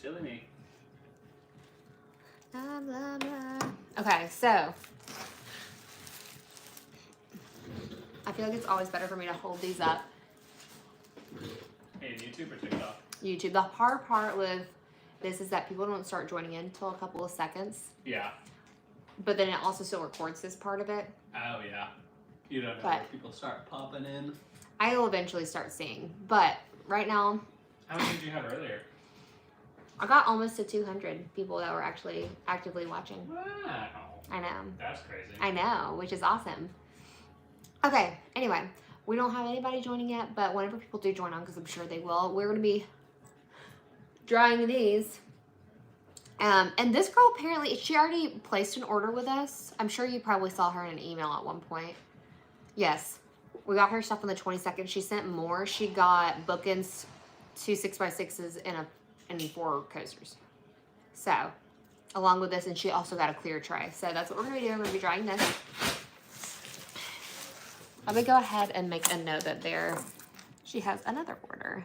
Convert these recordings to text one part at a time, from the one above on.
Silly me. Blah, blah, blah. Okay, so I feel like it's always better for me to hold these up. Hey, YouTube or TikTok? YouTube. The hard part with this is that people don't start joining in until a couple of seconds. Yeah. But then it also still records this part of it. Oh, yeah. You don't know where people start popping in. I will eventually start seeing. But right now... How many did you have earlier? I got almost to 200 people that were actually actively watching. Wow. I know. That's crazy. I know, which is awesome. Okay, anyway. We don't have anybody joining yet, but whenever people do join on, because I'm sure they will, we're going to be drying these. And this girl, apparently, she already placed an order with us. I'm sure you probably saw her in an email at one point. Yes. We got her stuff on the 22nd. She sent more. She got bookends, 2 6x6s, and 4 coasters. So, along with this, and she also got a clear tray. So that's what we're going to be doing. We're going to be drying this. I'm going to go ahead and make a note that she has another order.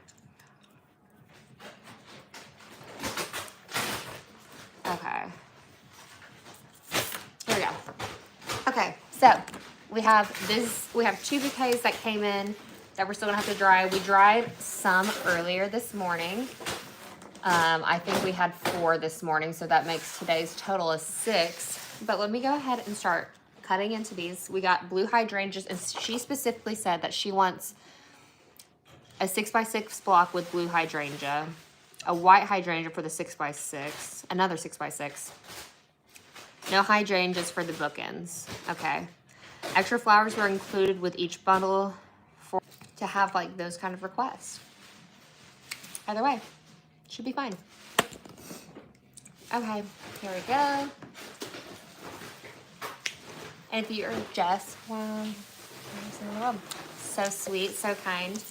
Okay. Here we go. Okay, so we have 2 bouquets that came in that we're still gonna have to dry. We dried some earlier this morning. I think we had 4 this morning, so that makes today's total of 6. But let me go ahead and start cutting into these. We got blue hydrangeas, and she specifically said that she wants a 6x6 block with blue hydrangea, a white hydrangea for the 6x6, another 6x6. No hydrangeas for the bookends. Okay. Extra flowers were included with each bundle to have like those kind of requests. Either way, should be fine. Okay, here we go. And if you're Jess, wow, so sweet, so kind.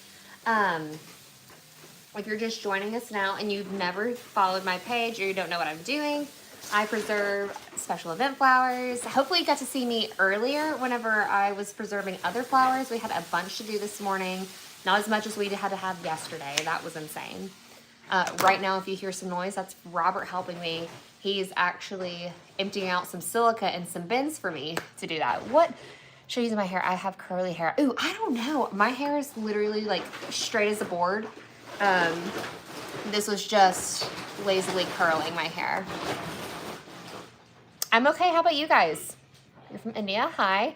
If you're just joining us now and you've never followed my page or you don't know what I'm doing, I preserve special event flowers. Hopefully you got to see me earlier whenever I was preserving other flowers. We had a bunch to do this morning. Not as much as we had to have yesterday. That was insane. Right now, if you hear some noise, that's Robert helping me. He's actually emptying out some silica and some bins for me to do that. What? Should I use my hair? I have curly hair. Ooh, I don't know. My hair is literally like straight as a board. This was just lazily curling my hair. I'm okay. How about you guys? You're from India. Hi.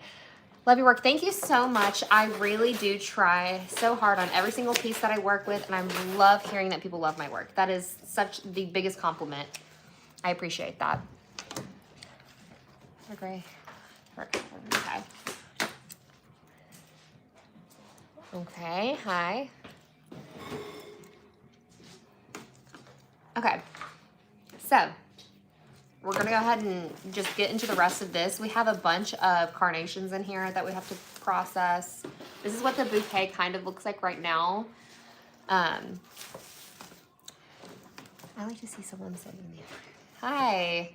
Love your work. Thank you so much. I really do try so hard on every single piece that I work with, and I love hearing that people love my work. That is such the biggest compliment. I appreciate that. Okay. Okay. Okay. Hi. Okay. So, we're going to go ahead and just get into the rest of this. We have a bunch of carnations in here that we have to process. This is what the bouquet kind of looks like right now. I like to see someone sitting there. Hi.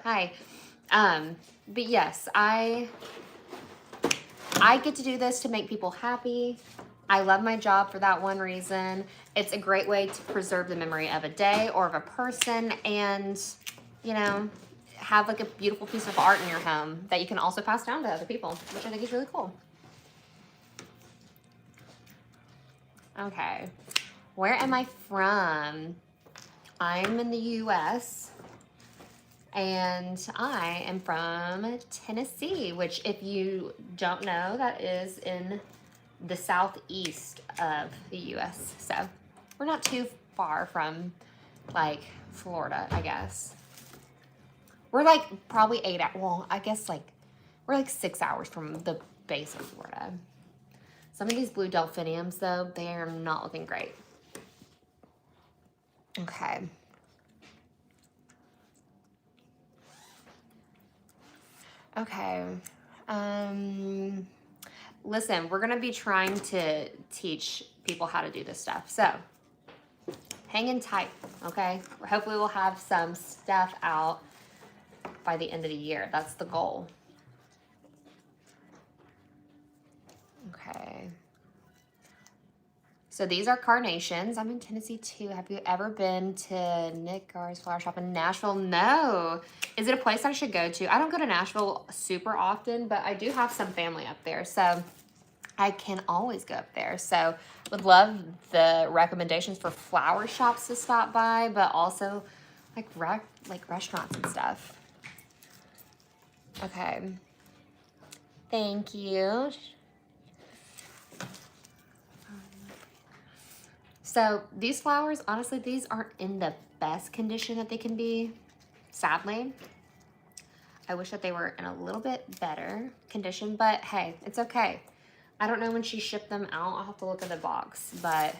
Hi. But yes, I get to do this to make people happy. I love my job for that one reason. It's a great way to preserve the memory of a day or of a person, and you know, have like a beautiful piece of art in your home that you can also pass down to other people, which I think is really cool. Okay, where am I from? I'm in the US, and I am from Tennessee, which if you don't know, that is in the southeast of the US. So we're not too far from like Florida, I guess. We're like probably 8 hours. Well, I guess like we're like 6 hours from the base of Florida. Some of these blue delphiniums though, they are not looking great. Okay. Okay. Listen, we're gonna be trying to teach people how to do this stuff. So hang in tight, okay? Hopefully we'll have some stuff out by the end of the year. That's the goal. Okay. So these are carnations. I'm in Tennessee too. Have you ever been to Nick Gar's flower shop in Nashville? No. Is it a place I should go to? I don't go to Nashville super often, but I do have some family up there. So I can always go up there. So would love the recommendations for flower shops to stop by, but also like restaurants and stuff. Okay. Thank you. So these flowers, honestly, these aren't in the best condition that they can be, sadly. I wish that they were in a little bit better condition, but hey, it's okay. I don't know when she shipped them out. I'll have to look at the box, but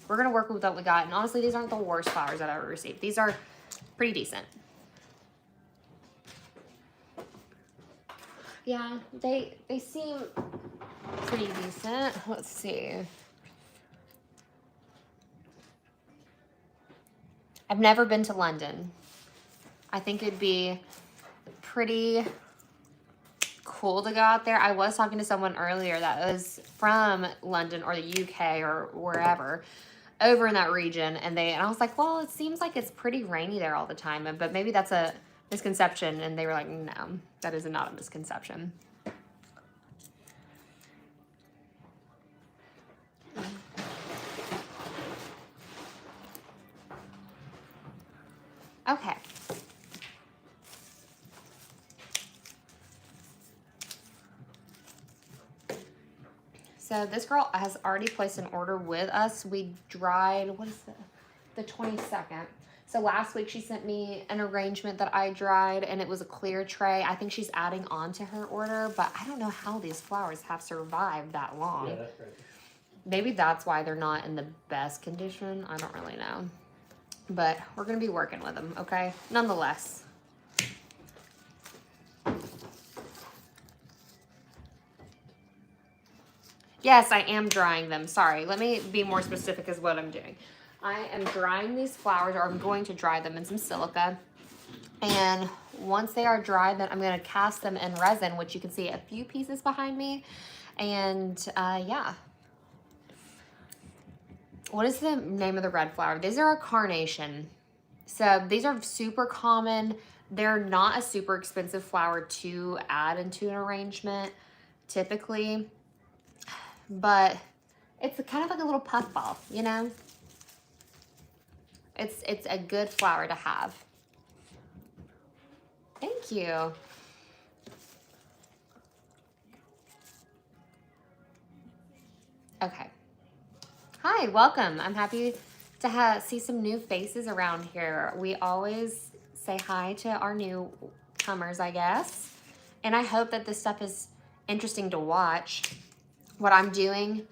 we're gonna work with what we got. And honestly, these aren't the worst flowers that I've ever received. These are pretty decent. Yeah, they seem pretty decent. Let's see. I've never been to London. I think it'd be pretty cool to go out there. I was talking to someone earlier that was from London or the UK or wherever over in that region, and I was like, well, it seems like it's pretty rainy there all the time, but maybe that's a misconception. And they were like, no, that is not a misconception. Okay. So this girl has already placed an order with us. We dried, what is the 22nd. So last week she sent me an arrangement that I dried, and it was a clear tray. I think she's adding on to her order, but I don't know how these flowers have survived that long. Yeah, that's right. Maybe that's why they're not in the best condition. I don't really know. But we're going to be working with them, okay? Nonetheless. Yes, I am drying them. Sorry. Let me be more specific as what I'm doing. I am drying these flowers, or I'm going to dry them in some silica. And once they are dried, then I'm going to cast them in resin, which you can see a few pieces behind me. And yeah. What is the name of the red flower? These are a carnation. So these are super common. They're not a super expensive flower to add into an arrangement typically, but it's kind of like a little puffball, you know? It's a good flower to have. Thank you. Okay. Hi, welcome. I'm happy to see some new faces around here. We always say hi to our newcomers, I guess. And I hope that this stuff is interesting to watch. What I'm doing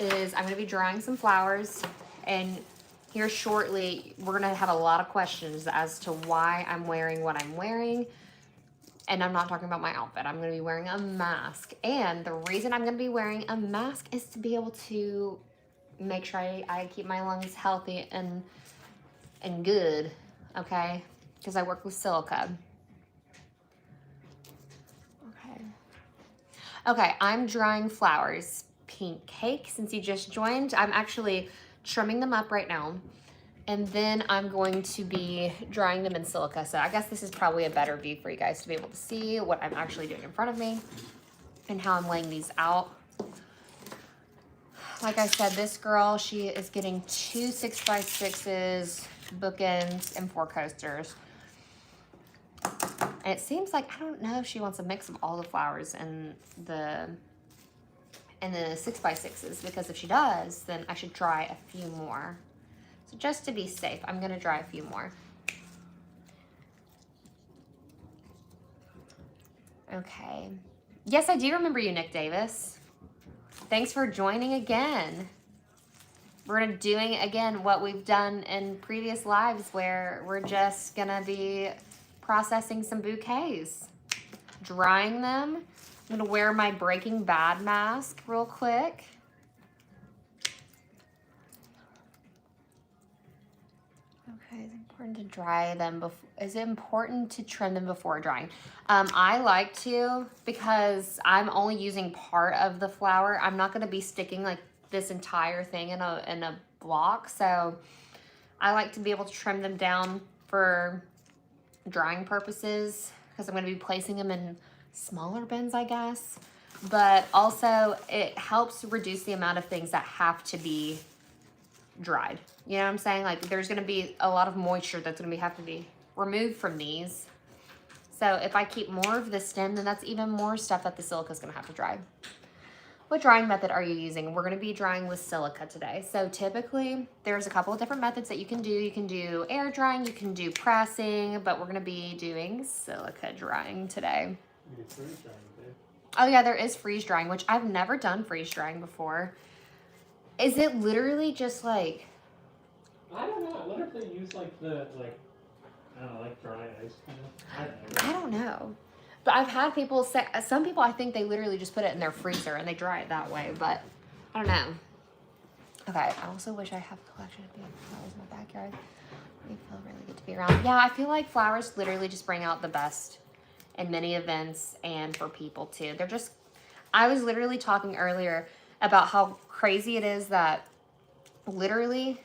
is I'm going to be drying some flowers, and here shortly we're going to have a lot of questions as to why I'm wearing what I'm wearing. And I'm not talking about my outfit. I'm going to be wearing a mask. And the reason I'm going to be wearing a mask is to be able to make sure I keep my lungs healthy and good, okay? Because I work with silica. Okay, I'm drying flowers. Pink cake, since you just joined, I'm actually trimming them up right now. And then I'm going to be drying them in silica. So I guess this is probably a better view for you guys to be able to see what I'm actually doing in front of me and how I'm laying these out. Like I said, this girl, she is getting 2 6x6s, bookends, and 4 coasters. And it seems like, I don't know if she wants a mix of all the flowers in the 6x6s, because if she does, then I should dry a few more. So just to be safe, I'm gonna dry a few more. Okay. Yes, I do remember you, Nick Davis. Thanks for joining again. We're doing, again, what we've done in previous lives, where we're just gonna be processing some bouquets, drying them. I'm gonna wear my Breaking Bad mask real quick. Okay, it's important to dry them before. Is it important to trim them before drying? I like to, because I'm only using part of the flower. I'm not gonna be sticking like this entire thing in a block. So I like to be able to trim them down for drying purposes because I'm going to be placing them in smaller bins, I guess. But also it helps reduce the amount of things that have to be dried. You know what I'm saying? Like there's going to be a lot of moisture that's going to have to be removed from these. So if I keep more of the stem, then that's even more stuff that the silica is going to have to dry. What drying method are you using? We're going to be drying with silica today. So typically there's a couple of different methods that you can do. You can do air drying, you can do pressing, but we're going to be doing silica drying today. Oh yeah, there is freeze drying, which I've never done freeze drying before. Is it literally just like? I don't know. I wonder if they use like I don't know, like dry ice kind of. I don't know. But I've had people say, some people I think they literally just put it in their freezer and they dry it that way, but I don't know. Okay, I also wish I have a collection of beautiful flowers in my backyard. They feel really good to be around. Yeah, I feel like flowers literally just bring out the best in many events and for people too. They're just, I was literally talking earlier about how crazy it is that literally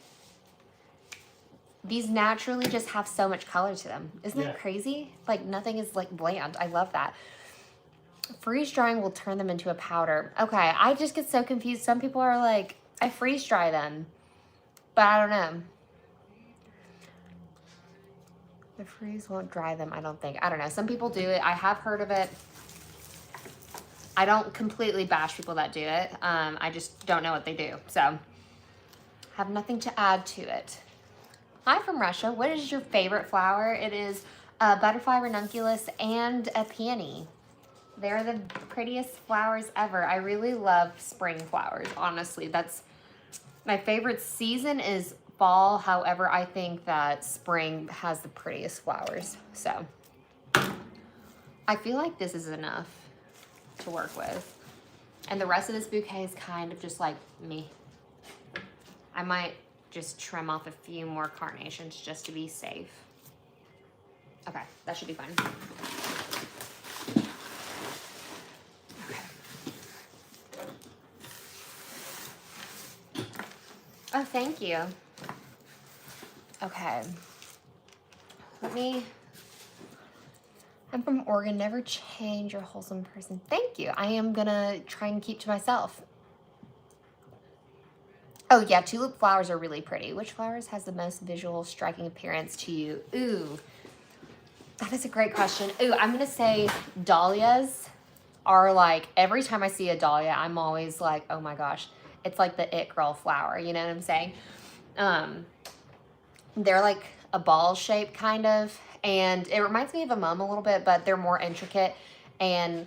these naturally just have so much color to them. Isn't that crazy? Like nothing is like bland. I love that. Freeze drying will turn them into a powder. Okay, I just get so confused. Some people are like, I freeze dry them, but I don't know. The freeze won't dry them, I don't think. I don't know. Some people do it. I have heard of it. I don't completely bash people that do it. I just don't know what they do. So, have nothing to add to it. Hi from Russia. What is your favorite flower? It is a butterfly ranunculus and a peony. They're the prettiest flowers ever. I really love spring flowers, honestly. That's my favorite season is fall. However, I think that spring has the prettiest flowers. So, I feel like this is enough to work with. And the rest of this bouquet is kind of just like me. I might just trim off a few more carnations just to be safe. Okay, that should be fine. Okay. Oh, thank you. Okay. I'm from Oregon. Never change your wholesome person. Thank you. I am gonna try and keep to myself. Oh yeah, tulip flowers are really pretty. Which flowers has the most visual striking appearance to you? Ooh, that is a great question. Ooh, I'm gonna say dahlias are like, every time I see a dahlia, I'm always like, oh my gosh, it's like the it girl flower, you know what I'm saying? They're like a ball shape kind of, and it reminds me of a mum a little bit, but they're more intricate, and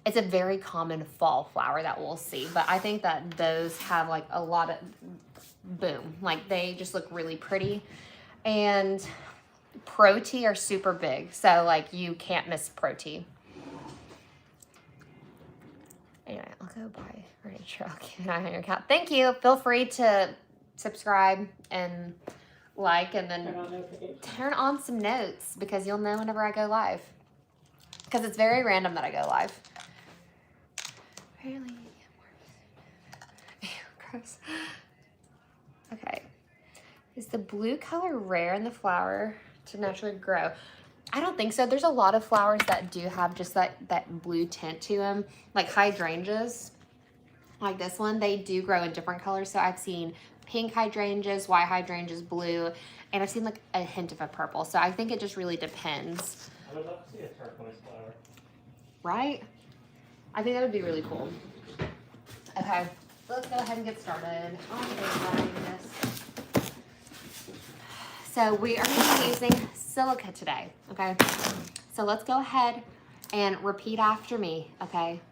it's a very common fall flower that we'll see, but I think that those have like a lot of boom. Like they just look really pretty. And Proti are super big, so like you can't miss Proti. Anyway, I'll go buy furniture. I'll keep an eye on your account. Thank you. Feel free to subscribe and like, and then turn on some notes because you'll know whenever I go live. Because it's very random that I go live. Really? Gross. Okay. Is the blue color rare in the flower to naturally grow? I don't think so. There's a lot of flowers that do have just that blue tint to them. Like hydrangeas, like this one, they do grow in different colors. So I've seen pink hydrangeas, white hydrangeas, blue, and I've seen like a hint of a purple. So I think it just really depends. I would love to see a turquoise flower. Right? I think that would be really cool. Okay, let's go ahead and get started on this. So we are going to be using silica today, okay? So let's go ahead and repeat after me, okay?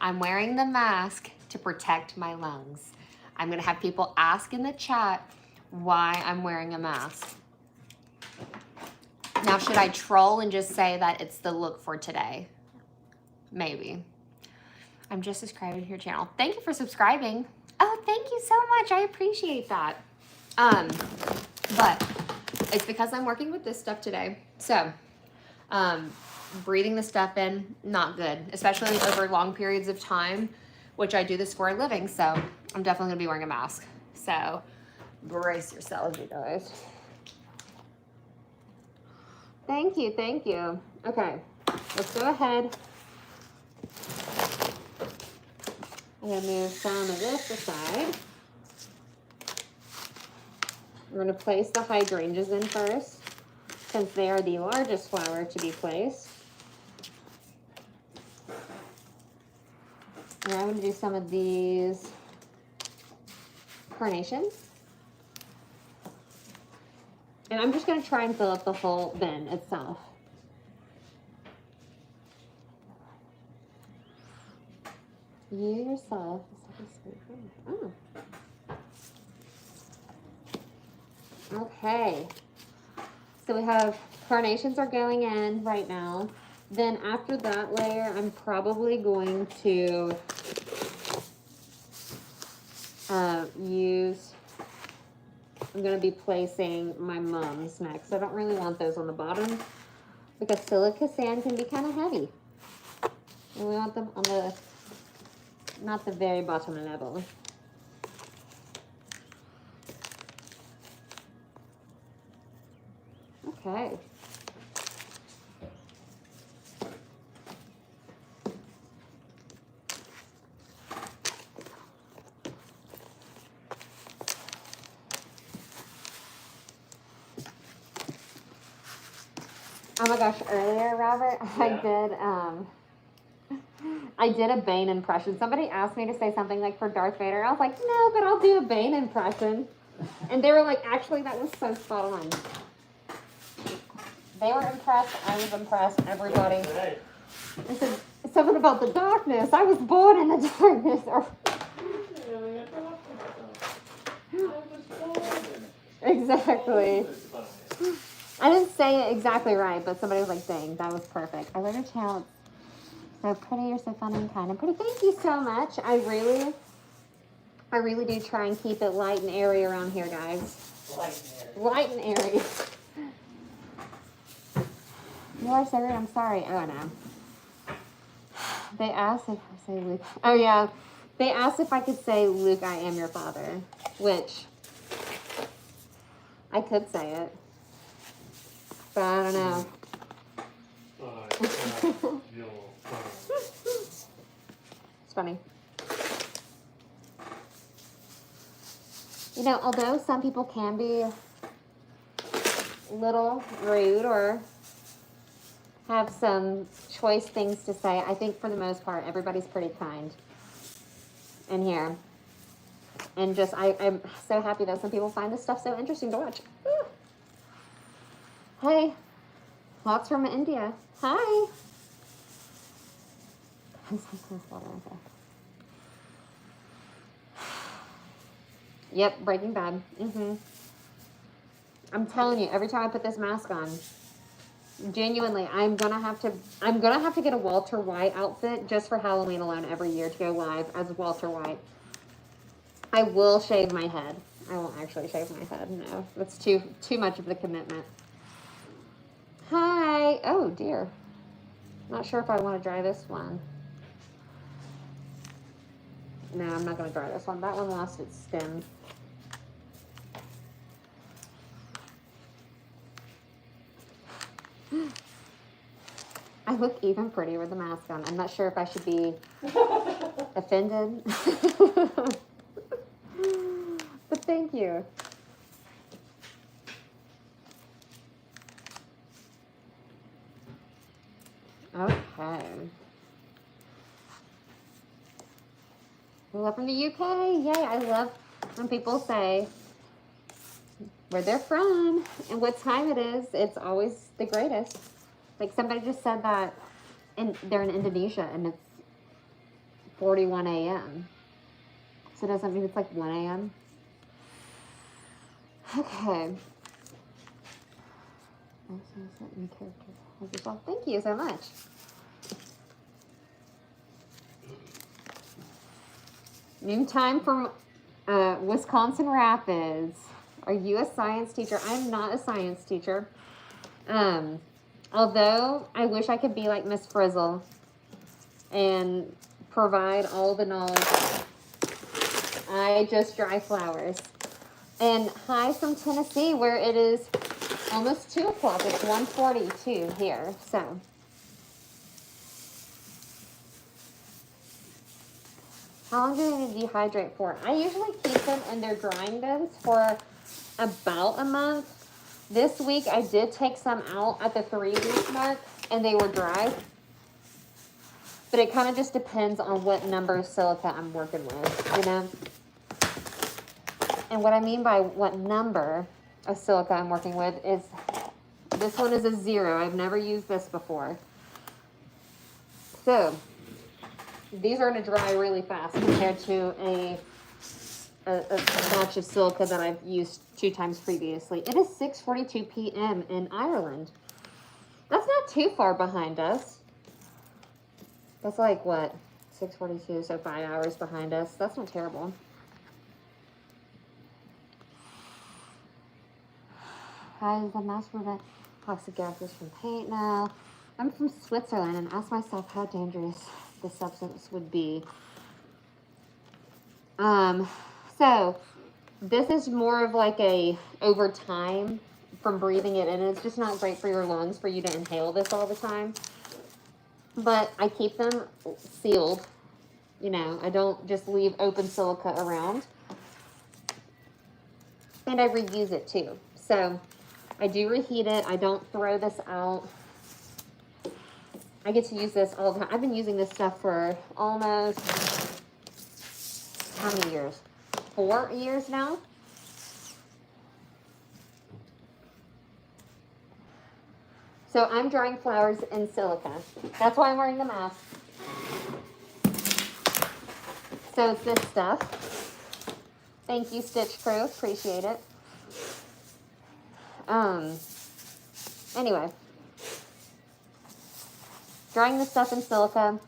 I'm wearing the mask to protect my lungs. I'm going to have people ask in the chat why I'm wearing a mask. Now, should I troll and just say that it's the look for today? Maybe. I'm just subscribing to your channel. Thank you for subscribing. Oh, thank you so much. I appreciate that. But it's because I'm working with this stuff today. So, breathing the stuff in, not good, especially over long periods of time, which I do this for a living. So I'm definitely gonna be wearing a mask. So brace yourselves, you guys. Thank you, thank you. Okay, let's go ahead. I'm gonna move some of this aside. We're gonna place the hydrangeas in first, since they are the largest flower to be placed. And I'm gonna do some of these carnations. And I'm just gonna try and fill up the whole bin itself. You yourself. Oh. Okay. So we have carnations are going in right now. Then after that layer, I'm probably going to I'm going to be placing my mums next. I don't really want those on the bottom because silica sand can be kind of heavy. And we want them on the, not the very bottom level. Okay. Oh my gosh, earlier, Robert, yeah. I did a Bane impression. Somebody asked me to say something like for Darth Vader. I was like, no, but I'll do a Bane impression. And they were like, actually, that was so spot on. They were impressed. I was impressed. Everybody. Right. I said something about the darkness. I was born in the darkness. Exactly. I didn't say it exactly right, but somebody was like, dang, that was perfect. I love your channel. So pretty, you're so fun and kind and pretty. Thank you so much. I really do try and keep it light and airy around here, guys. Light and airy. You are so rude. I'm sorry. Oh, no. They asked if I say Luke. Oh, yeah. They asked if I could say, Luke, I am your father. Which, I could say it. But I don't know. It's funny. You know, although some people can be a little rude or have some choice things to say, I think for the most part, everybody's pretty kind in here. And just, I'm so happy that some people find this stuff so interesting to watch. Woo. Hey, Hawks from India. Hi. Yep, Breaking Bad. I'm telling you, every time I put this mask on, genuinely, I'm gonna have to get a Walter White outfit just for Halloween alone every year to go live as Walter White. I will shave my head. I won't actually shave my head. No, that's too much of the commitment. Hi. Oh dear. Not sure if I want to dry this one. No, I'm not going to dry this one. That one lost its stem. I look even prettier with the mask on. I'm not sure if I should be offended. But thank you. Okay. We love from the UK. Yay, I love when people say where they're from and what time it is. It's always the greatest. Like somebody just said that they're in Indonesia and it's 41 a.m. So does that mean it's like 1 a.m.? Okay. Thank you so much. Noontime from Wisconsin Rapids. Are you a science teacher? I'm not a science teacher. Although I wish I could be like Miss Frizzle and provide all the knowledge I just dry flowers. And hi from Tennessee, where it is almost 2 o'clock. It's 1:42 here, so. How long do they dehydrate for? I usually keep them in their drying bins for about a month. This week, I did take some out at the 3-week mark, and they were dry. But it kind of just depends on what number of silica I'm working with, you know? And what I mean by what number of silica I'm working with is, this one is a 0. I've never used this before. So, these are going to dry really fast compared to a batch of silica that I've used 2 times previously. It is 6:42 p.m. in Ireland. That's not too far behind us. That's like, what, 6:42, so 5 hours behind us. That's not terrible. How does the mask prevent toxic gases from paint now? I'm from Switzerland and asked myself how dangerous the substance would be. So this is more of like a over time from breathing it in. It's just not great for your lungs for you to inhale this all the time. But I keep them sealed. You know, I don't just leave open silica around. And I reuse it too. So I do reheat it. I don't throw this out. I get to use this all the time. I've been using this stuff for almost, how many years? 4 years now. So I'm drying flowers in silica. That's why I'm wearing the mask. So it's this stuff. Thank you, Stitch Crew. Appreciate it. Anyway. Drying the stuff in silica,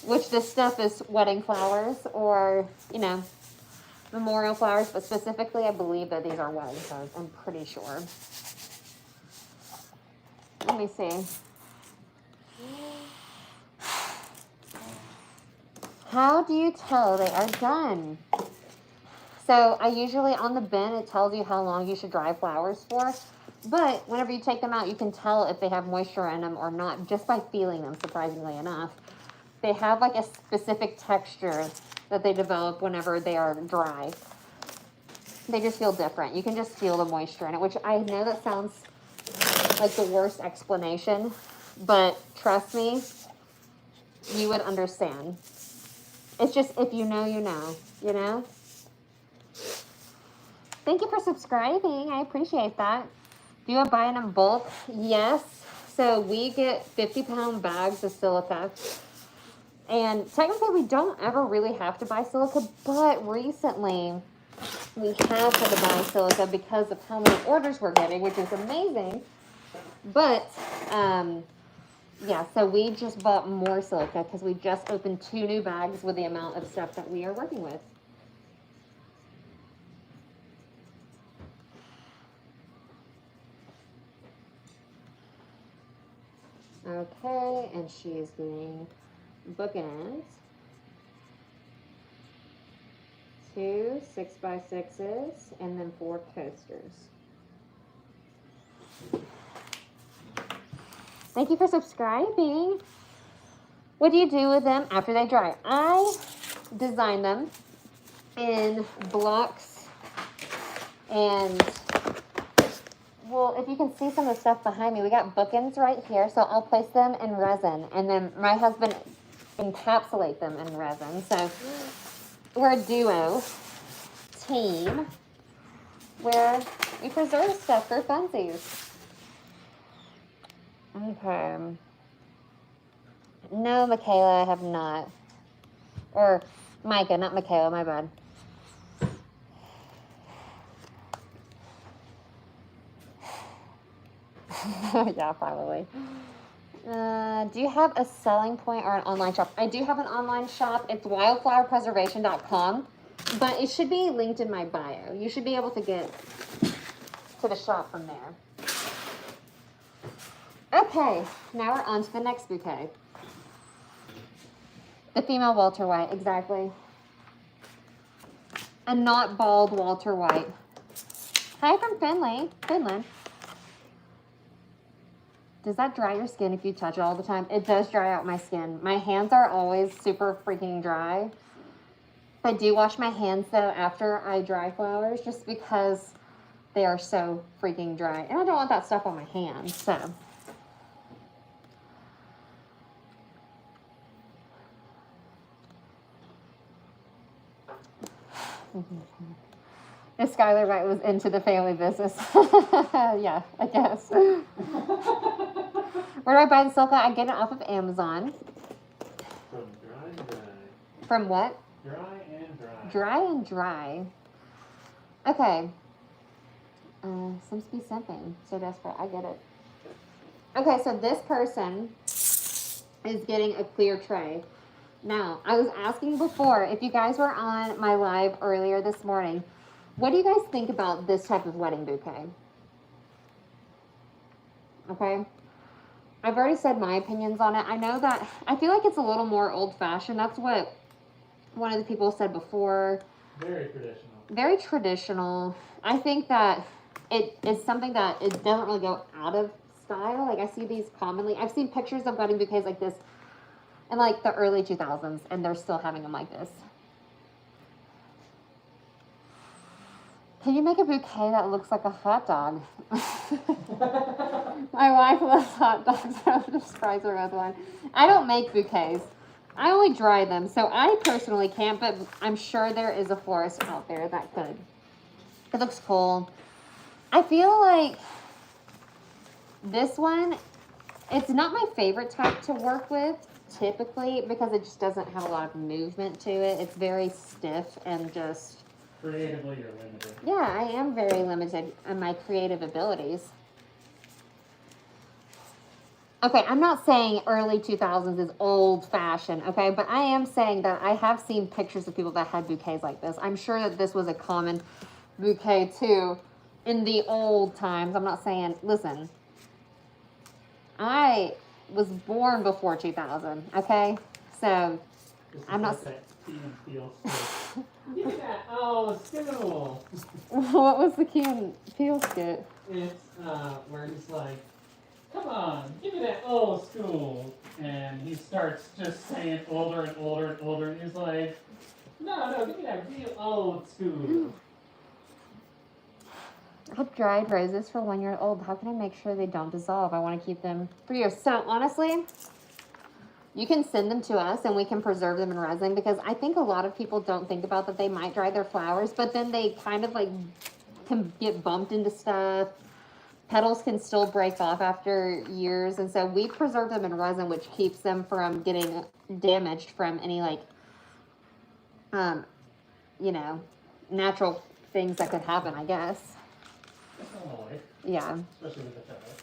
which this stuff is wedding flowers or, you know, memorial flowers, but specifically I believe that these are wedding flowers. I'm pretty sure. Let me see. How do you tell they are done? So I usually on the bin, it tells you how long you should dry flowers for. But whenever you take them out, you can tell if they have moisture in them or not just by feeling them, surprisingly enough. They have like a specific texture that they develop whenever they are dry. They just feel different. You can just feel the moisture in it, which I know that sounds like the worst explanation, but trust me, you would understand. It's just if you know, you know, you know? Thank you for subscribing. I appreciate that. Do you buy it in bulk? Yes. So we get 50-pound bags of silica. And technically we don't ever really have to buy silica, but recently we have had to buy silica because of how many orders we're getting, which is amazing. But, yeah, so we just bought more silica because we just opened 2 new bags with the amount of stuff that we are working with. Okay, and she is doing bookends. 2 6x6s and then 4 coasters. Thank you for subscribing. What do you do with them after they dry? I design them in blocks and, well, if you can see some of the stuff behind me, we got bookends right here, so I'll place them in resin, and then my husband encapsulate them in resin. So we're a duo team where we preserve stuff for funsies. Okay. No, Michaela, I have not. Or Micah, not Michaela, my bad. Yeah, probably. Do you have a selling point or an online shop? I do have an online shop. It's wildflowerpreservation.com, but it should be linked in my bio. You should be able to get to the shop from there. Okay, now we're on to the next bouquet. The female Walter White, exactly. And not bald Walter White. Hi from Finland. Does that dry your skin if you touch it all the time? It does dry out my skin. My hands are always super freaking dry. I do wash my hands though after I dry flowers just because they are so freaking dry. And I don't want that stuff on my hands, so. If Skylar Wright was into the family business. Yeah, I guess. Where do I buy the Silica? I get it off of Amazon. From dry and dry. From what? Dry and dry. Dry and dry. Okay. Seems to be something. So desperate. I get it. Okay, so this person is getting a clear tray. Now, I was asking before, if you guys were on my live earlier this morning, what do you guys think about this type of wedding bouquet? Okay. I've already said my opinions on it. I know that, I feel like it's a little more old-fashioned. That's what one of the people said before. Very traditional. Very traditional. I think that it is something that it doesn't really go out of style. Like, I see these commonly. I've seen pictures of wedding bouquets like this in like the early 2000s, and they're still having them like this. Can you make a bouquet that looks like a hot dog? My wife loves hot dogs, so I'm just surprised her with one. I don't make bouquets. I only dry them, so I personally can't, but I'm sure there is a florist out there that could. It looks cool. I feel like this one, it's not my favorite type to work with, typically, because it just doesn't have a lot of movement to it. It's very stiff and just... Creatively, you're limited. Yeah, I am very limited in my creative abilities. Okay, I'm not saying early 2000s is old-fashioned, okay? But I am saying that I have seen pictures of people that had bouquets like this. I'm sure that this was a common bouquet, too, in the old times. I'm not saying... Listen, I was born before 2000, okay? So, I'm not... Give me that. Oh, Skittle. What was the Key and Peele skit? It's where he's like, come on, give me that old school. And he starts just saying older and older and older. And he's like, no, give me that real old school. I've dried roses for 1 year old. How can I make sure they don't dissolve? I want to keep them for years. So honestly, you can send them to us and we can preserve them in resin, because I think a lot of people don't think about that they might dry their flowers, but then they kind of like can get bumped into stuff. Petals can still break off after years, and so we preserve them in resin, which keeps them from getting damaged from any like, you know, natural things that could happen, I guess. That's not life. Yeah. Especially with the petals.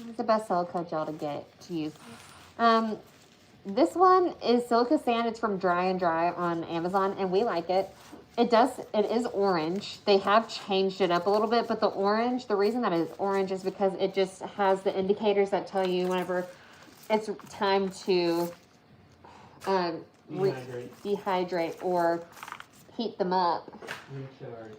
It's the best silica gel to use. This one is Silica Sand. It's from Dry and Dry on Amazon, and we like it. It is orange. They have changed it up a little bit, but the orange, the reason that it's orange is because it just has the indicators that tell you whenever it's time to dehydrate or heat them up. Recharge.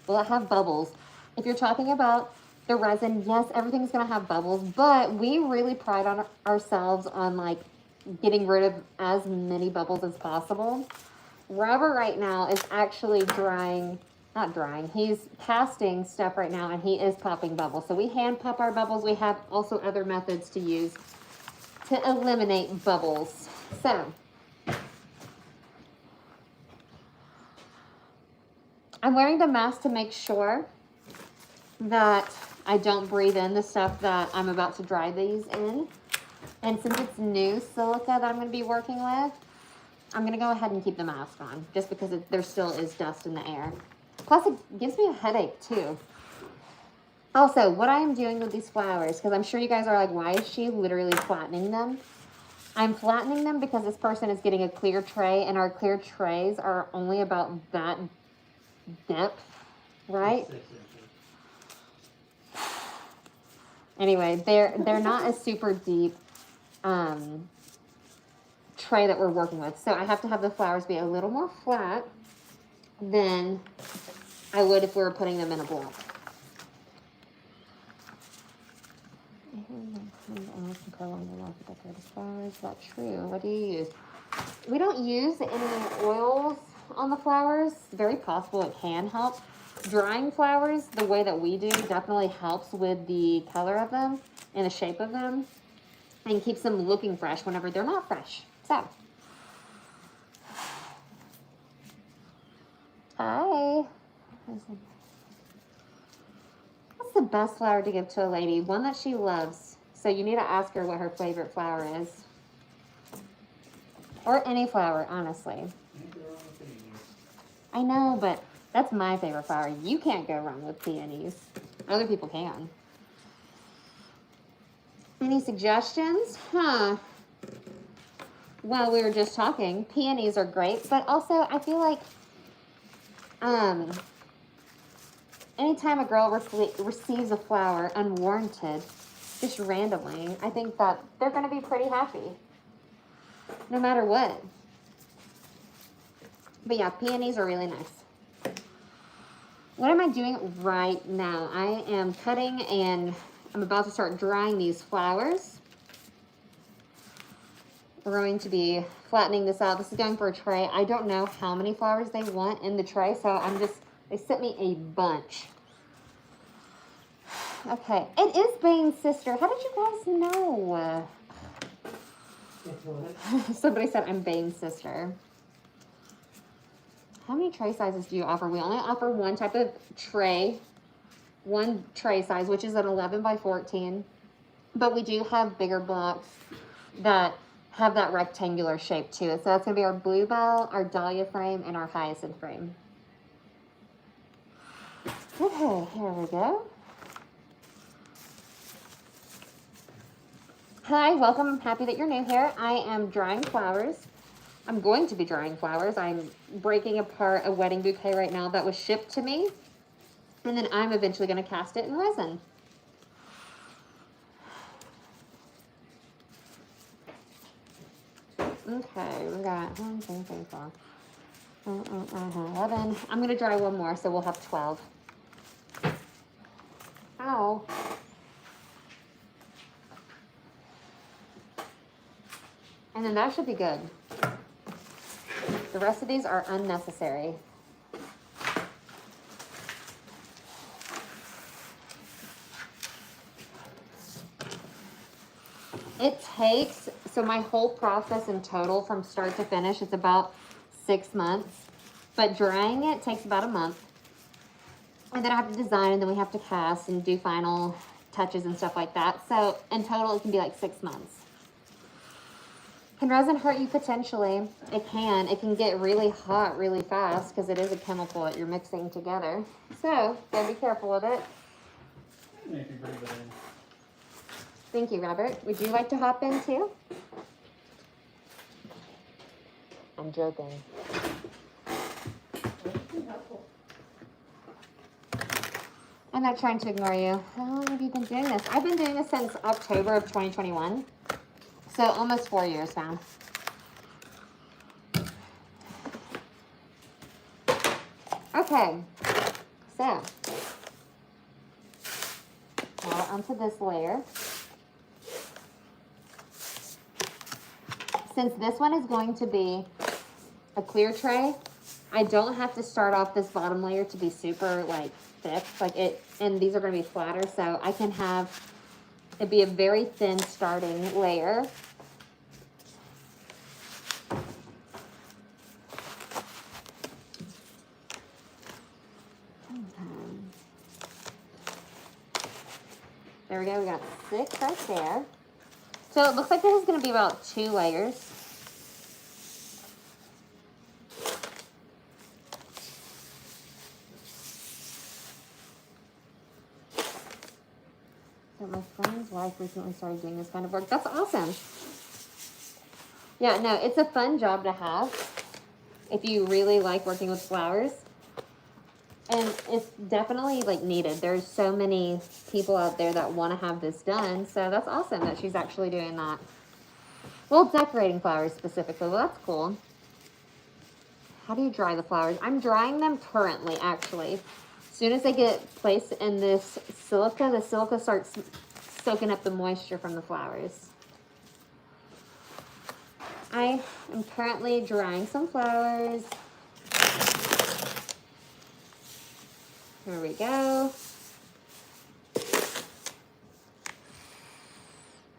Will it have bubbles? If you're talking about the resin, yes, everything's going to have bubbles, but we really pride on ourselves on like getting rid of as many bubbles as possible. Robert right now is actually he's casting stuff right now, and he is popping bubbles. So we hand pop our bubbles. We have also other methods to use to eliminate bubbles. So I'm wearing the mask to make sure that I don't breathe in the stuff that I'm about to dry these in. And since it's new silica that I'm going to be working with, I'm going to go ahead and keep the mask on, just because there still is dust in the air. Plus, it gives me a headache, too. Also, what I am doing with these flowers, because I'm sure you guys are like, why is she literally flattening them? I'm flattening them because this person is getting a clear tray, and our clear trays are only about that depth, right? 6 inches. Anyway, they're not a super deep tray that we're working with. So I have to have the flowers be a little more flat than I would if we were putting them in a block. Flowers, is that true? What do you use? We don't use any oils on the flowers. It's very possible it can help. Drying flowers the way that we do definitely helps with the color of them and the shape of them and keeps them looking fresh whenever they're not fresh. So, hi. What's the best flower to give to a lady? One that she loves. So you need to ask her what her favorite flower is. Or any flower, honestly. I know, but that's my favorite flower. You can't go wrong with peonies. Other people can. Any suggestions? Well, we were just talking. Peonies are great, but also I feel like anytime a girl receives a flower unwarranted, just randomly, I think that they're going to be pretty happy, no matter what. But yeah, peonies are really nice. What am I doing right now? I am cutting and I'm about to start drying these flowers. We're going to be flattening this out. This is going for a tray. I don't know how many flowers they want in the tray, so they sent me a bunch. Okay, it is Bane's sister. How did you guys know? Somebody said I'm Bane's sister. How many tray sizes do you offer? We only offer one type of tray, one tray size, which is an 11 by 14. But we do have bigger blocks that have that rectangular shape to it. So that's going to be our bluebell, our dahlia frame, and our hyacinth frame. Okay, here we go. Hi, welcome. I'm happy that you're new here. I am drying flowers. I'm going to be drying flowers. I'm breaking apart a wedding bouquet right now that was shipped to me. And then I'm eventually going to cast it in resin. Okay, we got 1, 2, 3, 4, 11. I'm going to dry one more, so we'll have 12. Ow. And then that should be good. The rest of these are unnecessary. It takes, so my whole process in total from start to finish is about 6 months. But drying it takes about a month. And then I have to design, and then we have to cast and do final touches and stuff like that. So in total, it can be like 6 months. Can resin hurt you? Potentially? It can. It can get really hot really fast because it is a chemical that you're mixing together. So, gotta be careful with it. Thank you, Robert. Would you like to hop in too? I'm joking. I'm not trying to ignore you. How long have you been doing this? I've been doing this since October of 2021. So almost 4 years now. Okay, so now onto this layer. Since this one is going to be a clear tray, I don't have to start off this bottom layer to be super like thick, and these are going to be flatter, so I can have it be a very thin starting layer. There we go, we got 6 right there. So it looks like this is going to be about 2 layers. So my friend's wife recently started doing this kind of work. That's awesome. Yeah, no, it's a fun job to have if you really like working with flowers. And it's definitely like needed. There's so many people out there that want to have this done. So that's awesome that she's actually doing that. Well, decorating flowers specifically. Well, that's cool. How do you dry the flowers? I'm drying them currently, actually. As soon as they get placed in this silica, the silica starts soaking up the moisture from the flowers. I am currently drying some flowers. Here we go.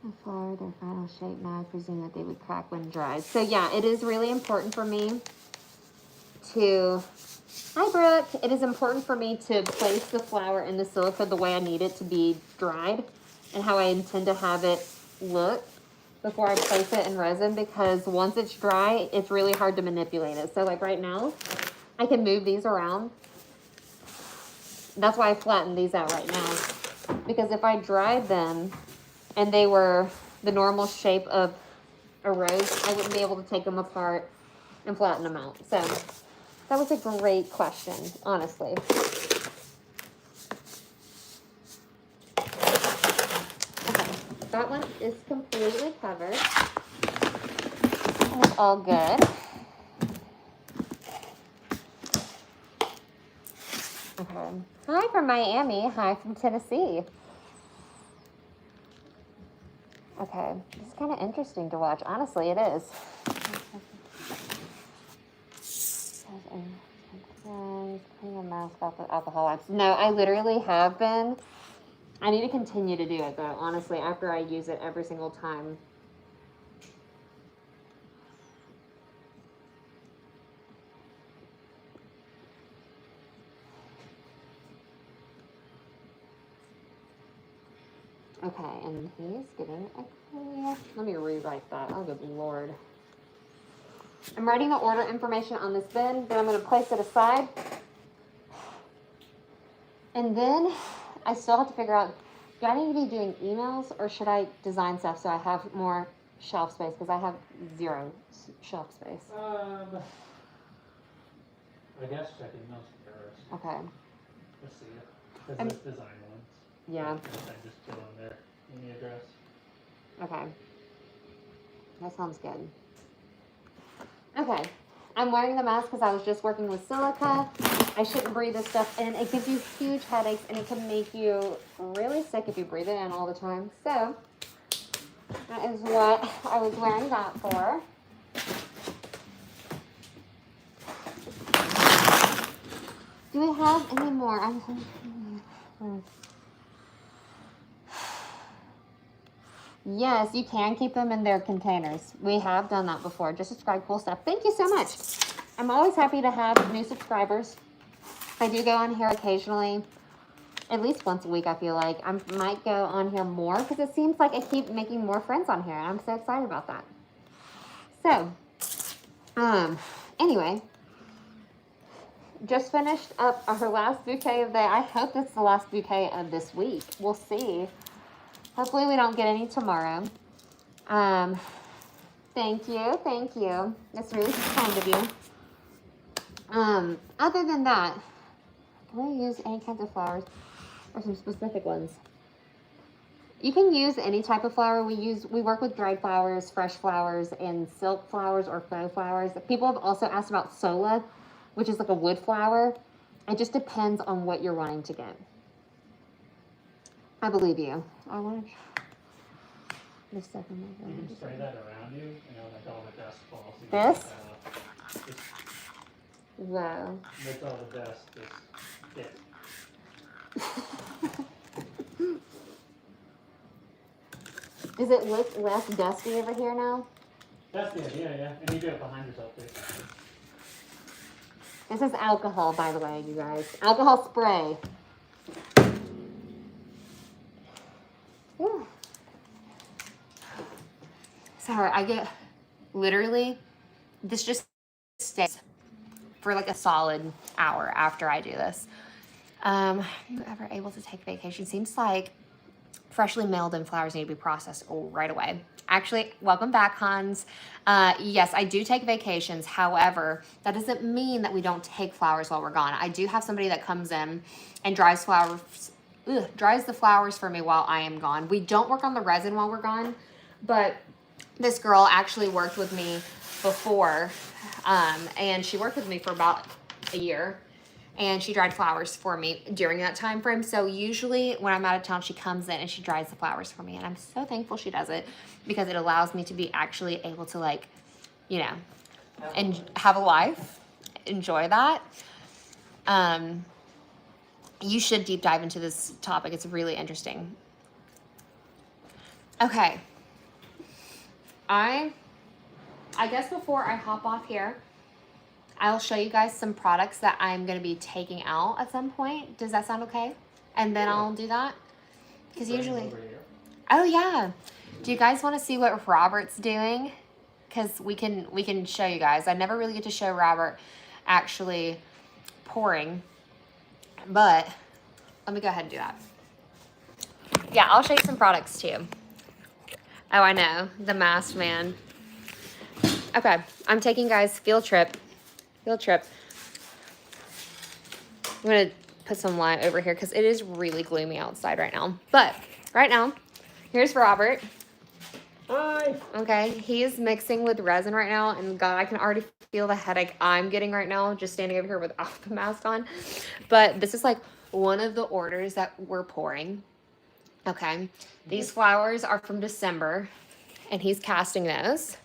The flower, their final shape now, I presume that they would crack when dried. So yeah, it is really important for me to, hi Brooke, it is important for me to place the flower in the silica the way I need it to be dried and how I intend to have it look before I place it in resin, because once it's dry, it's really hard to manipulate it. So like right now, I can move these around. That's why I flattened these out right now, because if I dried them and they were the normal shape of a rose, I wouldn't be able to take them apart and flatten them out. So that was a great question, honestly. Okay, that one is completely covered. It's all good. Okay. Hi from Miami. Hi from Tennessee. Okay, this is kind of interesting to watch. Honestly, it is. Clean your mask off with alcohol wipes. No, I literally have been. I need to continue to do it though, honestly, after I use it every single time. Okay, and he's getting a clear. Let me rewrite that. Oh, good Lord. I'm writing the order information on this bin, then I'm going to place it aside. And then I still have to figure out, do I need to be doing emails or should I design stuff so I have more shelf space? Because I have zero shelf space. I guess check emails first. Okay. Let's see. Because this design ones. Yeah. I just fill in their email address. Okay. That sounds good. Okay. I'm wearing the mask because I was just working with silica. I shouldn't breathe this stuff in. It gives you huge headaches and it can make you really sick if you breathe it in all the time. So that is what I was wearing that for. Do we have any more? Yes, you can keep them in their containers. We have done that before. Just subscribe, cool stuff. Thank you so much. I'm always happy to have new subscribers. I do go on here occasionally, at least once a week, I feel like. I might go on here more because it seems like I keep making more friends on here. And I'm so excited about that. So, anyway, just finished up our last bouquet of the day. I hope that's the last bouquet of this week. We'll see. Hopefully we don't get any tomorrow. Thank you, thank you. That's really kind of you. Other than that, can we use any kinds of flowers or some specific ones? You can use any type of flower. We work with dried flowers, fresh flowers, and silk flowers or faux flowers. People have also asked about sola, which is like a wood flower. It just depends on what you're wanting to get. I believe you. I want to this stuff in my You can spray that around you, like all the dust falls. This? Wow. Wow. Makes all the dust just hit. Does it look less dusty over here now? That's the idea, yeah. And you do it behind yourself too. This is alcohol, by the way, you guys. Alcohol spray. Whew. Sorry, I get literally, this just stays for like a solid hour after I do this. Are you ever able to take vacation? Seems like freshly mailed in flowers need to be processed right away. Actually, welcome back, Hans. Yes, I do take vacations. However, that doesn't mean that we don't take flowers while we're gone. I do have somebody that comes in and dries the flowers for me while I am gone. We don't work on the resin while we're gone, but this girl actually worked with me before, and she worked with me for about a year, and she dried flowers for me during that time frame. So usually when I'm out of town, she comes in and she dries the flowers for me, and I'm so thankful she does it because it allows me to be actually able to, like, you know, and have a life, enjoy that. You should deep dive into this topic. It's really interesting. Okay. I guess before I hop off here, I'll show you guys some products that I'm going to be taking out at some point. Does that sound okay? And then I'll do that? Because usually... Oh, yeah. Do you guys want to see what Robert's doing? Because we can show you guys. I never really get to show Robert actually pouring. But let me go ahead and do that. Yeah, I'll show you some products too. Oh, I know. The masked man. Okay, I'm taking guys field trip. I'm gonna put some light over here because it is really gloomy outside right now. But right now, here's Robert. Hi. Okay, he is mixing with resin right now, and God, I can already feel the headache I'm getting right now just standing over here without the mask on. But this is like one of the orders that we're pouring. Okay, these flowers are from December, and he's casting those.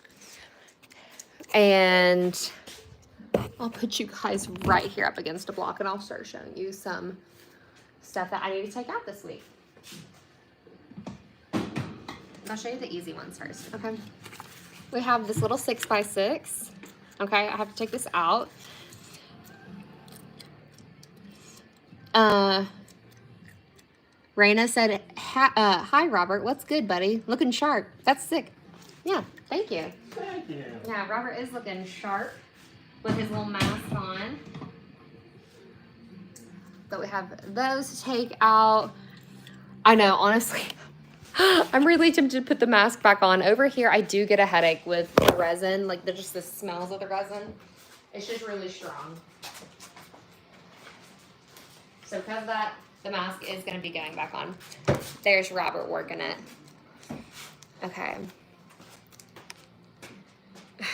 And I'll put you guys right here up against a block, and I'll start showing you some stuff that I need to take out this week. I'll show you the easy ones first, okay? We have this little 6x6. Okay, I have to take this out. Raina said, hi, Robert. What's good, buddy? Looking sharp. That's sick. Yeah, thank you. Thank you. Yeah, Robert is looking sharp with his little mask on. But we have those to take out. I know, honestly, I'm really tempted to put the mask back on. Over here, I do get a headache with the resin. Like, just the smells of the resin. It's just really strong. So because of that, the mask is going to be going back on. There's Robert working it. Okay.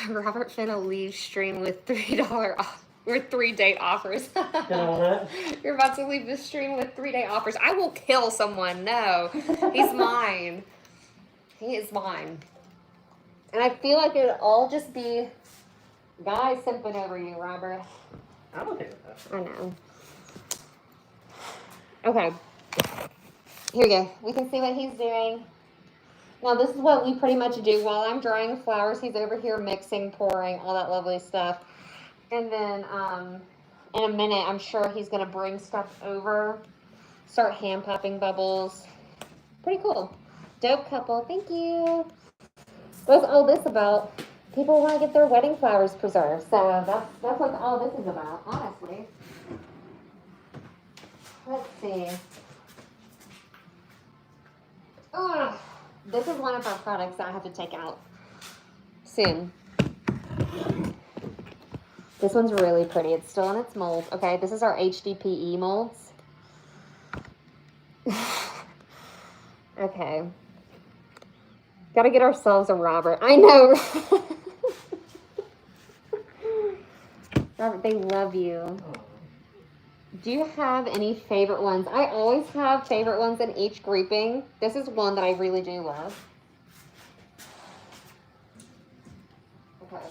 Robert finna leave stream with $3 off. Or 3-day offers. You're about to leave the stream with 3-day offers. I will kill someone. No. He's mine. He is mine. And I feel like it would all just be guys simping over you, Robert. I'm okay with that. I know. Okay. Here we go. We can see what he's doing. Now, this is what we pretty much do. While I'm drying flowers, he's over here mixing, pouring, all that lovely stuff. And then in a minute, I'm sure he's going to bring stuff over, start hand popping bubbles. Pretty cool. Dope couple. Thank you. What's all this about? People want to get their wedding flowers preserved. So that's what all this is about, honestly. Let's see. Oh, this is one of our products that I have to take out soon. This one's really pretty. It's still in its mold. Okay, this is our HDPE molds. Okay. Gotta get ourselves a Robert. I know. Robert, they love you. Do you have any favorite ones? I always have favorite ones in each grouping. This is one that I really do love. Okay.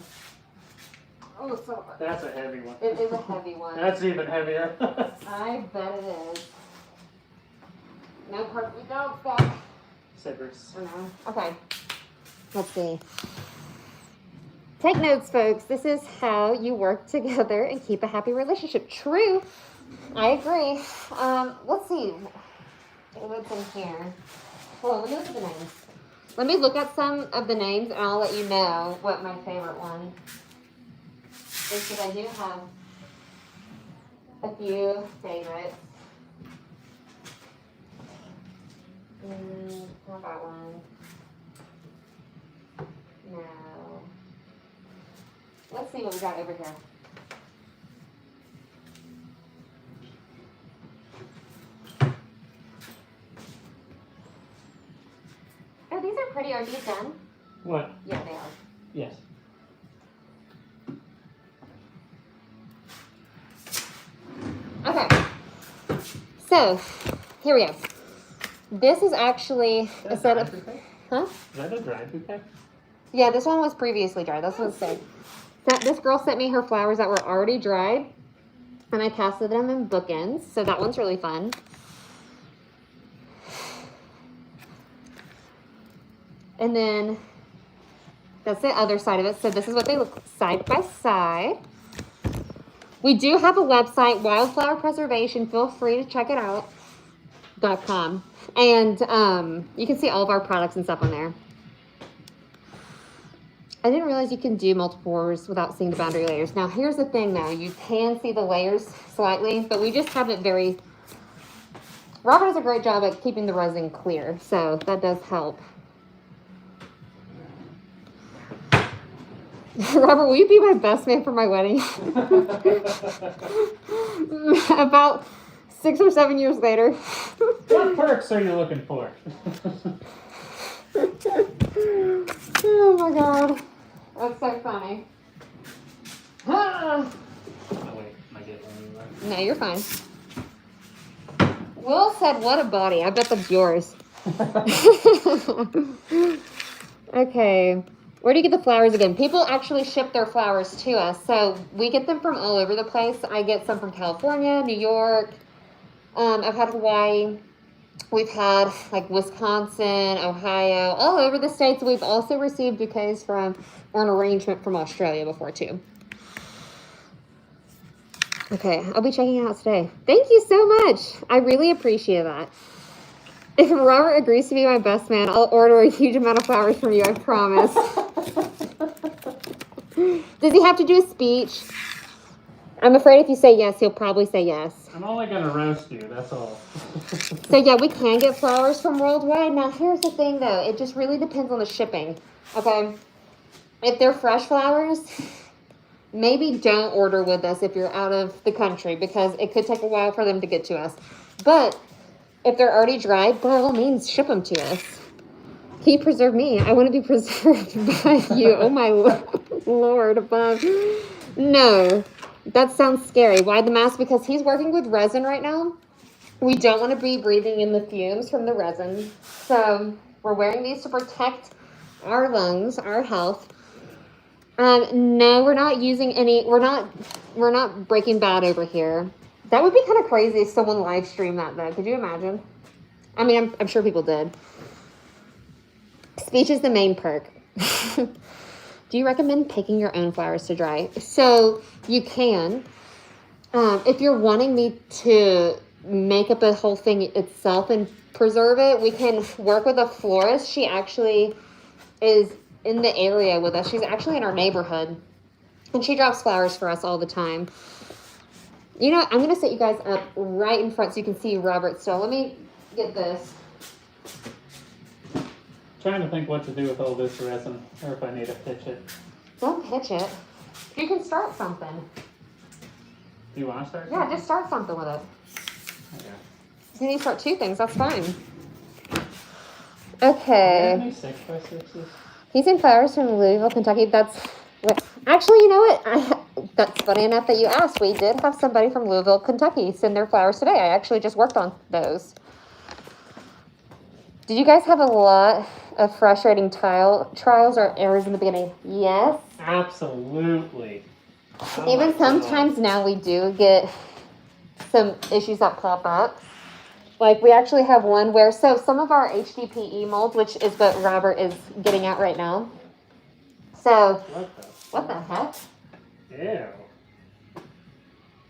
Oh, so That's a heavy one. it is a heavy one. That's even heavier. I bet it is. No perfect dog stuff. Scissors. I know. Okay. Let's see. Take notes, folks. This is how you work together and keep a happy relationship. True. I agree. Let's see. What's in here? Hold on, let me look at the names. Let me look at some of the names and I'll let you know what my favorite one is, because I do have a few favorites. How about one? No. Let's see what we got over here. Oh, these are pretty. Are these done? What? Yeah, they are. Yes. Okay. So, here we go. This is actually a set of... Huh? Is that a dry bouquet? Yeah, this one was previously dried. That's what it said. This girl sent me her flowers that were already dried, and I casted them in bookends, so that one's really fun. And then that's the other side of it. So this is what they look side by side. We do have a website, Wildflower Preservation. Feel free to check it out. .com. And you can see all of our products and stuff on there. I didn't realize you can do multiple pours without seeing the boundary layers. Now, here's the thing, though. You can see the layers slightly, but we just have it very... Robert does a great job at keeping the resin clear, so that does help. Robert, will you be my best man for my wedding? About 6 or 7 years later. What perks are you looking for? Oh my god. That's so funny. Ah. Oh, wait. Am I getting anywhere? No, you're fine. Will said, what a body. I bet that's yours. Okay. Where do you get the flowers again? People actually ship their flowers to us. So we get them from all over the place. I get some from California, New York. I've had Hawaii. We've had like Wisconsin, Ohio, all over the states. We've also received bouquets from or an arrangement from Australia before too. Okay, I'll be checking it out today. Thank you so much. I really appreciate that. If Robert agrees to be my best man, I'll order a huge amount of flowers from you, I promise. Does he have to do a speech? I'm afraid if you say yes, he'll probably say yes. I'm only going to roast you, that's all. So yeah, we can get flowers from worldwide. Now here's the thing though, it just really depends on the shipping, okay? If they're fresh flowers, maybe don't order with us if you're out of the country because it could take a while for them to get to us. But if they're already dried, by all means, ship them to us. He preserved me. I want to be preserved by you. Oh my Lord above. No, that sounds scary. Why the mask? Because he's working with resin right now. We don't want to be breathing in the fumes from the resin. So we're wearing these to protect our lungs, our health. No, we're not using any, we're not Breaking Bad over here. That would be kind of crazy if someone live streamed that though. Could you imagine? I mean, I'm sure people did. Speech is the main perk. Do you recommend picking your own flowers to dry? So you can. If you're wanting me to make up the whole thing itself and preserve it, we can work with a florist. She actually is in the area with us. She's actually in our neighborhood. And she drops flowers for us all the time. You know, I'm going to set you guys up right in front so you can see Robert still. Let me get this. Trying to think what to do with all this resin, or if I need to pitch it. Don't pitch it. You can start something. Do you want to start? Yeah, just start something with it. Okay. You need to start 2 things. That's fine. Do you Okay. have any 6x6s? He's in flowers from Louisville, Kentucky. That's what. Actually, you know what? That's funny enough that you asked. We did have somebody from Louisville, Kentucky send their flowers today. I actually just worked on those. Did you guys have a lot of frustrating trials or errors in the beginning? Yes. Absolutely. Even sometimes now we do get some issues that pop up. Like we actually have one where, so some of our HDPE molds, which is what Robert is getting at right now. So, what the heck? Ew.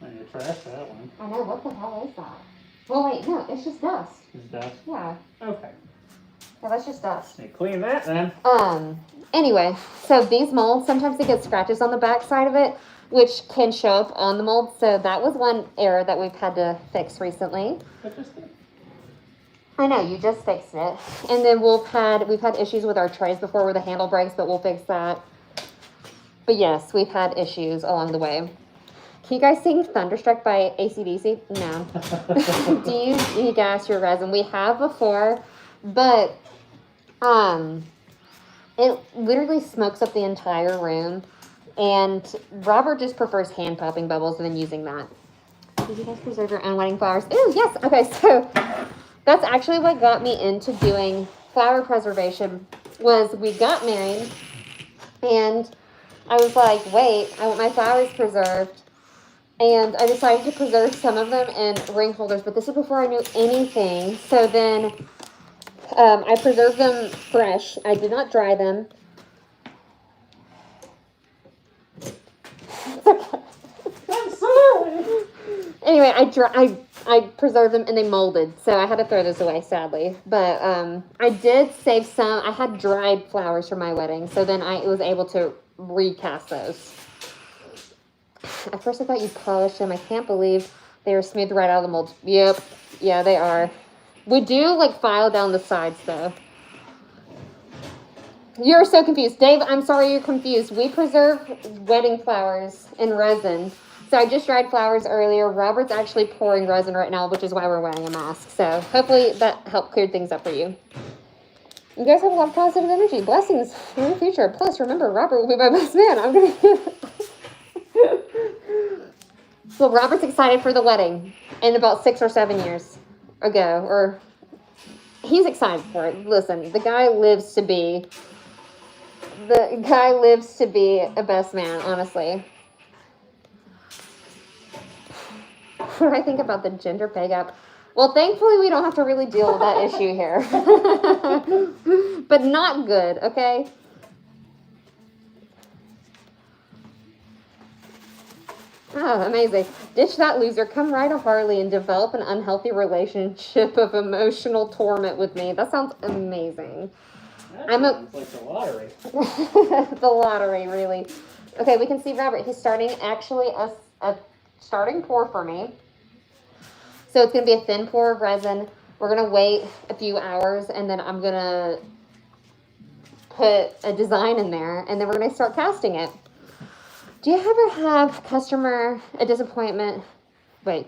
I need to trash that one. I know, what the hell is that? Well, wait, no, it's just dust. It's dust? Yeah. Okay. Yeah, that's just dust. Let me clean that then. Anyway, so these molds, sometimes they get scratches on the back side of it, which can show up on the mold. So that was one error that we've had to fix recently. What just did? I know, you just fixed it. And then we've had issues with our trays before where the handle breaks, but we'll fix that. But yes, we've had issues along the way. Can you guys sing Thunderstruck by AC/DC? No. Do you degas your resin? We have before, but It literally smokes up the entire room. And Robert just prefers hand popping bubbles than using that. Did you guys preserve your own wedding flowers? Ooh, yes. Okay, so that's actually what got me into doing flower preservation. Was we got married, and I was like, wait, I want my flowers preserved. And I decided to preserve some of them in ring holders, but this is before I knew anything. So then I preserved them fresh. I did not dry them. I'm sorry. Anyway, I preserved them and they molded, so I had to throw those away, sadly. But I did save some. I had dried flowers for my wedding, so then I was able to recast those. At first I thought you polished them. I can't believe they were smoothed right out of the mold. Yep. Yeah, they are. We do, like, file down the sides, though. You're so confused. Dave, I'm sorry you're confused. We preserve wedding flowers in resin. So I just dried flowers earlier. Robert's actually pouring resin right now, which is why we're wearing a mask. So hopefully that helped clear things up for you. You guys have a lot of positive energy. Blessings in the future. Plus, remember, Robert will be my best man. I'm going to... So Robert's excited for the wedding in about 6 or 7 years ago. Or he's excited for it. Listen, the guy lives to be a best man, honestly. What do I think about the gender pay gap? Well, thankfully, we don't have to really deal with that issue here. But not good, okay? Oh, amazing. Ditch that loser. Come ride a Harley and develop an unhealthy relationship of emotional torment with me. That sounds amazing. That sounds like the lottery. The lottery, really. Okay, we can see Robert. He's starting actually a starting pour for me. So it's going to be a thin pour of resin. We're going to wait a few hours, and then I'm going to put a design in there, and then we're going to start casting it. Do you ever have a disappointment? Wait,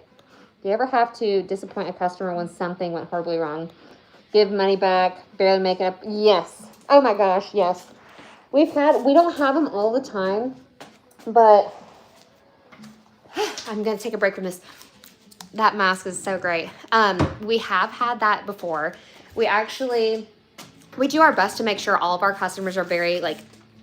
do you ever have to disappoint a customer when something went horribly wrong? Give money back, barely make it up? Yes. Oh my gosh, yes. We don't have them all the time, but I'm going to take a break from this. That mask is so great. We have had that before. We do our best to make sure all of our customers are very, like,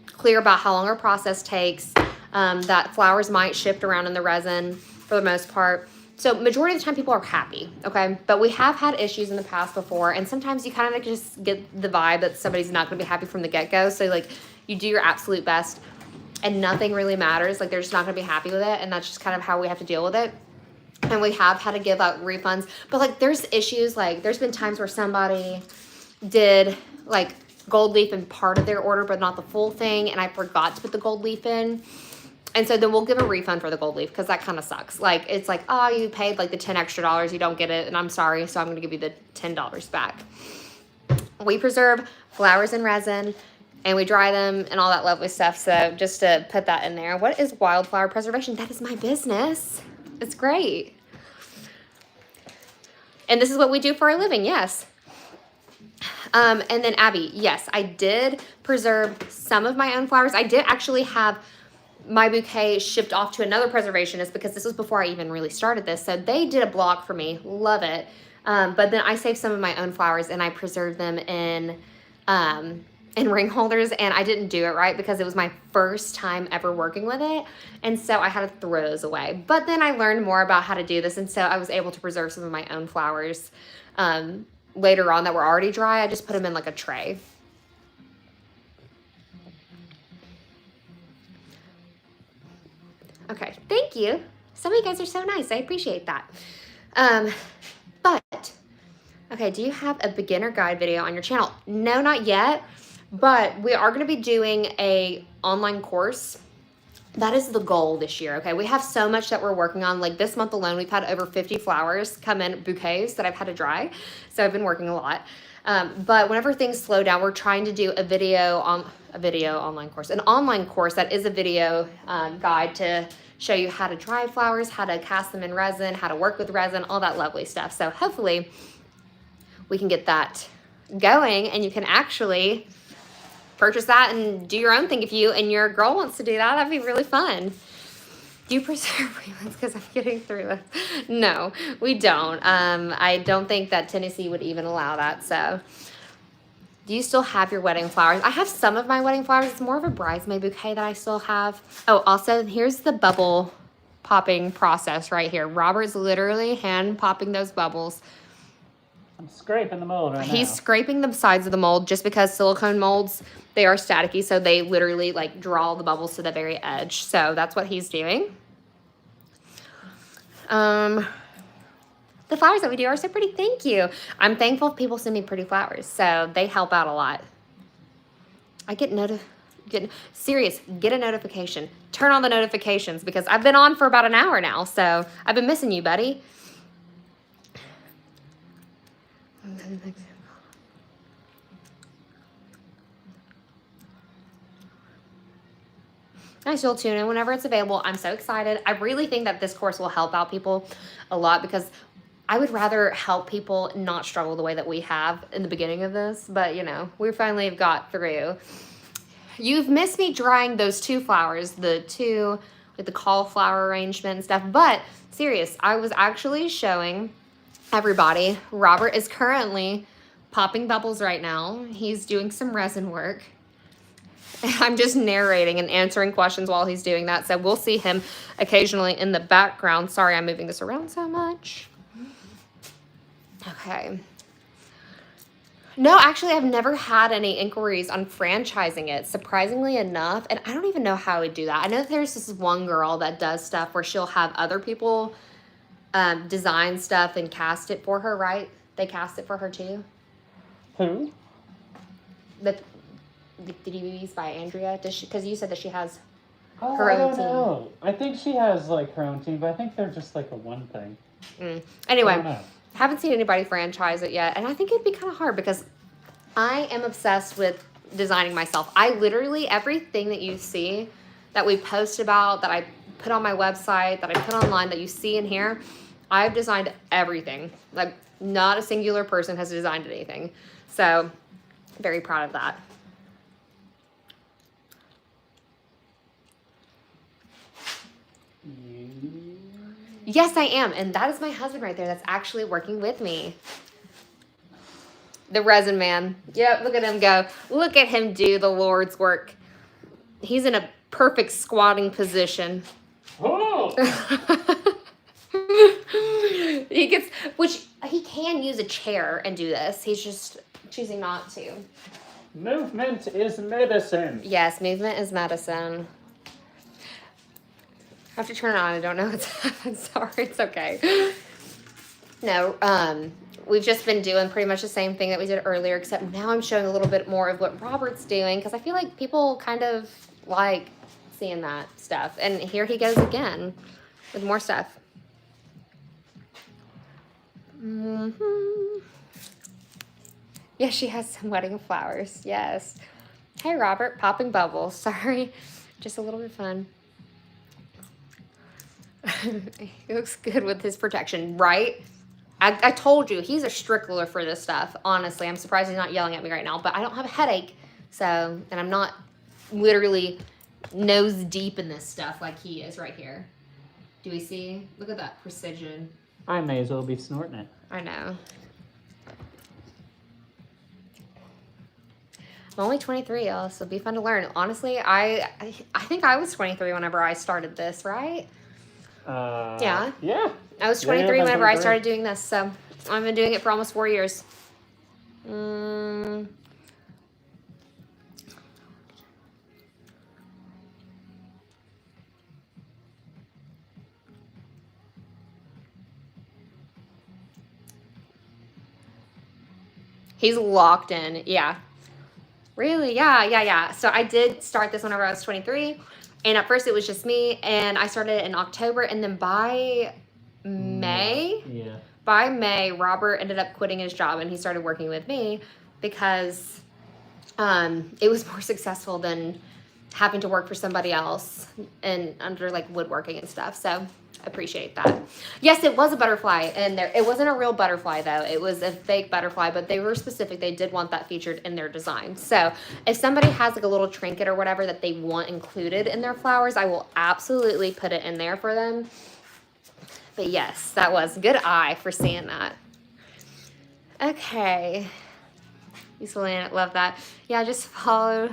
clear about how long our process takes. That flowers might shift around in the resin for the most part. So majority of the time people are happy, okay? But we have had issues in the past before, and sometimes you kind of just get the vibe that somebody's not going to be happy from the get-go. So, like, you do your absolute best and nothing really matters. Like, they're just not going to be happy with it, and that's just kind of how we have to deal with it. And we have had to give out refunds. But, like, there's issues, like, there's been times where somebody did, like, gold leaf in part of their order, but not the full thing, and I forgot to put the gold leaf in. And so then we'll give a refund for the gold leaf because that kind of sucks. Like, it's like, oh, you paid like the $10 extra, you don't get it, and I'm sorry, so I'm going to give you the $10 back. We preserve flowers in resin, and we dry them and all that lovely stuff. So just to put that in there. What is Wildflower Preservation? That is my business. It's great. And this is what we do for a living, yes. And then Abby, yes, I did preserve some of my own flowers. I did actually have my bouquet shipped off to another preservationist because this was before I even really started this. So they did a block for me. Love it. But then I saved some of my own flowers and I preserved them in ring holders, and I didn't do it right because it was my first time ever working with it. And so I had to throw those away. But then I learned more about how to do this, and so I was able to preserve some of my own flowers later on that were already dry. I just put them in like a tray. Okay, thank you. Some of you guys are so nice. I appreciate that. But, okay, do you have a beginner guide video on your channel? No, not yet, but we are going to be doing a online course. That is the goal this year, okay? We have so much that we're working on. Like this month alone, we've had over 50 flowers come in, bouquets that I've had to dry. So I've been working a lot. But whenever things slow down, we're trying to do an online course that is a video guide to show you how to dry flowers, how to cast them in resin, how to work with resin, all that lovely stuff. So hopefully we can get that going, and you can actually purchase that and do your own thing if you and your girl wants to do that. That'd be really fun. Do you preserve freelance? Because I'm getting through this. No, we don't. I don't think that Tennessee would even allow that. So, do you still have your wedding flowers? I have some of my wedding flowers. It's more of a bridesmaid bouquet that I still have. Oh, also, here's the bubble popping process right here. Robert's literally hand popping those bubbles. I'm scraping the mold right now. He's scraping the sides of the mold just because silicone molds, they are staticky, so they literally like draw the bubbles to the very edge. So that's what he's doing. The flowers that we do are so pretty. Thank you. I'm thankful if people send me pretty flowers, so they help out a lot. I get serious, get a notification. Turn on the notifications because I've been on for about an hour now, so I've been missing you, buddy. I still tune in whenever it's available. I'm so excited. I really think that this course will help out people a lot because I would rather help people not struggle the way that we have in the beginning of this. But, you know, we finally have got through. You've missed me drying those two flowers, the two with the cauliflower arrangement and stuff. But, serious, I was actually showing everybody. Robert is currently popping bubbles right now. He's doing some resin work. I'm just narrating and answering questions while he's doing that. So we'll see him occasionally in the background. Sorry, I'm moving this around so much. Okay. No, actually, I've never had any inquiries on franchising it, surprisingly enough. And I don't even know how I would do that. I know there's this one girl that does stuff where she'll have other people design stuff and cast it for her, right? They cast it for her too? Who? The DVDs by Andrea, does she? Because you said that she has Oh, her I own don't team. know. I think she has like her own team, but I think they're just like a one thing. I don't Anyway, know. haven't seen anybody franchise it yet, and I think it'd be kind of hard because I am obsessed with designing myself. I literally, everything that you see that we post about, that I put on my website, that I put online, that you see in here, I've designed everything. Like, not a singular person has designed anything. So, very proud of that. Yes, I am. And that is my husband right there that's actually working with me. The resin man. Yep, look at him go. Look at him do the Lord's work. He's in a perfect squatting position. Oh! Which he can use a chair and do this. He's just choosing not to. Movement is medicine. Yes, movement is medicine. I have to turn it on. I don't know what's happening. Sorry, it's okay. No, we've just been doing pretty much the same thing that we did earlier, except now I'm showing a little bit more of what Robert's doing because I feel like people kind of like seeing that stuff. And here he goes again with more stuff. Yes, she has some wedding flowers. Yes. Hey, Robert, popping bubbles. Sorry, just a little bit fun. He looks good with his protection, right? I told you, he's a strickler for this stuff. Honestly, I'm surprised he's not yelling at me right now, but I don't have a headache. So, and I'm not literally nose deep in this stuff like he is right here. Do we see? Look at that precision. I may as well be snorting it. I know. I'm only 23, y'all, so it'll be fun to learn. Honestly, I think I was 23 whenever I started this, right? Yeah. Yeah. I was 23 whenever I started doing this, so I've been doing it for almost 4 years. He's locked in, yeah. Really? Yeah. So I did start this whenever I was 23. And at first it was just me, and I started in October, and then by May, Robert ended up quitting his job, and he started working with me because it was more successful than having to work for somebody else and under like woodworking and stuff. So appreciate that. Yes, it was a butterfly, and there it wasn't a real butterfly though. It was a fake butterfly, but they were specific. They did want that featured in their design. So if somebody has like a little trinket or whatever that they want included in their flowers, I will absolutely put it in there for them. But yes, that was a good eye for seeing that. Okay. Useful and love that. Yeah, just follow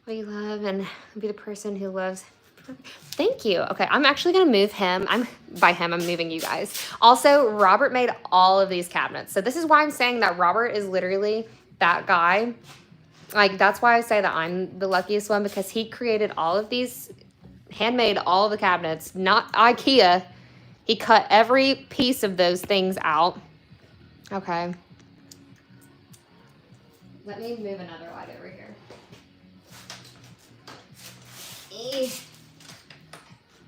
what you love and be the person who loves. Thank you. Okay, I'm actually gonna move him. By him, I'm moving you guys. Also, Robert made all of these cabinets. So this is why I'm saying that Robert is literally that guy. Like, that's why I say that I'm the luckiest one, because he created all of these, handmade all of the cabinets, not IKEA. He cut every piece of those things out. Okay. Let me move another light over here.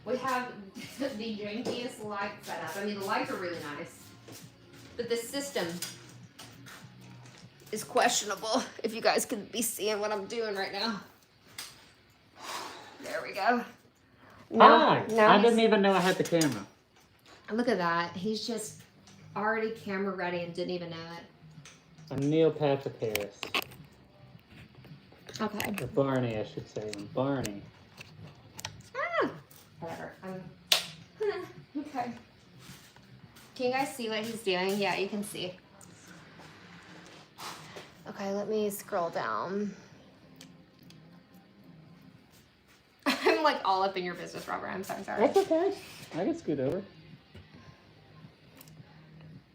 We have the jankiest light setup. I mean, the lights are really nice, but the system is questionable. If you guys can be seeing what I'm doing right now. There we go. Hi. I didn't even know I had the camera. Look at that. He's just already camera ready and didn't even know it. I'm Neil Patrick Harris. Okay. Or Barney, I should say. I'm Barney. Whatever. Okay. Can you guys see what he's doing? Yeah, you can see. Okay, let me scroll down. I'm like all up in your business, Robert. I'm so sorry. That's okay. I can scoot over.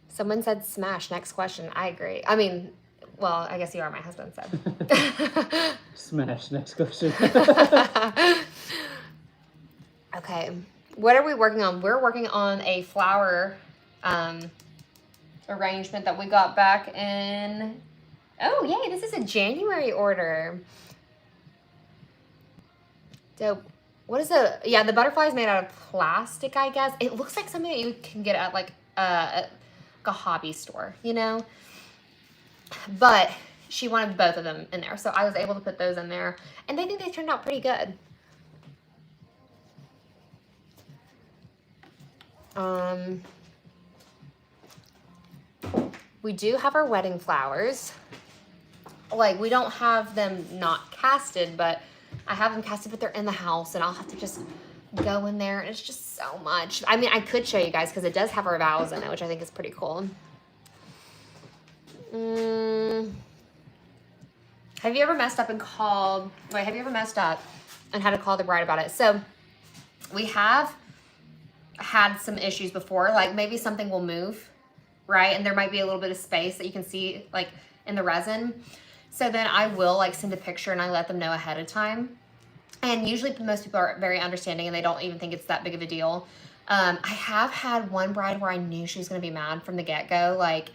Someone said smash. Next question. I agree. I mean, well, I guess you are my husband, so. Smash. Next question. Okay, what are we working on? We're working on a flower arrangement that we got back in, oh yay, this is a January order. Dope. What is the, yeah, the butterfly is made out of plastic, I guess. It looks like something that you can get at like a hobby store, you know? But she wanted both of them in there, so I was able to put those in there, and I think they turned out pretty good. We do have our wedding flowers. Like, we don't have them not casted, but I have them casted, but they're in the house, and I'll have to just go in there, and it's just so much. I mean, I could show you guys, because it does have our vows in it, which I think is pretty cool. Have you ever messed up and called, wait, have you ever messed up and had to call the bride about it? So, we have had some issues before, like maybe something will move, right? And there might be a little bit of space that you can see like in the resin. So then I will like send a picture and I let them know ahead of time. And usually most people are very understanding and they don't even think it's that big of a deal. I have had one bride where I knew she was going to be mad from the get-go. Like,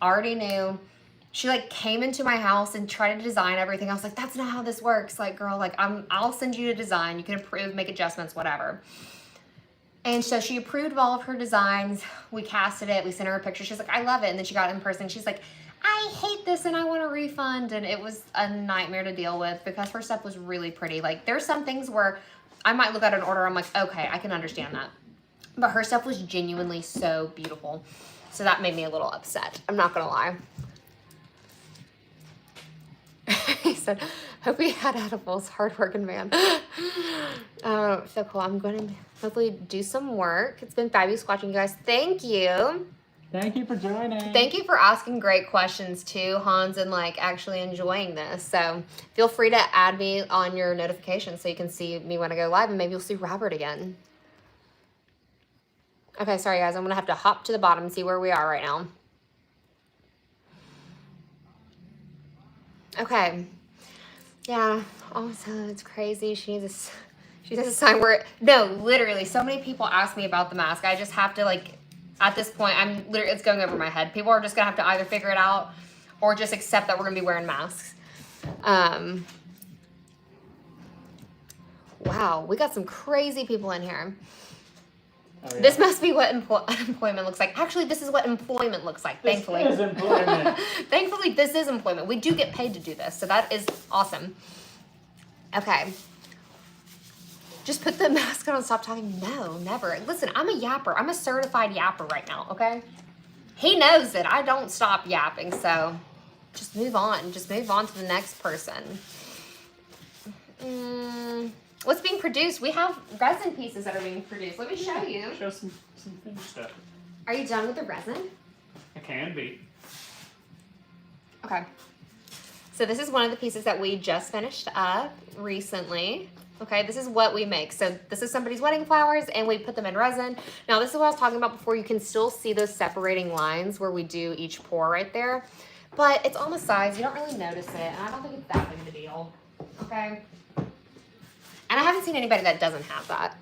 already knew. She like came into my house and tried to design everything. I was like, that's not how this works. Like, girl, like I'll send you a design. You can approve, make adjustments, whatever. And so she approved of all of her designs. We casted it. We sent her a picture. She's like, I love it. And then she got it in person. She's like, I hate this and I want a refund. And it was a nightmare to deal with because her stuff was really pretty. Like, there's some things where I might look at an order. I'm like, okay, I can understand that. But her stuff was genuinely so beautiful. So that made me a little upset. I'm not going to lie. He said, hope he had edibles. Hardworking man. So cool. I'm going to hopefully do some work. It's been fabulous watching you guys. Thank you. Thank you for joining. Thank you for asking great questions too, Hans, and like actually enjoying this. So feel free to add me on your notifications so you can see me when I go live, and maybe you'll see Robert again. Okay, sorry guys. I'm going to have to hop to the bottom and see where we are right now. Okay. Yeah. Also, it's crazy. She needs a sign where, no, literally, so many people ask me about the mask. I just have to, like, at this point, it's going over my head. People are just going to have to either figure it out or just accept that we're going to be wearing masks. Wow, we got some crazy people in here. Oh, yeah. This must be what unemployment looks like. Actually, this is what employment looks like, thankfully. This is employment. Thankfully, this is employment. We do get paid to do this, so that is awesome. Okay. just put the mask on and stop talking. No, never. Listen, I'm a yapper. I'm a certified yapper right now, okay? He knows it. I don't stop yapping, so just move on. Just move on to the next person. What's being produced? We have resin pieces that are being produced. Let me show you. Show some finished stuff. Are you done with the resin? It can be. Okay. So this is one of the pieces that we just finished up recently. Okay, this is what we make. So this is somebody's wedding flowers and we put them in resin. Now this is what I was talking about before. You can still see those separating lines where we do each pour right there. But it's on the sides. You don't really notice it. And I don't think it's that big of a deal. Okay. And I haven't seen anybody that doesn't have that.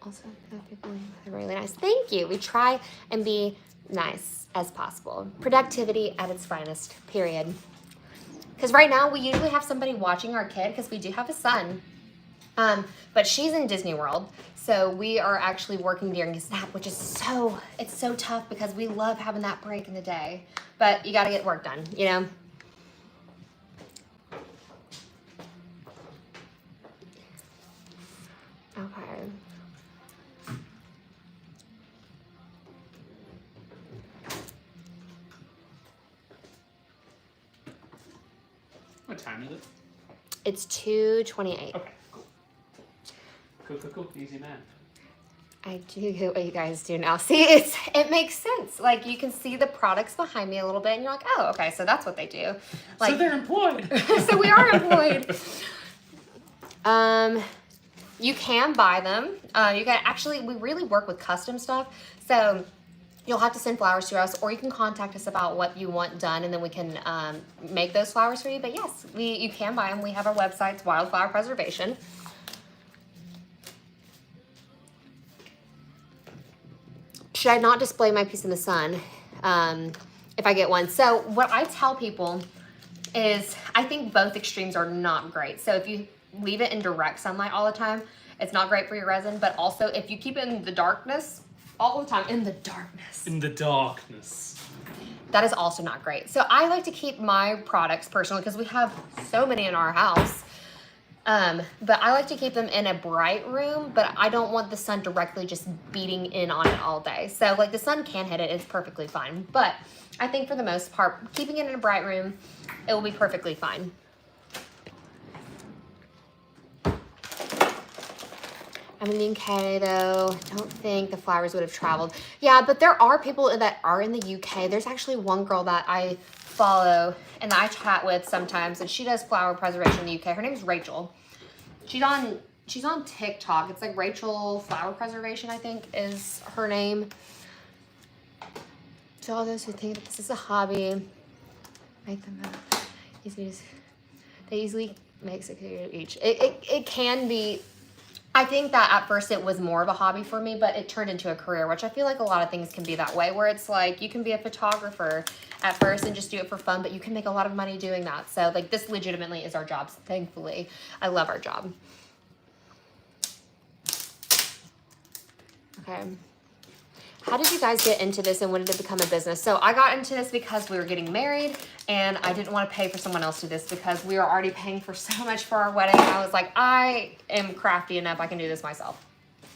Also, people are really nice. Thank you. We try and be nice as possible. Productivity at its finest, period. Because right now we usually have somebody watching our kid because we do have a son. But she's in Disney World. So we are actually working during his nap, which is it's so tough because we love having that break in the day. But you got to get work done, you know? Okay. What time is it? It's 2:28. Okay, cool. Cool. Easy math. I do get what you guys do now. See, it makes sense. Like you can see the products behind me a little bit and you're like, oh, okay, so that's what they do. Like, so they're employed. So we are employed. You can buy them. You can actually, we really work with custom stuff. So you'll have to send flowers to us or you can contact us about what you want done and then we can make those flowers for you. But yes, you can buy them. We have our website, it's Wildflower Preservation. Should I not display my piece in the sun if I get one? So what I tell people is I think both extremes are not great. So if you leave it in direct sunlight all the time, it's not great for your resin. But also if you keep it in the darkness all the time, in the darkness, that is also not great. So I like to keep my products personally because we have so many in our house. But I like to keep them in a bright room, but I don't want the sun directly just beating in on it all day. So like the sun can hit it, it's perfectly fine. But I think for the most part, keeping it in a bright room, it will be perfectly fine. I'm in the UK though. Don't think the flowers would have traveled. Yeah, but there are people that are in the UK. There's actually one girl that I follow and I chat with sometimes, and she does flower preservation in the UK. Her name is Rachel. She's on TikTok. It's like Rachel Flower Preservation, I think is her name. To all those who think that this is a hobby, make them out. They easily make 6 each. It can be. I think that at first it was more of a hobby for me, but it turned into a career, which I feel like a lot of things can be that way, where it's like you can be a photographer at first and just do it for fun, but you can make a lot of money doing that. So like this legitimately is our job, thankfully. I love our job. Okay. How did you guys get into this and when did it become a business? So I got into this because we were getting married and I didn't want to pay for someone else to do this because we were already paying for so much for our wedding. I was like, I am crafty enough, I can do this myself.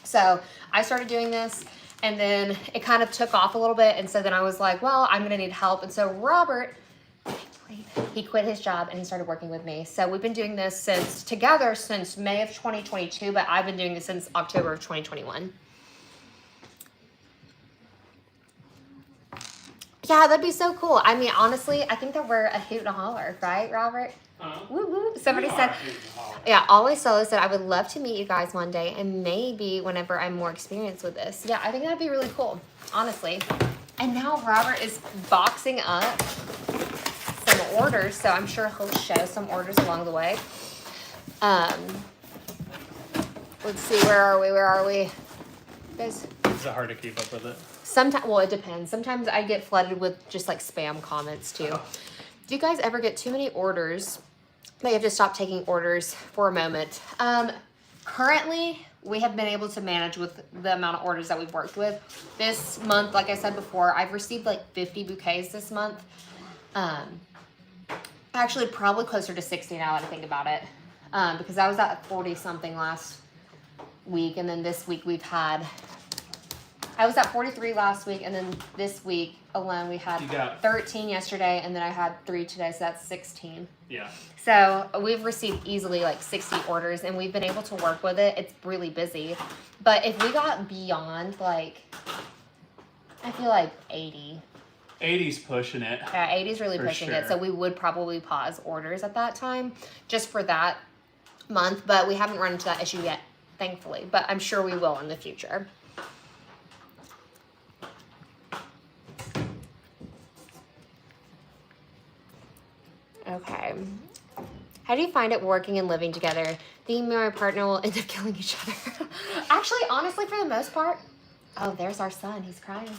So I started doing this and then it kind of took off a little bit. And so then I was like, well, I'm going to need help. And so Robert, he quit his job and he started working with me. So we've been doing this together since May of 2022, but I've been doing this since October of 2021. Yeah, that'd be so cool. I mean, honestly, I think that we're a hoot and a holler, right, Robert? Woo woo. Somebody said, yeah, Always Solo said, I would love to meet you guys one day and maybe whenever I'm more experienced with this. Yeah, I think that'd be really cool, honestly. And now Robert is boxing up some orders, so I'm sure he'll show some orders along the way. Let's see, where are we? Guys. Is it hard to keep up with it? Sometimes, well, it depends. Sometimes I get flooded with just like spam comments too. Do you guys ever get too many orders that you have to stop taking orders for a moment? Currently, we have been able to manage with the amount of orders that we've worked with. This month, like I said before, I've received like 50 bouquets this month. Actually, probably closer to 60 now that I think about it. Because I was at 40 something last week, and then this week I was at 43 last week, and then this week alone we had 13 yesterday, and then I had 3 today, so that's 16. Yeah. So we've received easily like 60 orders, and we've been able to work with it. It's really busy. But if we got beyond, like, I feel like 80. 80's pushing it. Yeah, 80's really For pushing sure. it. So we would probably pause orders at that time just for that month. But we haven't run into that issue yet, thankfully. But I'm sure we will in the future. Okay. How do you find it working and living together? Thinking me and my partner will end up killing each other. Actually, honestly, for the most part, oh, there's our son. He's crying.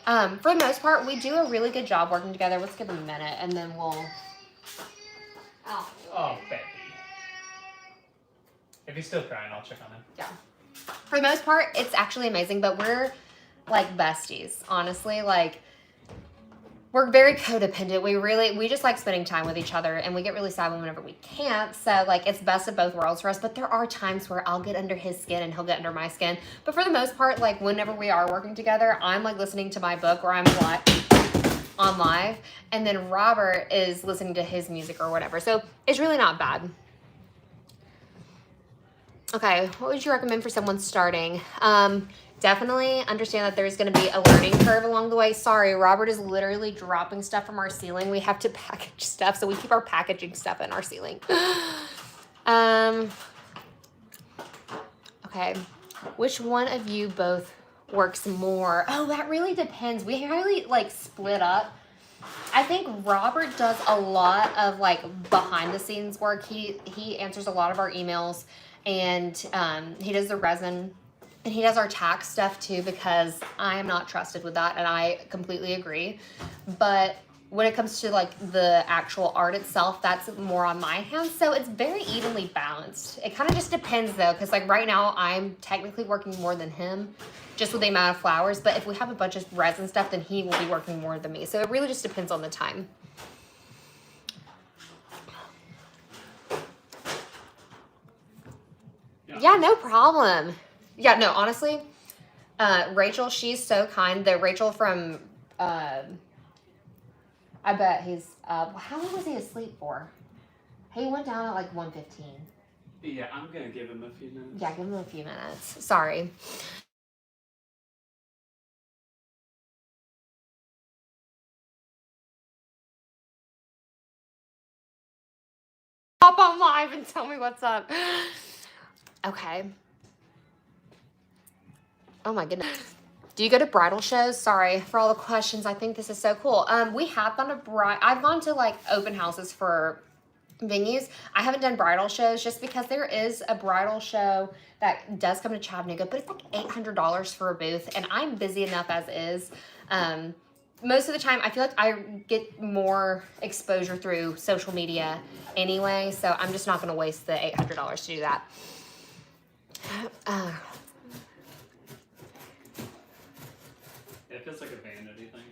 For the most part, we do a really good job working together. Let's give him a minute, and then we'll... Oh, baby. If he's still crying, I'll check on him. Yeah. For the most part, it's actually amazing, but we're, like, besties, honestly. Like, we're very codependent. We just like spending time with each other, and we get really sad whenever we can't. So, like, it's best of both worlds for us. But there are times where I'll get under his skin and he'll get under my skin. But for the most part, like, whenever we are working together, I'm, like, listening to my book or I'm on live. And then Robert is listening to his music or whatever. So it's really not bad. Okay, what would you recommend for someone starting? Definitely understand that there's going to be a learning curve along the way. Sorry, Robert is literally dropping stuff from our ceiling. We have to package stuff, so we keep our packaging stuff in our ceiling. Okay, which one of you both works more? Oh, that really depends. We really, like, split up. I think Robert does a lot of, like, behind the scenes work. He answers a lot of our emails, and he does the resin. And he does our tax stuff too, because I am not trusted with that, and I completely agree. But when it comes to, like, the actual art itself, that's more on my hands. So it's very evenly balanced. It kind of just depends though, because, like, right now I'm technically working more than him, just with the amount of flowers. But if we have a bunch of resin stuff, then he will be working more than me. So it really just depends on the time. Yeah, no problem. Yeah, no, honestly, Rachel, she's so kind. The Rachel from, I bet he's, how long was he asleep for? He went down at like 1:15. Yeah, I'm going to give him a few minutes. Yeah, give him a few minutes. Sorry. Hop on live and tell me what's up. Okay. Oh my goodness. Do you go to bridal shows? Sorry for all the questions. I think this is so cool. We have gone to I've gone to, like, open houses for venues. I haven't done bridal shows just because there is a bridal show that does come to Chattanooga, but it's like $800 for a booth, and I'm busy enough as is. Most of the time, I feel like I get more exposure through social media anyway, so I'm just not going to waste the $800 to do that. It feels like a vanity thing.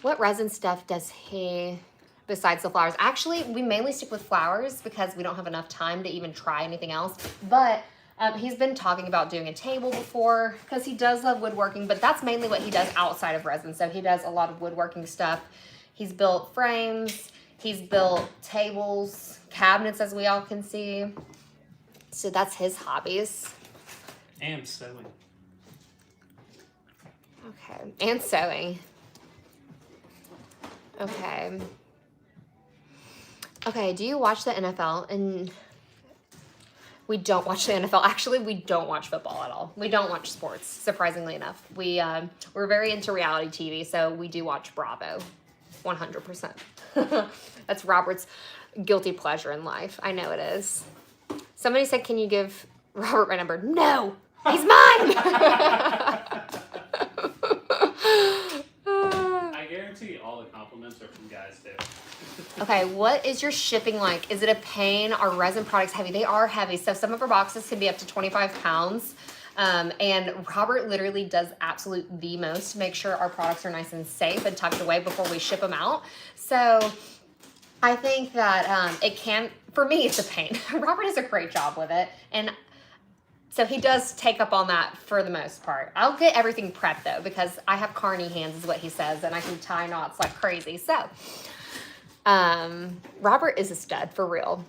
What resin stuff does he, besides the flowers? Actually, we mainly stick with flowers because we don't have enough time to even try anything else. But he's been talking about doing a table before because he does love woodworking, but that's mainly what he does outside of resin. So he does a lot of woodworking stuff. He's built frames. He's built tables, cabinets, as we all can see. So that's his hobbies. And sewing. Okay, and sewing. Okay. Okay, do you watch the NFL? And we don't watch the NFL. Actually, we don't watch football at all. We don't watch sports, surprisingly enough. We're very into reality TV, so we do watch Bravo, 100%. That's Robert's guilty pleasure in life. I know it is. Somebody said, can you give Robert my number? No, he's mine. I guarantee all the compliments are from guys too. Okay, what is your shipping like? Is it a pain? Are resin products heavy? They are heavy. So some of our boxes can be up to 25 pounds. And Robert literally does absolute the most to make sure our products are nice and safe and tucked away before we ship them out. So I think that it can, for me, it's a pain. Robert does a great job with it. And so he does take up on that for the most part. I'll get everything prepped though, because I have carny hands is what he says, and I can tie knots like crazy. So, Robert is a stud for real.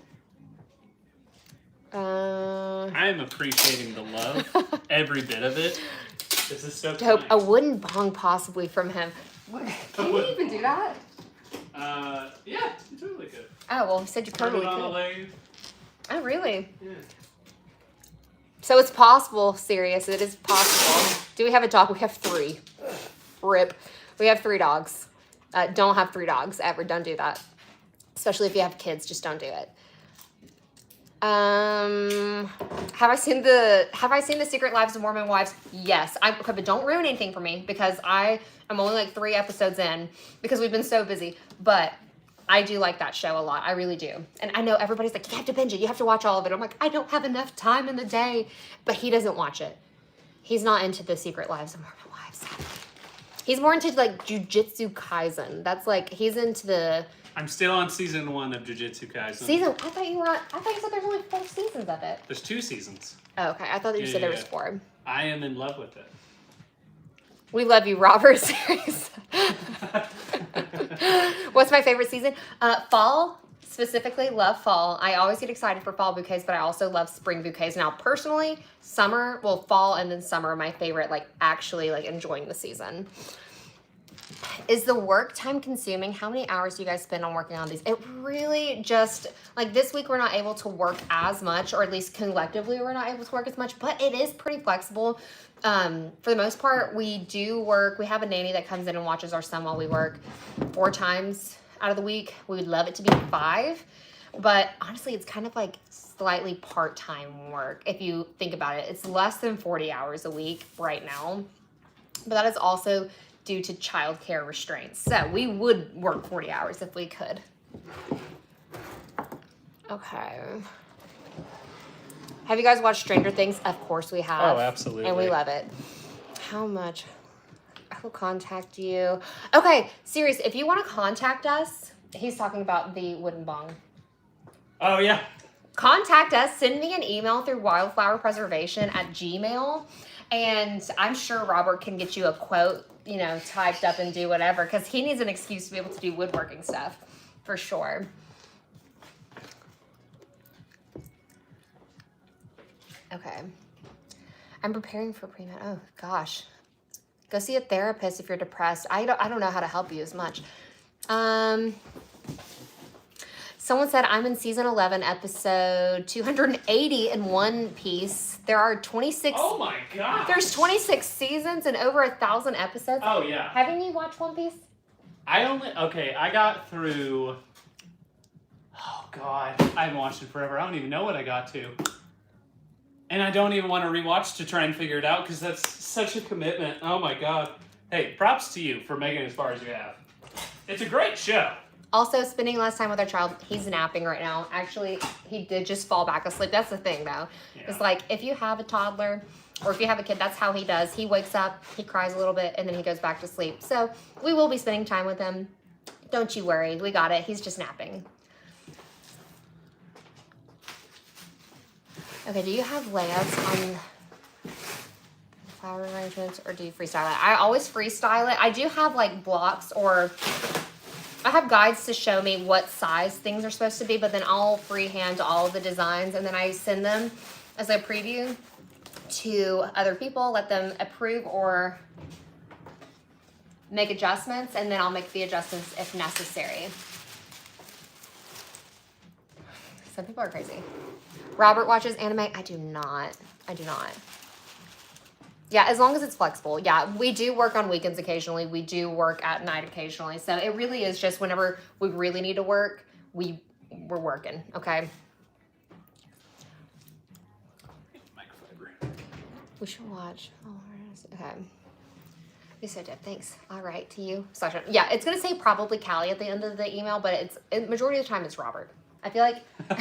I am appreciating the love, every bit of it. This is so Dope. nice. A wooden bong possibly from him. Can you even do that? Yeah, you totally could. Oh, well, he said you totally Put it on the could. lathe. Oh, really? Yeah. So it's possible, serious. It is possible. Do we have a dog? We have 3. RIP. We have 3 dogs. Don't have 3 dogs ever. Don't do that. Especially if you have kids, just don't do it. Have I seen the Secret Lives of Mormon Wives? Yes. Okay, but don't ruin anything for me because I'm only like 3 episodes in because we've been so busy. But I do like that show a lot. I really do. And I know everybody's like, you have to binge it. You have to watch all of it. I'm like, I don't have enough time in the day. But he doesn't watch it. He's not into the Secret Lives of Mormon Wives. He's more into like Jujutsu Kaisen. That's like, he's into the... I'm still on season 1 of Jujutsu Kaisen. I thought you said there's only 4 seasons of it. There's 2 seasons. Oh, okay. I thought that you said there was 4. I am in love with it. We love you, Robert series. What's my favorite season? Fall, specifically. Love fall. I always get excited for fall bouquets, but I also love spring bouquets. Now, personally, fall and then summer are my favorite, like actually like enjoying the season. Is the work time consuming? How many hours do you guys spend on working on these? It really just, like this week we're not able to work as much, or at least collectively we're not able to work as much, but it is pretty flexible. For the most part, we do work. We have a nanny that comes in and watches our son while we work 4 times out of the week. We would love it to be 5, but honestly, it's kind of like slightly part-time work. If you think about it, it's less than 40 hours a week right now, but that is also due to childcare restraints. So we would work 40 hours if we could. Okay. Have you guys watched Stranger Things? Of course we have. Oh, absolutely. And we love it. How much? I will contact you. Okay, serious. If you want to contact us, he's talking about the wooden bong. Oh, yeah. Contact us. Send me an email through Wildflower Preservation at Gmail. And I'm sure Robert can get you a quote, typed up and do whatever, because he needs an excuse to be able to do woodworking stuff, for sure. Okay. I'm preparing for pre-med. Oh, gosh. Go see a therapist if you're depressed. I don't know how to help you as much. Someone said I'm in season 11, episode 280 in One Piece. There are 26. Oh my god. There's 26 seasons and over 1,000 episodes. Oh yeah. Haven't you watched One Piece? I got through. Oh god, I haven't watched it forever. I don't even know what I got to. And I don't even want to rewatch to try and figure it out because that's such a commitment. Oh my god. Hey, props to you for making it as far as you have. It's a great show. Also, spending less time with our child. He's napping right now. Actually, he did just fall back asleep. That's the thing, though. Yeah. It's like, if you have a toddler or if you have a kid, that's how he does. He wakes up, he cries a little bit, and then he goes back to sleep. So we will be spending time with him. Don't you worry. We got it. He's just napping. Okay, do you have layouts on flower arrangements, or do you freestyle it? I always freestyle it. I do have, like, blocks, or I have guides to show me what size things are supposed to be, but then I'll freehand all of the designs, and then I send them as a preview to other people, let them approve or make adjustments, and then I'll make the adjustments if necessary. Some people are crazy. Robert watches anime. I do not. Yeah, as long as it's flexible. Yeah, we do work on weekends occasionally. We do work at night occasionally. So it really is just whenever we really need to work, we're working, okay? We should watch. Oh, okay. You said it. Thanks. All right, to you. Yeah, it's going to say probably Callie at the end of the email, but majority of the time it's Robert. I feel like you're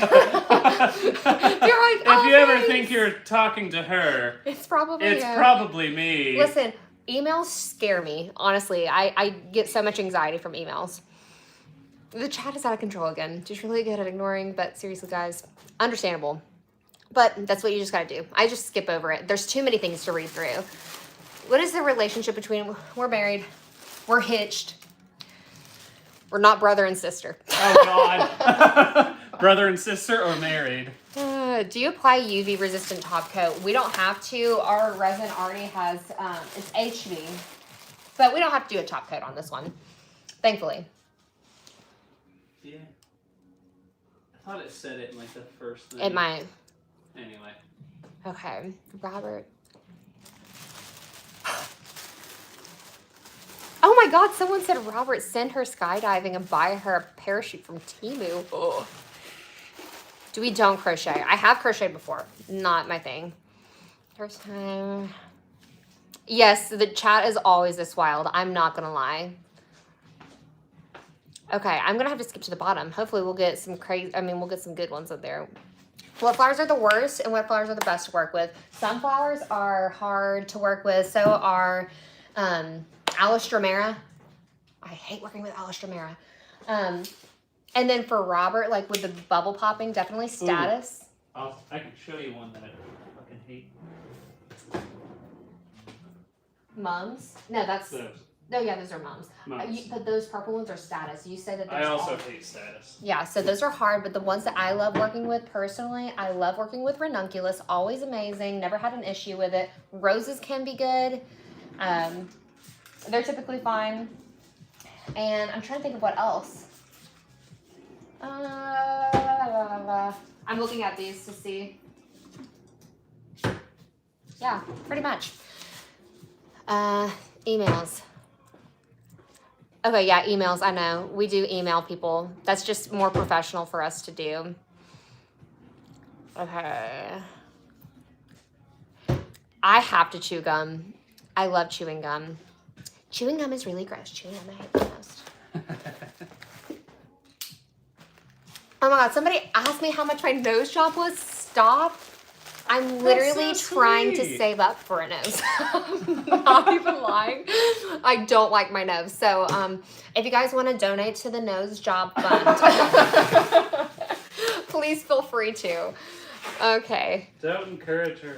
like, if you ever think you're talking to her, it's probably me. Listen, emails scare me. Honestly, I get so much anxiety from emails. The chat is out of control again. Just really good at ignoring, but seriously, guys, understandable. But that's what you just gotta do. I just skip over it. There's too many things to read through. What is the relationship between, we're married, we're hitched, we're not brother and sister. Oh, God. Brother and sister or married? Do you apply UV resistant top coat? We don't have to. Our resin already has, it's HB, but we don't have to do a top coat on this one, thankfully. Yeah. I thought it said it in like the first thing. It might. Anyway. Okay, Robert. Oh my God, someone said Robert send her skydiving and buy her a parachute from Temu. Ugh. We don't crochet. I have crocheted before. Not my thing. First time. Yes, the chat is always this wild. I'm not going to lie. Okay, I'm going to have to skip to the bottom. Hopefully we'll get some we'll get some good ones up there. What flowers are the worst and what flowers are the best to work with? Sunflowers are hard to work with. So are Alstromera. I hate working with Alstromera. And then for Robert, like with the bubble popping, definitely Status. Ooh. I can show you one that I fucking hate. Mums? No, that's... Those. No, yeah, those are mums. Mums. But those purple ones are Status. You say that I also hate Status. Yeah, so those are hard, but the ones that I love working with personally, I love working with Ranunculus. Always amazing. Never had an issue with it. Roses can be good. They're typically fine. And I'm trying to think of what else. I'm looking at these to see. Yeah, pretty much. Emails. Okay, yeah, emails, I know. We do email people. That's just more professional for us to do. Okay. I have to chew gum. I love chewing gum. Chewing gum is really gross. Chewing gum, I hate the most. Oh my God, somebody asked me how much my nose job was. Stop. I'm literally trying to save up for a nose. I'm not even lying. I don't like my nose. So if you guys want to donate to the nose job fund, please feel free to. Okay. Don't encourage her.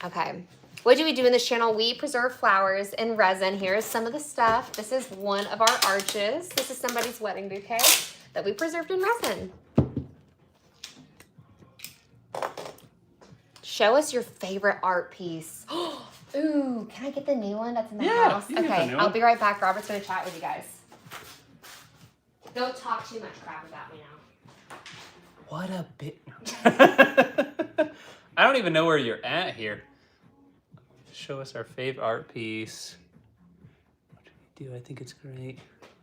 Okay. What do we do in this channel? We preserve flowers in resin. Here's some of the stuff. This is one of our arches. This is somebody's wedding bouquet that we preserved in resin. Show us your favorite art piece. Ooh, can I get the new one that's in the house? You can get the Okay, new I'll one. be right back. Robert's going to chat with you guys. Don't talk too much crap about me now. What a bit. I don't even know where you're at here. Show us our favorite art piece. What do we do? I think it's great.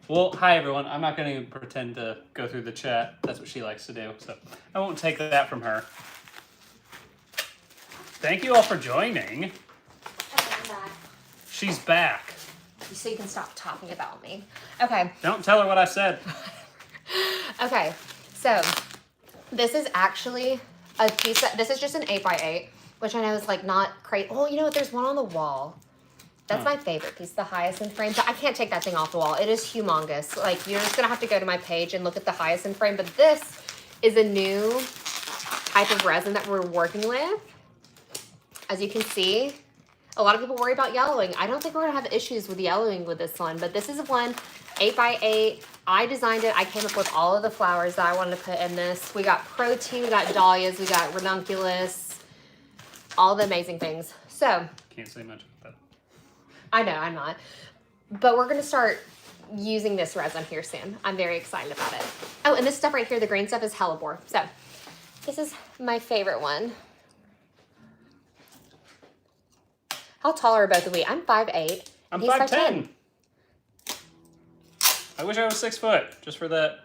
Well, hi everyone. I'm not going to pretend to go through the chat. That's what she likes to do. So I won't take that from her. Thank you all for joining. Okay, I'm back. She's back. So you can stop talking about me. Okay. Don't tell her what I said. Okay, so this is actually a piece that, this is just an 8x8, which I know is like not crazy. Oh, you know what? There's one on the wall. That's my favorite piece, the hyacinth frame. But I can't take that thing off the wall. It is humongous. Like, you're just going to have to go to my page and look at the hyacinth frame. But this is a new type of resin that we're working with. As you can see, a lot of people worry about yellowing. I don't think we're going to have issues with yellowing with this one. But this is one 8x8. I designed it. I came up with all of the flowers that I wanted to put in this. We got protein, we got dahlias, we got ranunculus, all the amazing things. So, Can't say much about that. I know, I'm not. But we're going to start using this resin here soon. I'm very excited about it. Oh, and this stuff right here, the green stuff, is hellebore. So, this is my favorite one. How tall are both of we? I'm 5'8". I'm He's 5'10". I wish I was 6 foot, just for that,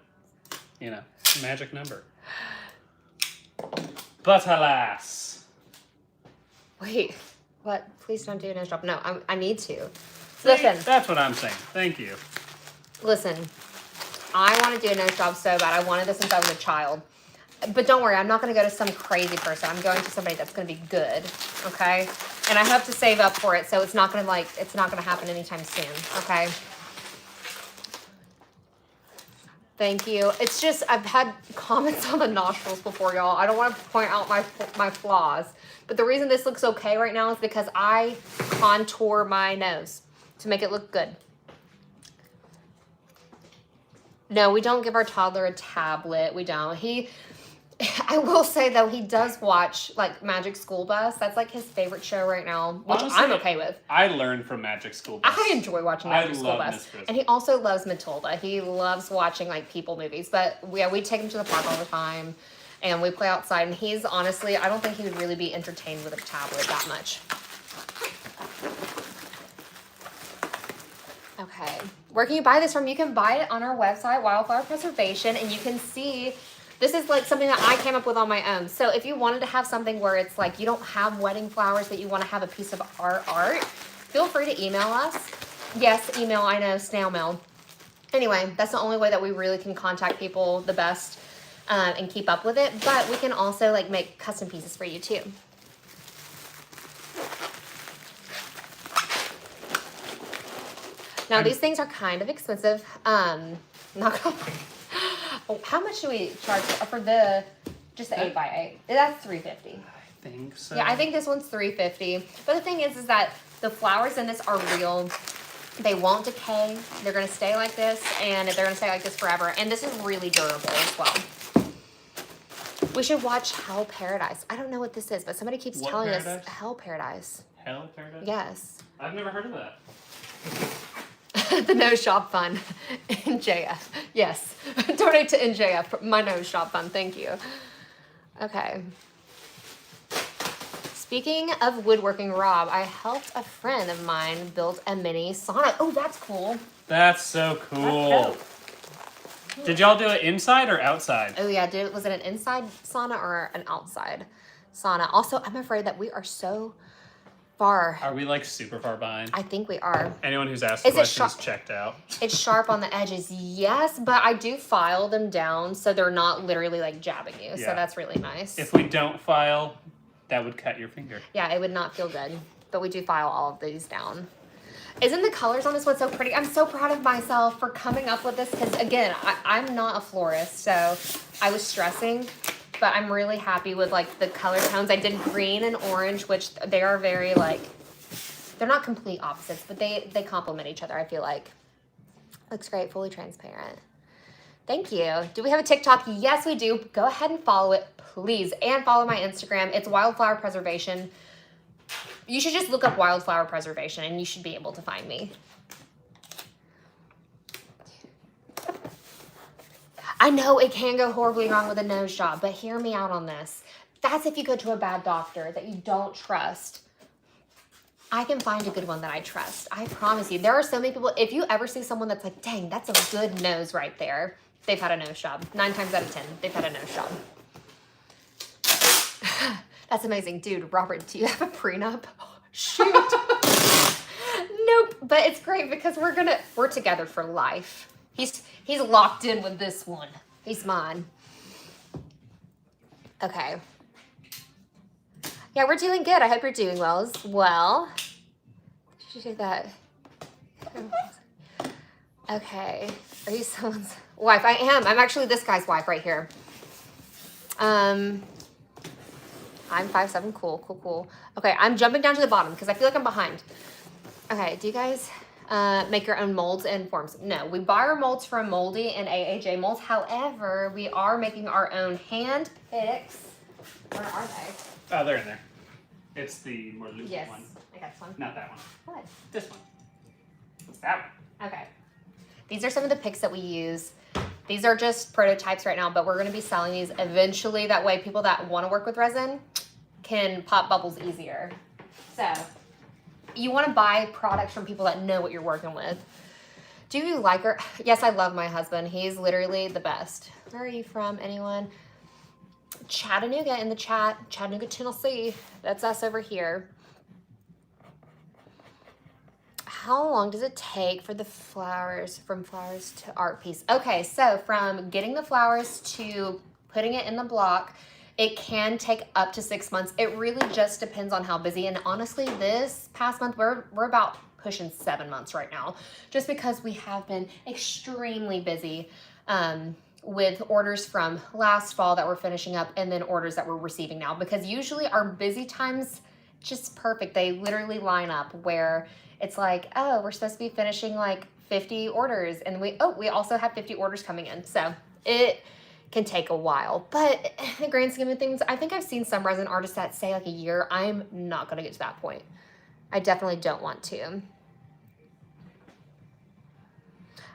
you know, magic number. But alas. Wait, what? Please don't do a nose job. No, I need to. See, Listen. that's what I'm saying. Thank you. Listen, I want to do a nose job so bad. I wanted this since I was a child. But don't worry, I'm not going to go to some crazy person. I'm going to somebody that's going to be good, okay? And I hope to save up for it, so it's not going to happen anytime soon, okay? Thank you. It's just, I've had comments on the nostrils before, y'all. I don't want to point out my flaws. But the reason this looks okay right now is because I contour my nose to make it look good. No, we don't give our toddler a tablet. We don't. I will say though, he does watch like Magic School Bus. That's like his favorite show right now, which Honestly, I'm okay with. I learned from Magic School Bus. I enjoy watching Magic School Bus. And he also loves Matilda. He loves watching like people movies. But yeah, we take him to the park all the time and we play outside, and he's honestly, I don't think he would really be entertained with a tablet that much. Okay, where can you buy this from? You can buy it on our website, Wildflower Preservation, and you can see, this is like something that I came up with on my own. So if you wanted to have something where it's like you don't have wedding flowers, but you want to have a piece of art, feel free to email us. Yes, email, I know, snail mail. Anyway, that's the only way that we really can contact people the best and keep up with it. But we can also like make custom pieces for you too. Now these things are kind of expensive. Not gonna lie. Oh, how much do we charge for just the 8x8? That's $350. I think so. Yeah, I think this one's $350. But the thing is that the flowers in this are real. They won't decay. They're gonna stay like this, and they're gonna stay like this forever. And this is really durable as well. We should watch Hell Paradise. I don't know what this is, but somebody keeps telling us Hell Paradise. Hell Paradise? Yes. I've never heard of that. The nose shop fund. NJF. Yes. Donate to NJF. My nose shop fund. Thank you. Okay. Speaking of woodworking, Rob, I helped a friend of mine build a mini sauna. Oh, that's cool. That's so cool. Did y'all do it inside or outside? Oh yeah, was it an inside sauna or an outside sauna? Also, I'm afraid that we are so far. Are we like super far behind? I think we are. Anyone who's asked questions checked out. It's sharp on the edges, yes, but I do file them down so they're not literally like jabbing you. Yeah. So that's really nice. If we don't file, that would cut your finger. Yeah, it would not feel good. But we do file all of these down. Isn't the colors on this one so pretty? I'm so proud of myself for coming up with this because, again, I'm not a florist, so I was stressing. But I'm really happy with, like, the color tones. I did green and orange, which they are very, like, they're not complete opposites, but they complement each other, I feel like. Looks great, fully transparent. Thank you. Do we have a TikTok? Yes, we do. Go ahead and follow it, please. And follow my Instagram. It's Wildflower Preservation. You should just look up Wildflower Preservation and you should be able to find me. I know it can go horribly wrong with a nose job, but hear me out on this. That's if you go to a bad doctor that you don't trust. I can find a good one that I trust. I promise you. There are so many people, if you ever see someone that's like, dang, that's a good nose right there, they've had a nose job. 9 times out of 10, they've had a nose job. That's amazing. Dude, Robert, do you have a prenup? Oh, shoot. Nope. But it's great because we're together for life. He's locked in with this one. He's mine. Okay. Yeah, we're doing good. I hope you're doing well as well. Did you do that? Okay. Are you someone's wife? I am. I'm actually this guy's wife right here. I'm 5'7". Cool. Okay, I'm jumping down to the bottom because I feel like I'm behind. Okay, do you guys make your own molds and forms? No, we buy our molds from Moldy and AAJ Molds. However, we are making our own hand picks. Where are they? Oh, they're in there. It's the more loose one. Yes, I got this one. Not that one. What? This one. It's that one. Okay. These are some of the picks that we use. These are just prototypes right now, but we're going to be selling these eventually. That way people that want to work with resin can pop bubbles easier. So you want to buy products from people that know what you're working with. Do you like her? Yes, I love my husband. He's literally the best. Where are you from? Anyone? Chattanooga in the chat. Chattanooga, Tennessee. That's us over here. How long does it take for the flowers, from flowers to art piece? Okay, so from getting the flowers to putting it in the block, it can take up to 6 months. It really just depends on how busy. And honestly, this past month, we're about pushing 7 months right now, just because we have been extremely busy. with orders from last fall that we're finishing up and then orders that we're receiving now, because usually our busy times just perfect. They literally line up where it's like, oh, we're supposed to be finishing like 50 orders and we also have 50 orders coming in. So it can take a while, but in the grand scheme of things, I think I've seen some resin artists that say like a year. I'm not going to get to that point. I definitely don't want to.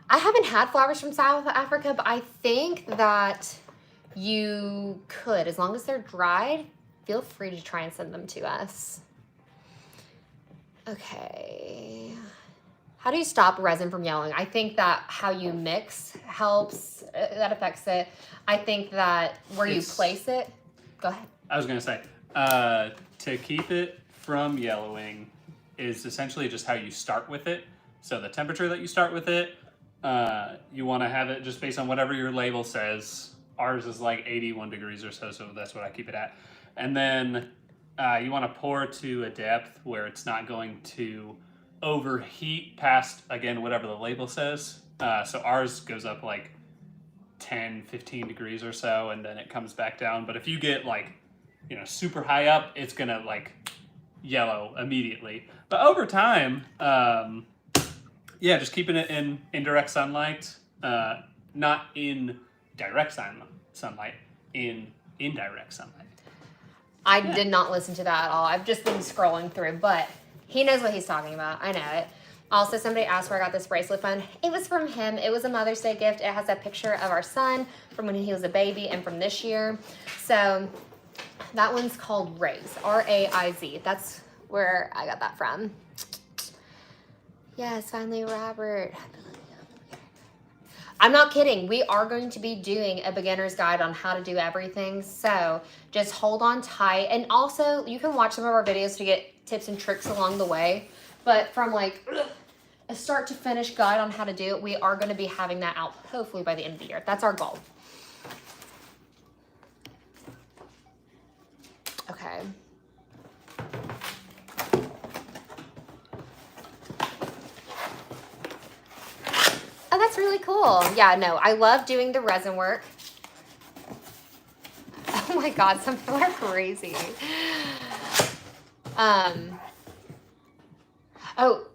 I haven't had flowers from South Africa, but I think that you could, as long as they're dried, feel free to try and send them to us. Okay. How do you stop resin from yellowing? I think that how you mix helps, that affects it. I think that where you place it, go ahead. I was going to say, to keep it from yellowing is essentially just how you start with it. So the temperature that you start with it, you want to have it just based on whatever your label says. Ours is like 81 degrees or so that's what I keep it at. And then you want to pour to a depth where it's not going to overheat past, again, whatever the label says. So ours goes up like 10, 15 degrees or so, and then it comes back down. But if you get like, super high up, it's going to like yellow immediately. But over time, just keeping it in indirect sunlight, not in direct sunlight, in indirect sunlight. I did not listen to that at all. I've just been scrolling through, but he knows what he's talking about. I know it. Also, somebody asked where I got this bracelet from. It was from him. It was a Mother's Day gift. It has a picture of our son from when he was a baby and from this year. So that one's called Raiz, R-A-I-Z. That's where I got that from. Yes, finally, Robert. I'm not kidding. We are going to be doing a beginner's guide on how to do everything. So just hold on tight. And also, you can watch some of our videos to get tips and tricks along the way. But from like a start to finish guide on how to do it, we are going to be having that out hopefully by the end of the year. That's our goal. Okay. Oh, that's really cool. Yeah, no, I love doing the resin work. Oh my God, some people are crazy. Oh,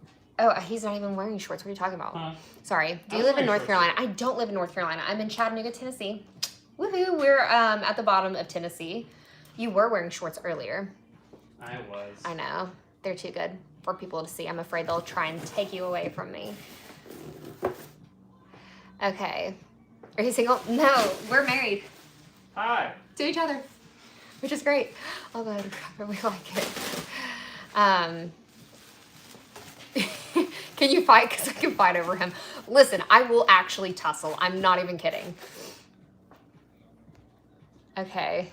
he's not even wearing shorts. What are you talking about? Huh? Sorry. Do you live in North Carolina? I don't live in North Carolina. I'm in Chattanooga, Tennessee. Woohoo, we're at the bottom of Tennessee. You were wearing shorts earlier. I was. I know. They're too good for people to see. I'm afraid they'll try and take you away from me. Okay. Are you single? No, we're married. Hi. To each other, which is great. Although I really like it. Can you fight? Because I can fight over him. Listen, I will actually tussle. I'm not even kidding. Okay.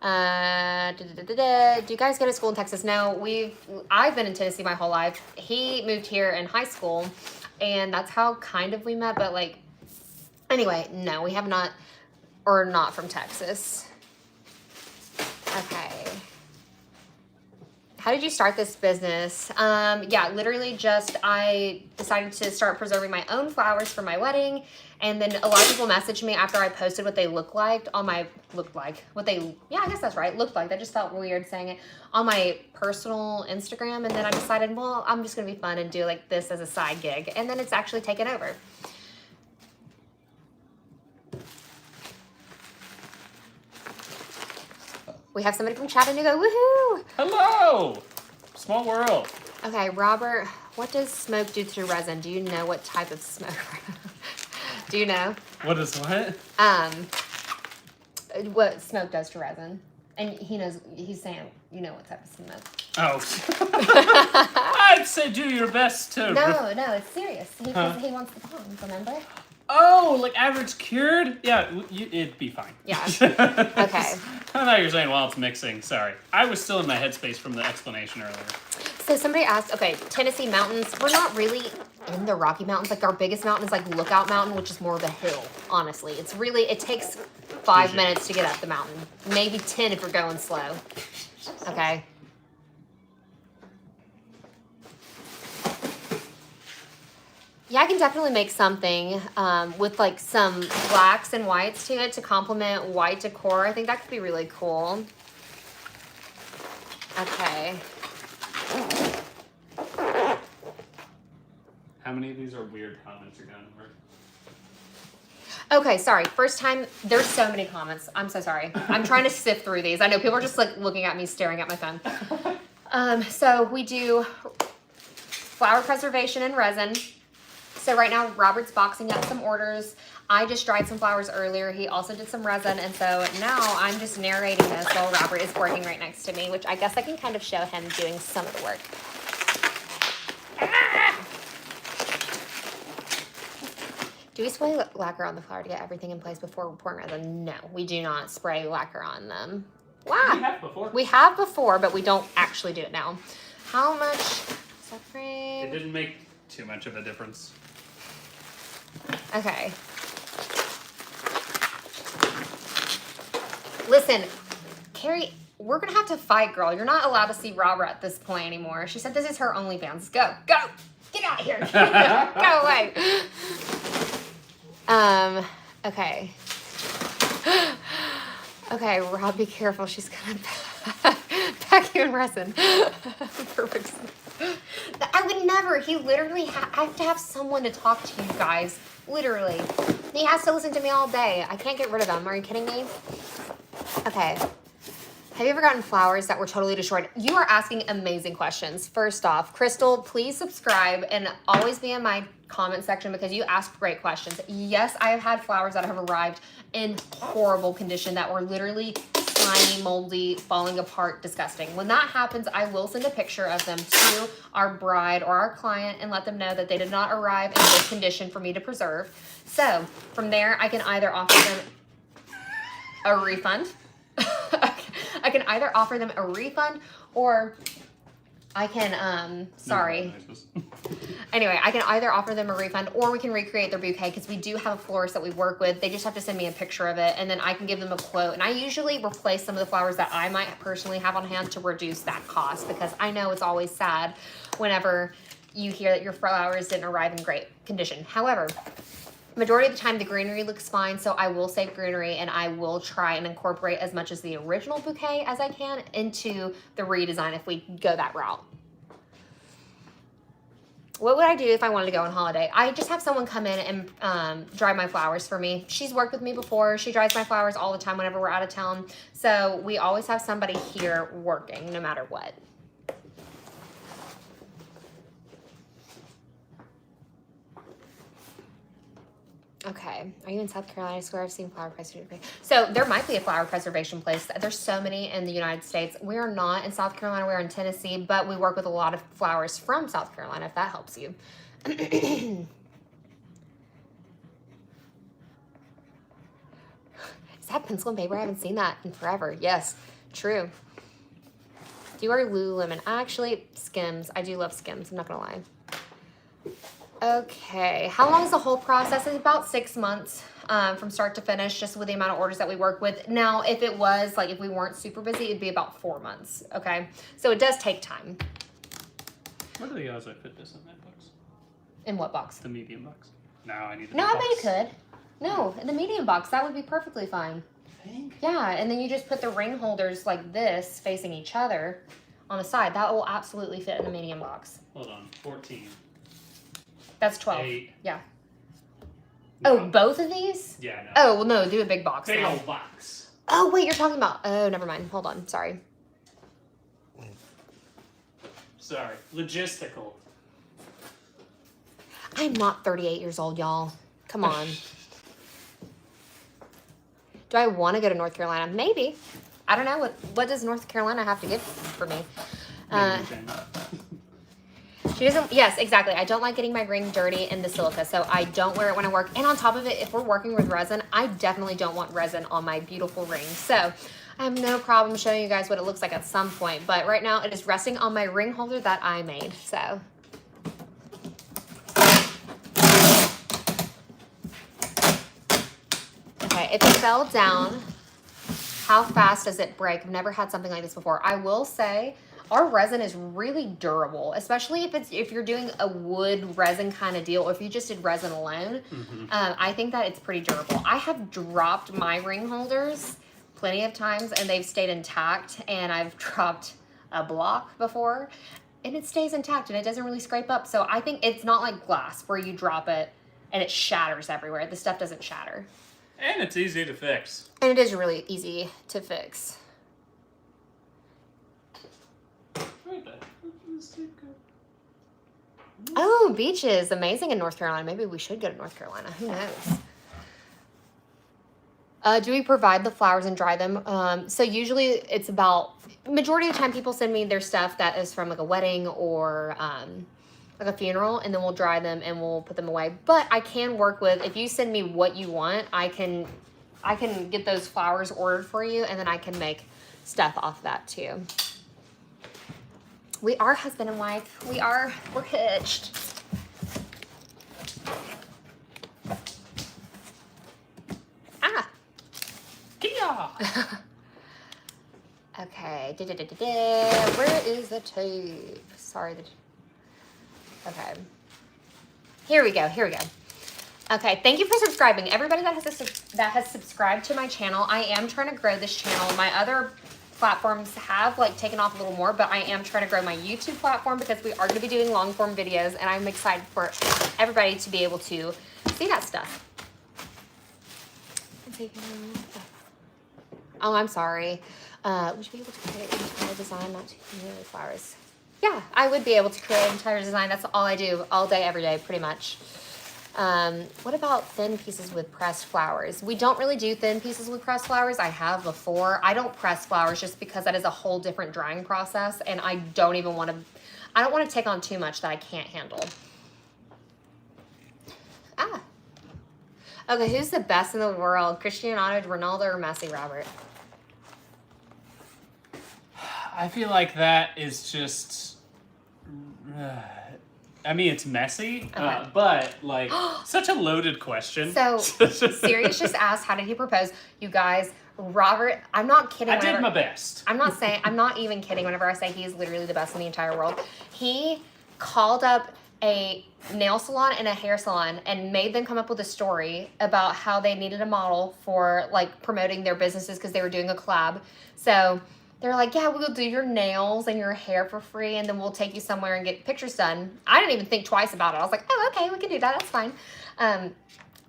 Do you guys go to school in Texas? No, I've been in Tennessee my whole life. He moved here in high school, and that's how kind of we met. But like, anyway, no, we have not, or not from Texas. Okay. How did you start this business? Yeah, literally just I decided to start preserving my own flowers for my wedding. And then a lot of people messaged me after I posted what they looked like on my, yeah, I guess that's right, looked like. That just felt weird saying it on my personal Instagram. And then I decided, well, I'm just going to be fun and do like this as a side gig. And then it's actually taken over. We have somebody from Chattanooga. Woohoo! Hello! Small world. Okay, Robert, what does smoke do to resin? Do you know what type of smoke? Do you know? What is what? What smoke does to resin. And he knows, he's saying, you know what type of smoke. Oh. I'd say do your best to... No, it's serious. He wants the palms, remember? Oh, like average cured? Yeah, it'd be fine. Yeah. Okay. I thought you were saying, well, it's mixing. Sorry. I was still in my headspace from the explanation earlier. So somebody asked, okay, Tennessee mountains, we're not really in the Rocky Mountains. Like our biggest mountain is like Lookout Mountain, which is more of a hill, honestly. It's really, it takes 5 minutes to get up the mountain. Maybe 10 if you're going slow. Okay. Yeah, I can definitely make something with like some blacks and whites to it to complement white decor. I think that could be really cool. Okay. How many of these are weird comments you're going over? Okay, sorry. First time, there's so many comments. I'm so sorry. I'm trying to sift through these. I know people are just like looking at me, staring at my phone. So we do flower preservation and resin. So right now, Robert's boxing up some orders. I just dried some flowers earlier. He also did some resin. And so now I'm just narrating this while Robert is working right next to me, which I guess I can kind of show him doing some of the work. Do we spray lacquer on the flower to get everything in place before pouring resin? No, we do not spray lacquer on them. Wow. We have before. We have before, but we don't actually do it now. How much suffering? It didn't make too much of a difference. Okay. Listen, Carrie, we're gonna have to fight, girl. You're not allowed to see Robert at this point anymore. She said this is her OnlyFans. Go, go, get out of here. Go away. Okay. Okay, Rob, be careful. She's gonna pack you in resin. Perfect. I would never. He literally, I have to have someone to talk to you guys. Literally. He has to listen to me all day. I can't get rid of him. Are you kidding me? Okay. Have you ever gotten flowers that were totally destroyed? You are asking amazing questions. First off, Crystal, please subscribe and always be in my comment section because you ask great questions. Yes, I have had flowers that have arrived in horrible condition that were literally slimy, moldy, falling apart, disgusting. When that happens, I will send a picture of them to our bride or our client and let them know that they did not arrive in good condition for me to preserve. So from there, I can either offer them a refund. I can either offer them a refund or I can, sorry. Anyway, I can either offer them a refund or we can recreate their bouquet because we do have a florist that we work with. They just have to send me a picture of it and then I can give them a quote. And I usually replace some of the flowers that I might personally have on hand to reduce that cost because I know it's always sad whenever you hear that your flowers didn't arrive in great condition. However, majority of the time the greenery looks fine, so I will save greenery and I will try and incorporate as much as the original bouquet as I can into the redesign if we go that route. What would I do if I wanted to go on holiday? I just have someone come in and dry my flowers for me. She's worked with me before. She dries my flowers all the time whenever we're out of town. So we always have somebody here working no matter what. Okay, are you in South Carolina? I swear I've seen flower preservation. So there might be a flower preservation place. There's so many in the United States. We are not in South Carolina, we're in Tennessee, but we work with a lot of flowers from South Carolina, if that helps you. Is that pencil and paper? I haven't seen that in forever. Yes, true. Do you wear Lululemon? Actually, Skims. I do love Skims, I'm not gonna lie. Okay, how long is the whole process? It's about 6 months from start to finish, just with the amount of orders that we work with. Now, if it was, like, if we weren't super busy, it'd be about 4 months, okay? So it does take time. What are the odds I fit this in that box? In what box? The medium box. No, I need the No, big I bet you box. could. No, in the medium box, that would be perfectly fine. I think. Yeah, and then you just put the ring holders like this, facing each other on the side. That will absolutely fit in the medium box. Hold on, 14. That's 12. 8. Yeah. No. Oh, both of these? Yeah, no. Oh, well, no, do a big box. Big now. old box. Oh, wait, you're talking about... Oh, never mind. Hold on. Sorry. Sorry. Logistical. I'm not 38 years old, y'all. Come on. Do I want to go to North Carolina? Maybe. I don't know. What does North Carolina have to give for me? She doesn't, yes, exactly. I don't like getting my ring dirty in the silica, so I don't wear it when I work. And on top of it, if we're working with resin, I definitely don't want resin on my beautiful ring. So I have no problem showing you guys what it looks like at some point. But right now, it is resting on my ring holder that I made, so. Okay, if it fell down, how fast does it break? I've never had something like this before. I will say, our resin is really durable, especially if you're doing a wood resin kind of deal, or if you just did resin alone. I think that it's pretty durable. I have dropped my ring holders plenty of times and they've stayed intact, and I've dropped a block before and it stays intact and it doesn't really scrape up. So I think it's not like glass where you drop it and it shatters everywhere. The stuff doesn't shatter. And it's easy to fix. And it is really easy to fix. Oh, beaches. Amazing in North Carolina. Maybe we should go to North Carolina. Who knows? Do we provide the flowers and dry them? So usually it's about, majority of the time people send me their stuff that is from like a wedding or like a funeral, and then we'll dry them and we'll put them away. But I can work with, if you send me what you want, I can get those flowers ordered for you, and then I can make stuff off that too. We are husband and wife. We're hitched. Ah. Kia! Okay. Where is the tape? Sorry. Okay. Here we go. Okay, thank you for subscribing. Everybody that has subscribed to my channel. I am trying to grow this channel. My other platforms have like taken off a little more, but I am trying to grow my YouTube platform because we are going to be doing long form videos, and I'm excited for everybody to be able to see that stuff. Oh, I'm sorry. Would you be able to create an entire design, not too many flowers? Yeah, I would be able to create an entire design. That's all I do all day, every day, pretty much. What about thin pieces with pressed flowers? We don't really do thin pieces with pressed flowers. I have before. I don't press flowers just because that is a whole different drying process, and I don't want to take on too much that I can't handle. Ah. Okay, who's the best in the world? Cristiano Ronaldo or Messi, Robert? I feel like that is just... I mean, it's messy, Okay. but like such a loaded question. So Sirius just asked, how did he propose? You guys, Robert, I'm not kidding. I did my best. I'm not even kidding whenever I say he is literally the best in the entire world. He called up a nail salon and a hair salon and made them come up with a story about how they needed a model for like promoting their businesses because they were doing a collab. So they're like, yeah, we'll do your nails and your hair for free, and then we'll take you somewhere and get pictures done. I didn't even think twice about it. I was like, oh, okay, we can do that. That's fine.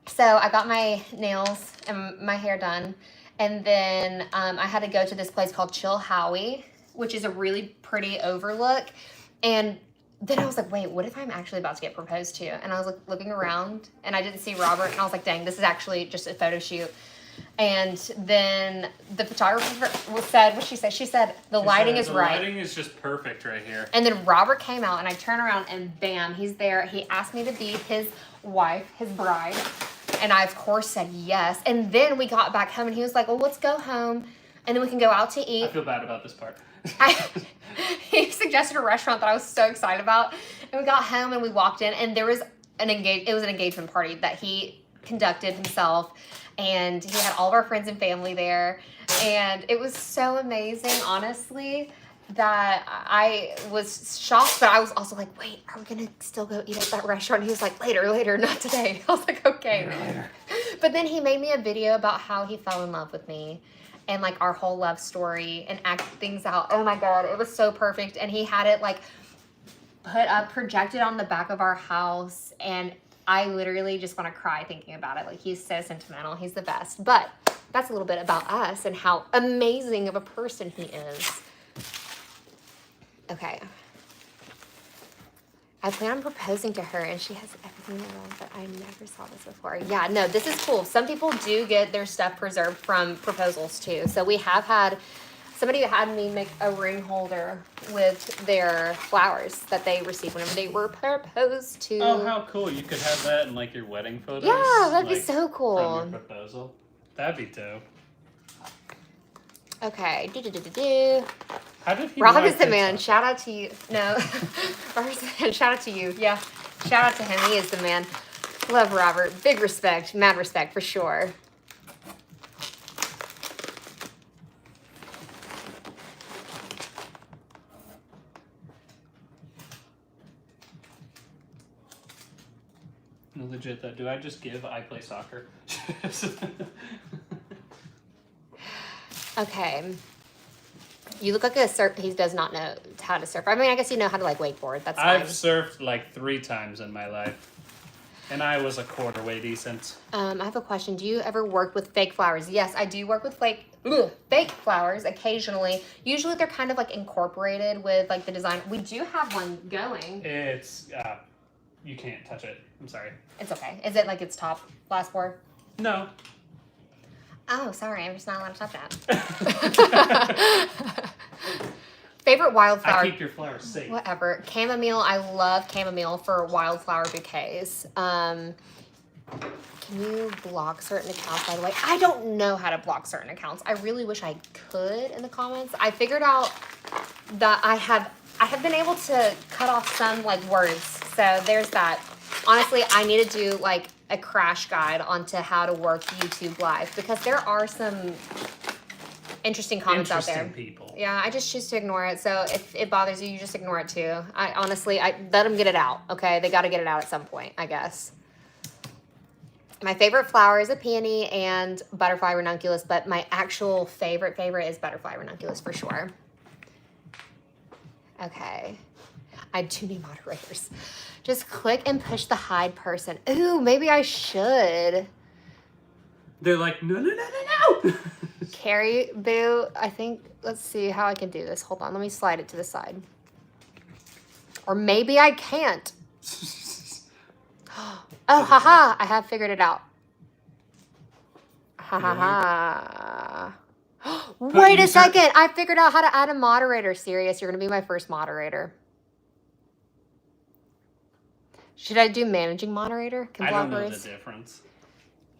So I got my nails and my hair done, and then I had to go to this place called Chill Howie, which is a really pretty overlook. And then I was like, wait, what if I'm actually about to get proposed to? And I was like looking around, and I didn't see Robert, and I was like, dang, this is actually just a photo shoot. And then the photographer said, what'd she say? She said, the lighting is right. The lighting is just perfect right here. And then Robert came out, and I turn around, and bam, he's there. He asked me to be his wife, his bride. And I, of course, said yes. And then we got back home, and he was like, well, let's go home, and then we can go out to eat. I feel bad about this part. He suggested a restaurant that I was so excited about. And we got home, and we walked in, and there was an engagement party that he conducted himself. And he had all of our friends and family there. And it was so amazing, honestly, that I was shocked. But I was also like, wait, are we going to still go eat at that restaurant? And he was like, later, not today. I was like, okay. Later. But then he made me a video about how he fell in love with me and like our whole love story and acted things out. Oh my God, it was so perfect. And he had it like put up, projected on the back of our house, and I literally just want to cry thinking about it. Like, he's so sentimental. He's the best. But that's a little bit about us and how amazing of a person he is. Okay. I plan on proposing to her, and she has everything I want, but I never saw this before. Yeah, no, this is cool. Some people do get their stuff preserved from proposals, too. So we have had somebody that had me make a ring holder with their flowers that they received whenever they were proposed to. Oh, how cool. You could have that in like your wedding photos. Yeah, that'd be like, so cool. From your proposal. That'd be dope. Okay. How did he Rob know is the I man. did Shout out to you. No. Shout out to you. Yeah. Shout out to him. He is the man. Love Robert. Big respect. Mad respect for sure. No, legit though, do I just give I play soccer? Okay. You look like a surf. He does not know how to surf. I mean, I guess you know how to like wakeboard. That's fine. I've surfed like 3 times in my life. And I was a quarter way decent. I have a question. Do you ever work with fake flowers? Yes, I do work with fake flowers occasionally. Usually they're kind of like incorporated with like the design. We do have one going. It's, you can't touch it. I'm sorry. It's okay. Is it like its top last 4? No. Oh, sorry. I'm just not allowed to touch that. Favorite wildflower? I keep your flowers safe. Whatever. Chamomile. I love chamomile for wildflower bouquets. Can you block certain accounts, by the way? I don't know how to block certain accounts. I really wish I could in the comments. I figured out that I have been able to cut off some like words. So there's that. Honestly, I need to do like a crash guide onto how to work YouTube Live because there are some interesting comments out there. People. Yeah, I just choose to ignore it. So if it bothers you, you just ignore it too. I honestly, I let them get it out. Okay, they got to get it out at some point, I guess. My favorite flower is a peony and butterfly ranunculus, but my actual favorite is butterfly ranunculus for sure. Okay, I do need moderators. Just click and push the hide person. Ooh, maybe I should. They're like, no. Carrie Boo, I think, let's see how I can do this. Hold on, let me slide it to the side. Or maybe I can't. Oh, haha, I have figured it out. Ha ha ha. Wait a second, I figured out how to add a moderator. Serious, you're gonna be my first moderator. Should I do managing moderator? I don't know the difference.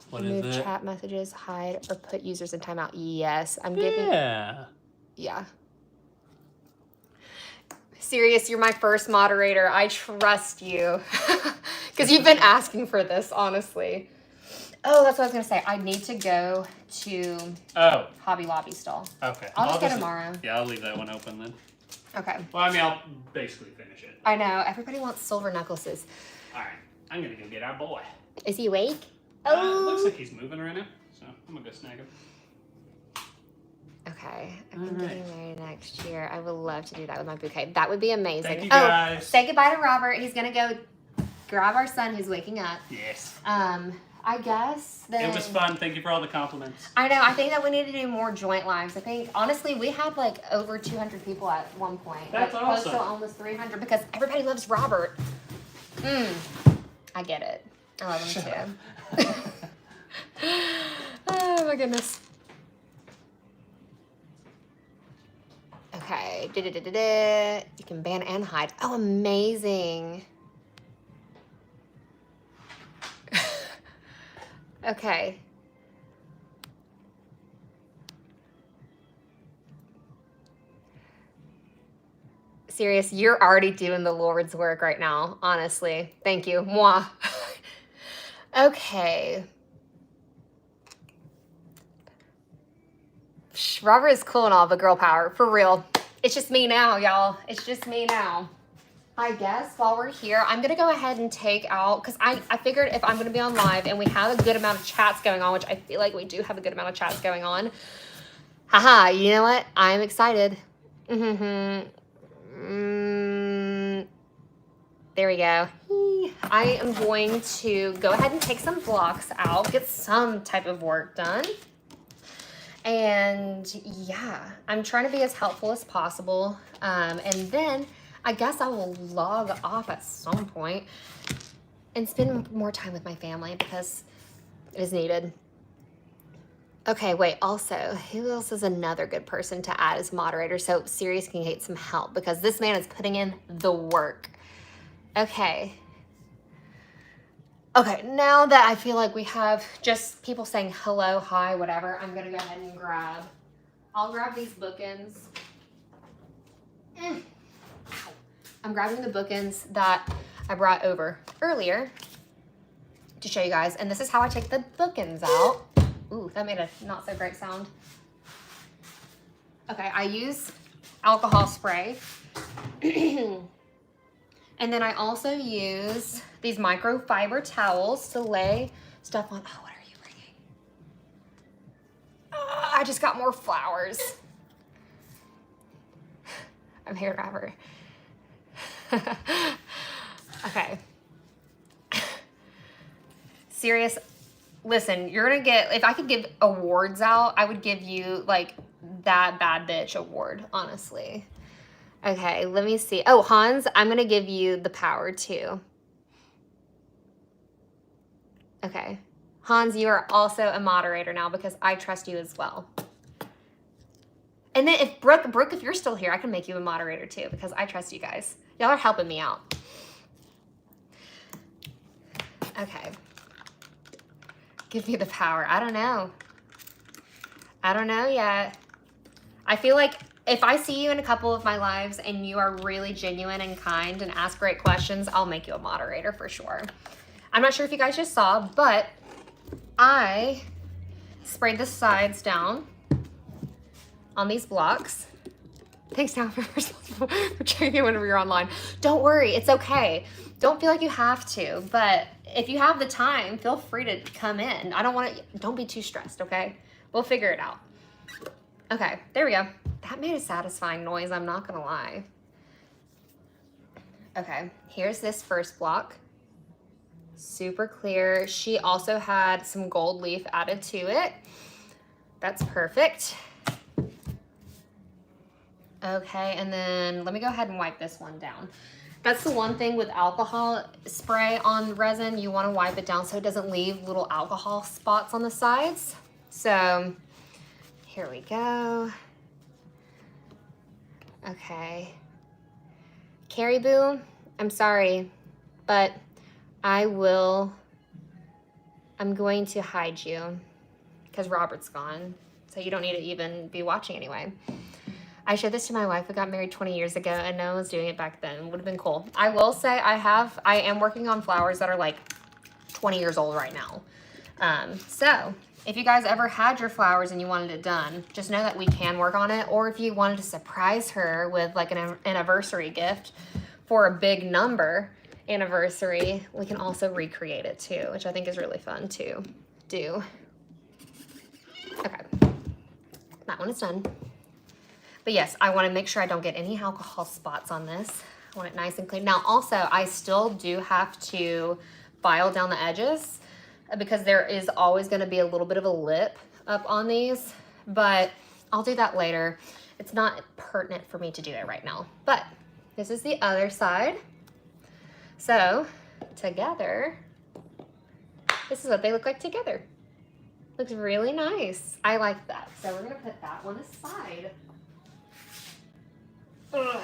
What is Remove it? chat messages, hide, or put users in timeout. Yes, I'm giving. Yeah. Serious, you're my first moderator. I trust you. Because you've been asking for this, honestly. Oh, that's what I was going to say. I need to go to Hobby Lobby stall. Okay. I'll just go tomorrow. Yeah, I'll leave that one open then. Okay. Well, I mean, I'll basically finish it. I know. Everybody wants silver necklaces. All right. I'm going to go get our boy. Is he awake? Looks like he's moving right now, so I'm going to go snag him. Okay. I'm getting married next year. I would love to do that with my bouquet. That would be amazing. Thank you, guys. Say goodbye to Robert. He's going to go grab our son who's waking up. Yes. I guess then... It was fun. Thank you for all the compliments. I know. I think that we need to do more joint lives. I think, honestly, we had like over 200 people at one point. That's like, awesome. Close to almost 300 because everybody loves Robert. I get it. I love him too. Oh my goodness. Okay. You can ban and hide. Oh, amazing. Okay. Serious, you're already doing the Lord's work right now, honestly. Thank you. Mwah. Okay. Robert is cool and all, but girl power, for real. It's just me now, y'all. It's just me now. I guess while we're here, I'm going to go ahead and take out, because I figured if I'm going to be on live and we have a good amount of chats going on, which I feel like we do have a good amount of chats going on. Haha, you know what? I'm excited. There we go. I am going to go ahead and take some blocks out, get some type of work done. And yeah, I'm trying to be as helpful as possible. And then I guess I will log off at some point and spend more time with my family because it is needed. Okay, wait, also, who else is another good person to add as moderator? So Sirius can get some help because this man is putting in the work. Okay. Okay, now that I feel like we have just people saying hello, hi, whatever, I'm gonna go ahead and I'll grab these bookends. I'm grabbing the bookends that I brought over earlier to show you guys. And this is how I take the bookends out. Ooh, that made a not so great sound. Okay, I use alcohol spray. And And then I also use these microfiber towels to lay stuff on. Oh, what are you bringing? I just got more flowers. I'm hair grabber. Okay. Serious. Listen, you're gonna get, if I could give awards out, I would give you like that bad bitch award, honestly. Okay, let me see. Oh, Hans, I'm gonna give you the power too. Okay. Hans, you are also a moderator now because I trust you as well. And then if Brooke, if you're still here, I can make you a moderator too because I trust you guys. Y'all are helping me out. Okay. Give me the power. I don't know. I don't know yet. I feel like if I see you in a couple of my lives and you are really genuine and kind and ask great questions, I'll make you a moderator for sure. I'm not sure if you guys just saw, but I sprayed the sides down on these blocks. Thanks, Tom, for checking whenever you're online. Don't worry, it's okay. Don't feel like you have to, but if you have the time, feel free to come in. Don't be too stressed, okay? We'll figure it out. Okay, there we go. That made a satisfying noise, I'm not gonna lie. Okay, here's this first block. Super clear. She also had some gold leaf added to it. That's perfect. Okay, and then let me go ahead and wipe this one down. That's the one thing with alcohol spray on resin. You want to wipe it down so it doesn't leave little alcohol spots on the sides. So here we go. Okay. Caribou, I'm sorry, but I'm going to hide you because Robert's gone. So you don't need to even be watching anyway. I showed this to my wife. We got married 20 years ago and no one was doing it back then. It would have been cool. I will say I am working on flowers that are like 20 years old right now. So if you guys ever had your flowers and you wanted it done, just know that we can work on it. Or if you wanted to surprise her with like an anniversary gift for a big number anniversary, we can also recreate it too, which I think is really fun to do. Okay, that one is done. But yes, I want to make sure I don't get any alcohol spots on this. I want it nice and clean. Now also, I still do have to file down the edges because there is always going to be a little bit of a lip up on these, but I'll do that later. It's not pertinent for me to do it right now, but this is the other side. So together, this is what they look like together. Looks really nice. I like that. So we're going to put that one aside. Ugh.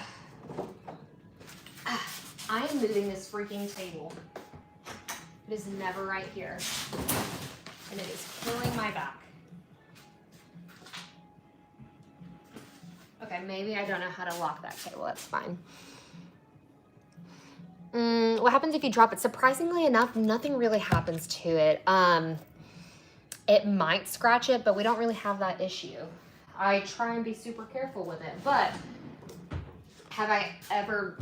I am moving this freaking table. It is never right here. And it is killing my back. Okay, maybe I don't know how to lock that table. That's fine. What happens if you drop it? Surprisingly enough, nothing really happens to it. It might scratch it, but we don't really have that issue. I try and be super careful with it, but have I ever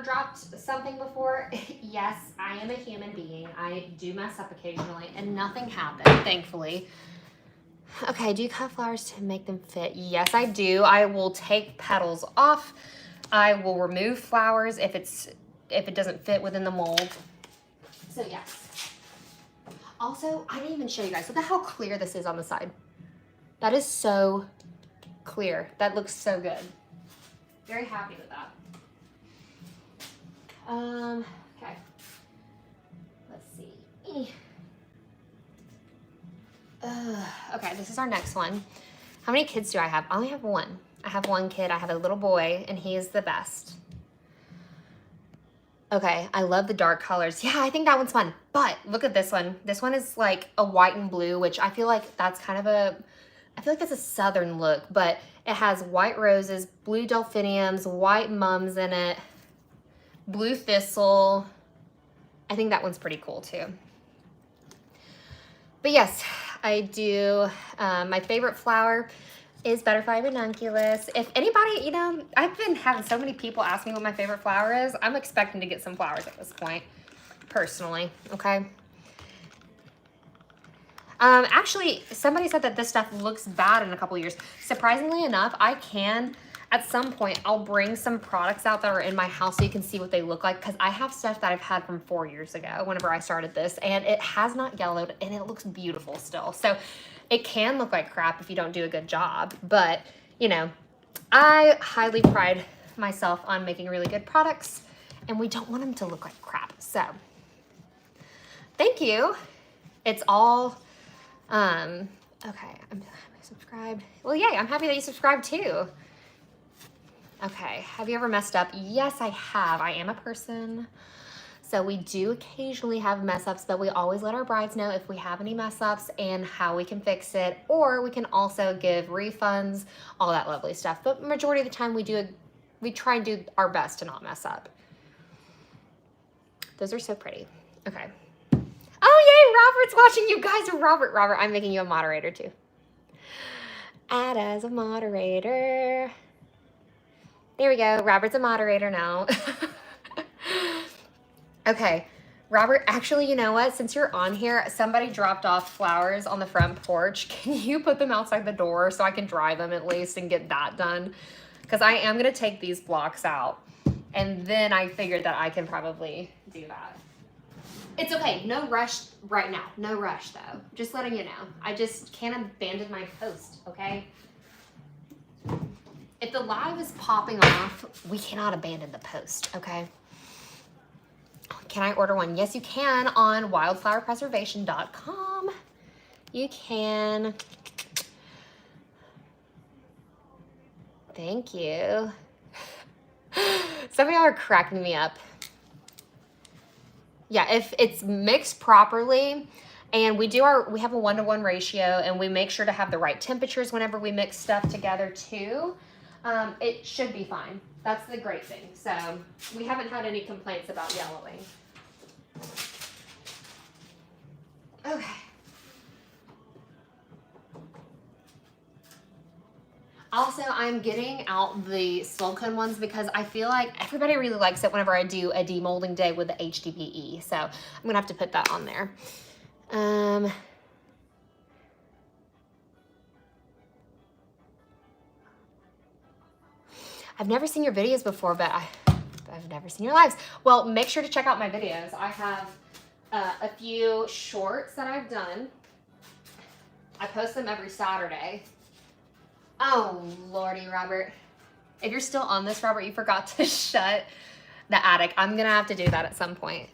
dropped something before? Yes, I am a human being. I do mess up occasionally, and nothing happened, thankfully. Okay, do you cut flowers to make them fit? Yes, I do. I will take petals off. I will remove flowers if it doesn't fit within the mold. So yes. Also, I didn't even show you guys. Look at how clear this is on the side. That is so clear. That looks so good. Very happy with that. Okay. Let's see. Okay, this is our next one. How many kids do I have? I only have one. I have one kid. I have a little boy, and he is the best. Okay, I love the dark colors. Yeah, I think that one's fun. But look at this one. This one is like a white and blue, which I feel like that's kind of I feel like that's a southern look, but it has white roses, blue delphiniums, white mums in it, blue thistle. I think that one's pretty cool too. But yes, I do. My favorite flower, is Butterfly Ranunculus. If anybody, you know, I've been having so many people ask me what my favorite flower is. I'm expecting to get some flowers at this point, personally, okay? Actually, somebody said that this stuff looks bad in a couple years. Surprisingly enough, I can, at some point, I'll bring some products out that are in my house so you can see what they look like, because I have stuff that I've had from 4 years ago whenever I started this, and it has not yellowed, and it looks beautiful still. So it can look like crap if you don't do a good job, but, you know, I highly pride myself on making really good products, and we don't want them to look like crap. So, thank you. It's all... okay, I'm subscribed. Well, yay, I'm happy that you subscribed too. Okay, have you ever messed up? Yes, I have. I am a person. So we do occasionally have mess ups, but we always let our brides know if we have any mess ups and how we can fix it, or we can also give refunds, all that lovely stuff. But majority of the time we try and do our best to not mess up. Those are so pretty. Okay. Oh, yay, Robert's watching. You guys are Robert, I'm making you a moderator too. Add as a moderator. There we go. Robert's a moderator now. Okay. Robert, actually, you know what? Since you're on here, somebody dropped off flowers on the front porch. Can you put them outside the door so I can dry them at least and get that done? Because I am going to take these blocks out. And then I figured that I can probably do that. It's okay. No rush right now. No rush, though. Just letting you know. I just can't abandon my post, okay? If the live is popping off, we cannot abandon the post, okay? Can I order one? Yes, you can on wildflowerpreservation.com. You can. Thank you. Some of y'all are cracking me up. Yeah, if it's mixed properly, and we have a 1-to-1 ratio, and we make sure to have the right temperatures whenever we mix stuff together too, it should be fine. That's the great thing. So we haven't had any complaints about yellowing. Okay. Also, I'm getting out the silicone ones because I feel like everybody really likes it whenever I do a demolding day with the HDPE. So I'm gonna have to put that on there. I've never seen your videos before, but I've never seen your lives. Well, make sure to check out my videos. I have a few shorts that I've done. I post them every Saturday. Oh, Lordy, Robert. If you're still on this, Robert, you forgot to shut the attic. I'm going to have to do that at some point.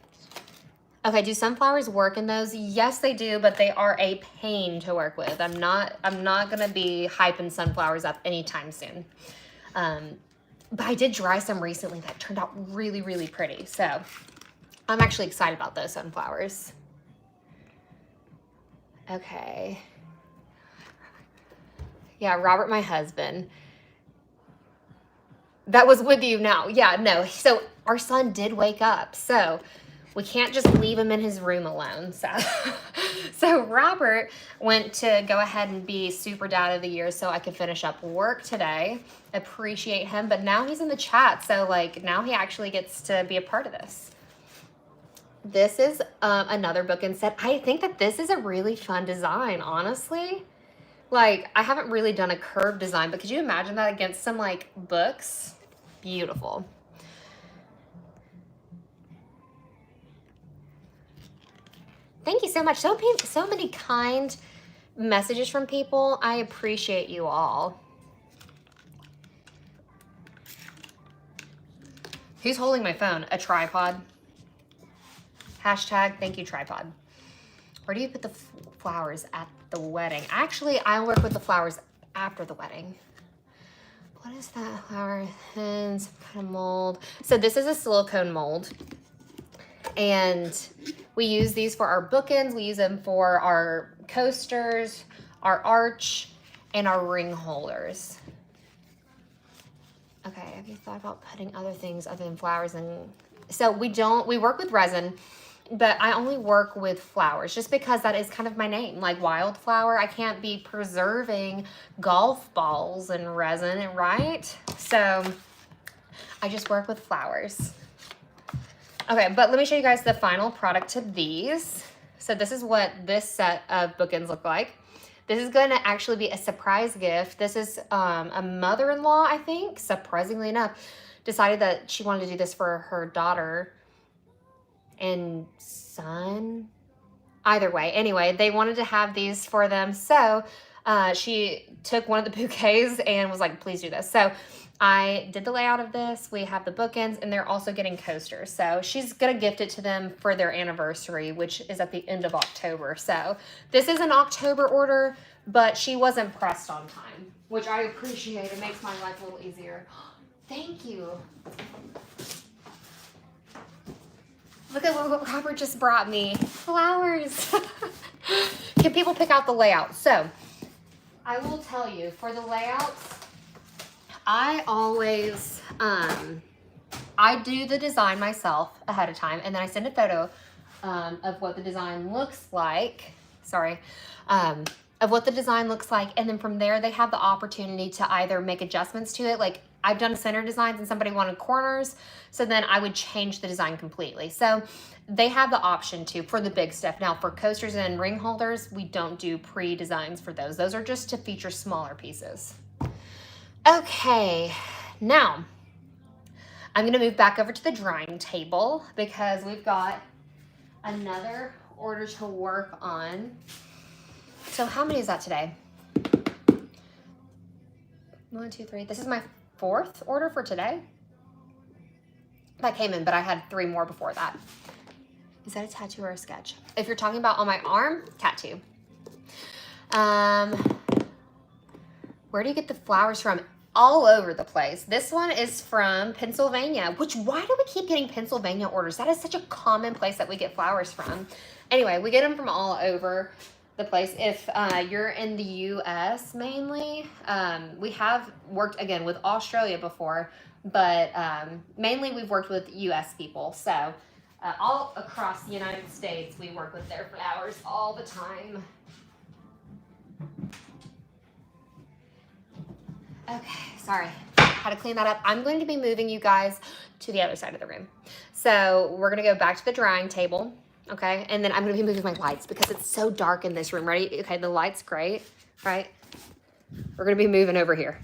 Okay, do sunflowers work in those? Yes, they do, but they are a pain to work with. I'm not going to be hyping sunflowers up anytime soon. But I did dry some recently that turned out really, really pretty. So I'm actually excited about those sunflowers. Okay. Yeah, Robert, my husband. That was with you now. Yeah, no. So our son did wake up. So we can't just leave him in his room alone. So Robert went to go ahead and be Super Dad of the Year so I could finish up work today. Appreciate him. But now he's in the chat. So like now he actually gets to be a part of this. This is another book and set. I think that this is a really fun design, honestly. Like, I haven't really done a curved design, but could you imagine that against some, like, books? Beautiful. Thank you so much. So many kind messages from people. I appreciate you all. Who's holding my phone? A tripod. Hashtag thank you, tripod. Where do you put the flowers at the wedding? Actually, I work with the flowers after the wedding. What is that flower? And some kind of mold. So this is a silicone mold. And we use these for our bookends. We use them for our coasters, our arch, and our ring holders. Okay, have you thought about putting other things other than flowers in? So we work with resin. but I only work with flowers just because that is kind of my name, like Wildflower. I can't be preserving golf balls and resin, right? So I just work with flowers. Okay, but let me show you guys the final product to these. So this is what this set of bookends look like. This is going to actually be a surprise gift. This is a mother-in-law, I think, surprisingly enough, decided that she wanted to do this for her daughter and son. Either way, anyway, they wanted to have these for them. So she took one of the bouquets and was like, please do this. So I did the layout of this. We have the bookends, and they're also getting coasters. So she's going to gift it to them for their anniversary, which is at the end of October. So this is an October order, but she wasn't pressed on time, which I appreciate. It makes my life a little easier. Thank you. Look at what Robert just brought me. Flowers. Can people pick out the layout? So I will tell you, for the layouts, I always, I do the design myself ahead of time, and then I send a photo of what the design looks like. Sorry. Of what the design looks like, and then from there they have the opportunity to either make adjustments to it. Like I've done center designs and somebody wanted corners, so then I would change the design completely. So they have the option to for the big stuff. Now for coasters and ring holders, we don't do pre-designs for those. Those are just to feature smaller pieces. Okay, now I'm gonna move back over to the drying table because we've got another order to work on. So how many is that today? 1, 2, 3. This is my 4th order for today. That came in, but I had 3 more before that. Is that a tattoo or a sketch? If you're talking about on my arm, tattoo. Where do you get the flowers from? All over the place. This one is from Pennsylvania, which why do we keep getting Pennsylvania orders? That is such a common place that we get flowers from. Anyway, we get them from all over the place. If you're in the US mainly, we have worked again with Australia before, but mainly we've worked with US people. So all across the United States, we work with their flowers all the time. Okay, sorry, had to clean that up. I'm going to be moving you guys to the other side of the room. So we're gonna go back to the drying table, okay? And then I'm gonna be moving my lights because it's so dark in this room, ready? Okay, the light's great, right? We're gonna be moving over here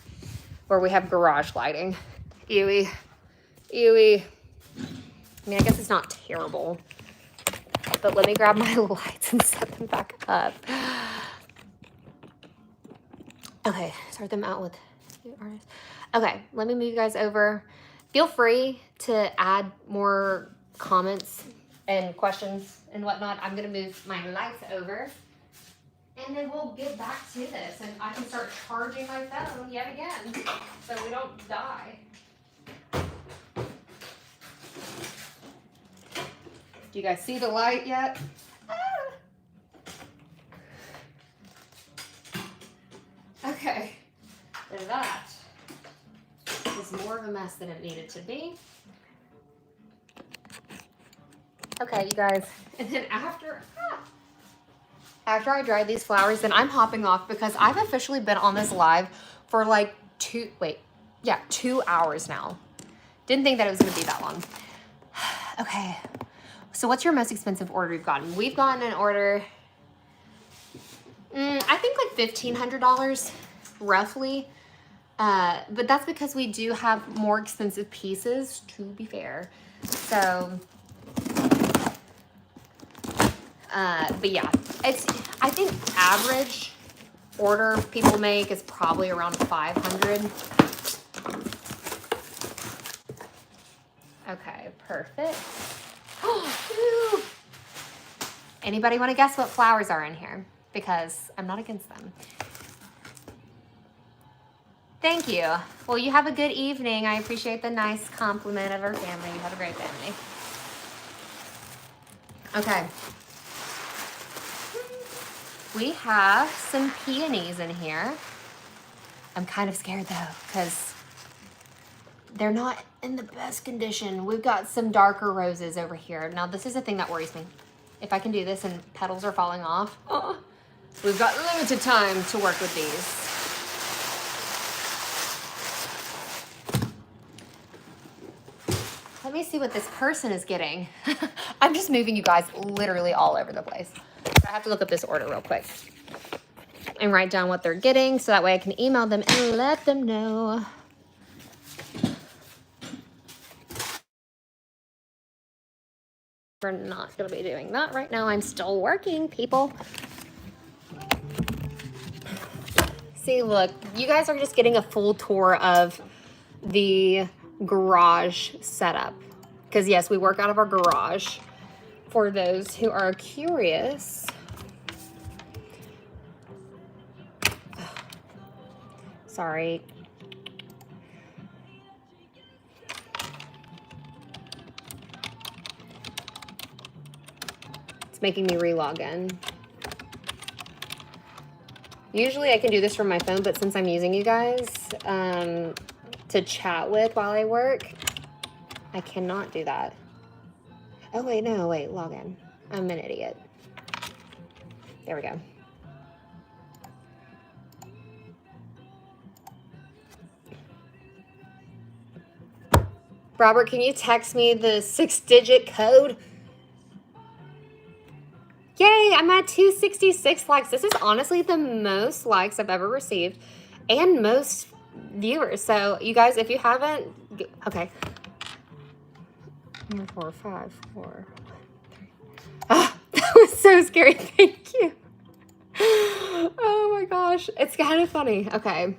where we have garage lighting. Ewy, ewy. I mean, I guess it's not terrible, but let me grab my lights and set them back up. Okay, start them out with artists. Okay, let me move you guys over. Feel free to add more comments and questions and whatnot. I'm gonna move my lights over and then we'll get back to this and I can start charging my phone yet again so we don't die. Do you guys see the light yet? Okay, that is more of a mess than it needed to be. Okay, you guys, and then after I dry these flowers, then I'm hopping off because I've officially been on this live for like 2 hours now. Didn't think that it was gonna be that long. Okay, so what's your most expensive order you've gotten? We've gotten an order, I think like $1,500 roughly. But that's because we do have more expensive pieces, to be fair. So, but yeah, I think average order people make is probably around 500. Okay, perfect. Oh, anybody want to guess what flowers are in here? Because I'm not against them. Thank you. Well, you have a good evening. I appreciate the nice compliment of our family. You have a great family. Okay. We have some peonies in here. I'm kind of scared though, because they're not in the best condition. We've got some darker roses over here. Now this is the thing that worries me. If I can do this and petals are falling off, we've got limited time to work with these. Let me see what this person is getting. I'm just moving you guys literally all over the place. I have to look up this order real quick and write down what they're getting so that way I can email them and let them know. We're not going to be doing that right now. I'm still working, people. See, look, you guys are just getting a full tour of the garage setup. Because yes, we work out of our garage. For those who are curious. Sorry. It's making me re-log in. Usually I can do this from my phone, but since I'm using you guys to chat with while I work, I cannot do that. Oh, wait, no, wait, log in. I'm an idiot. There we go. Robert, can you text me the 6-digit code? Yay, I'm at 266 likes. This is honestly the most likes I've ever received and most viewers. So you guys, if you haven't, okay. 4, 5, 4. Ah, that was so scary. Thank you. Oh my gosh. It's kind of funny. Okay.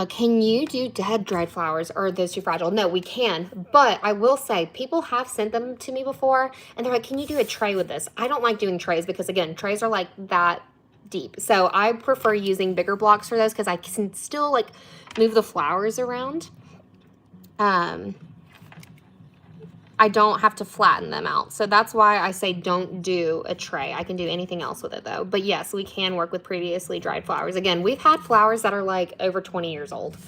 Can you do dead dried flowers, or are those too fragile? No, we can, but I will say people have sent them to me before and they're like, can you do a tray with this? I don't like doing trays because again, trays are like that deep. So I prefer using bigger blocks for those because I can still like move the flowers around. I don't have to flatten them out. So that's why I say don't do a tray. I can do anything else with it though. But yes, we can work with previously dried flowers. Again, we've had flowers that are like over 20 years old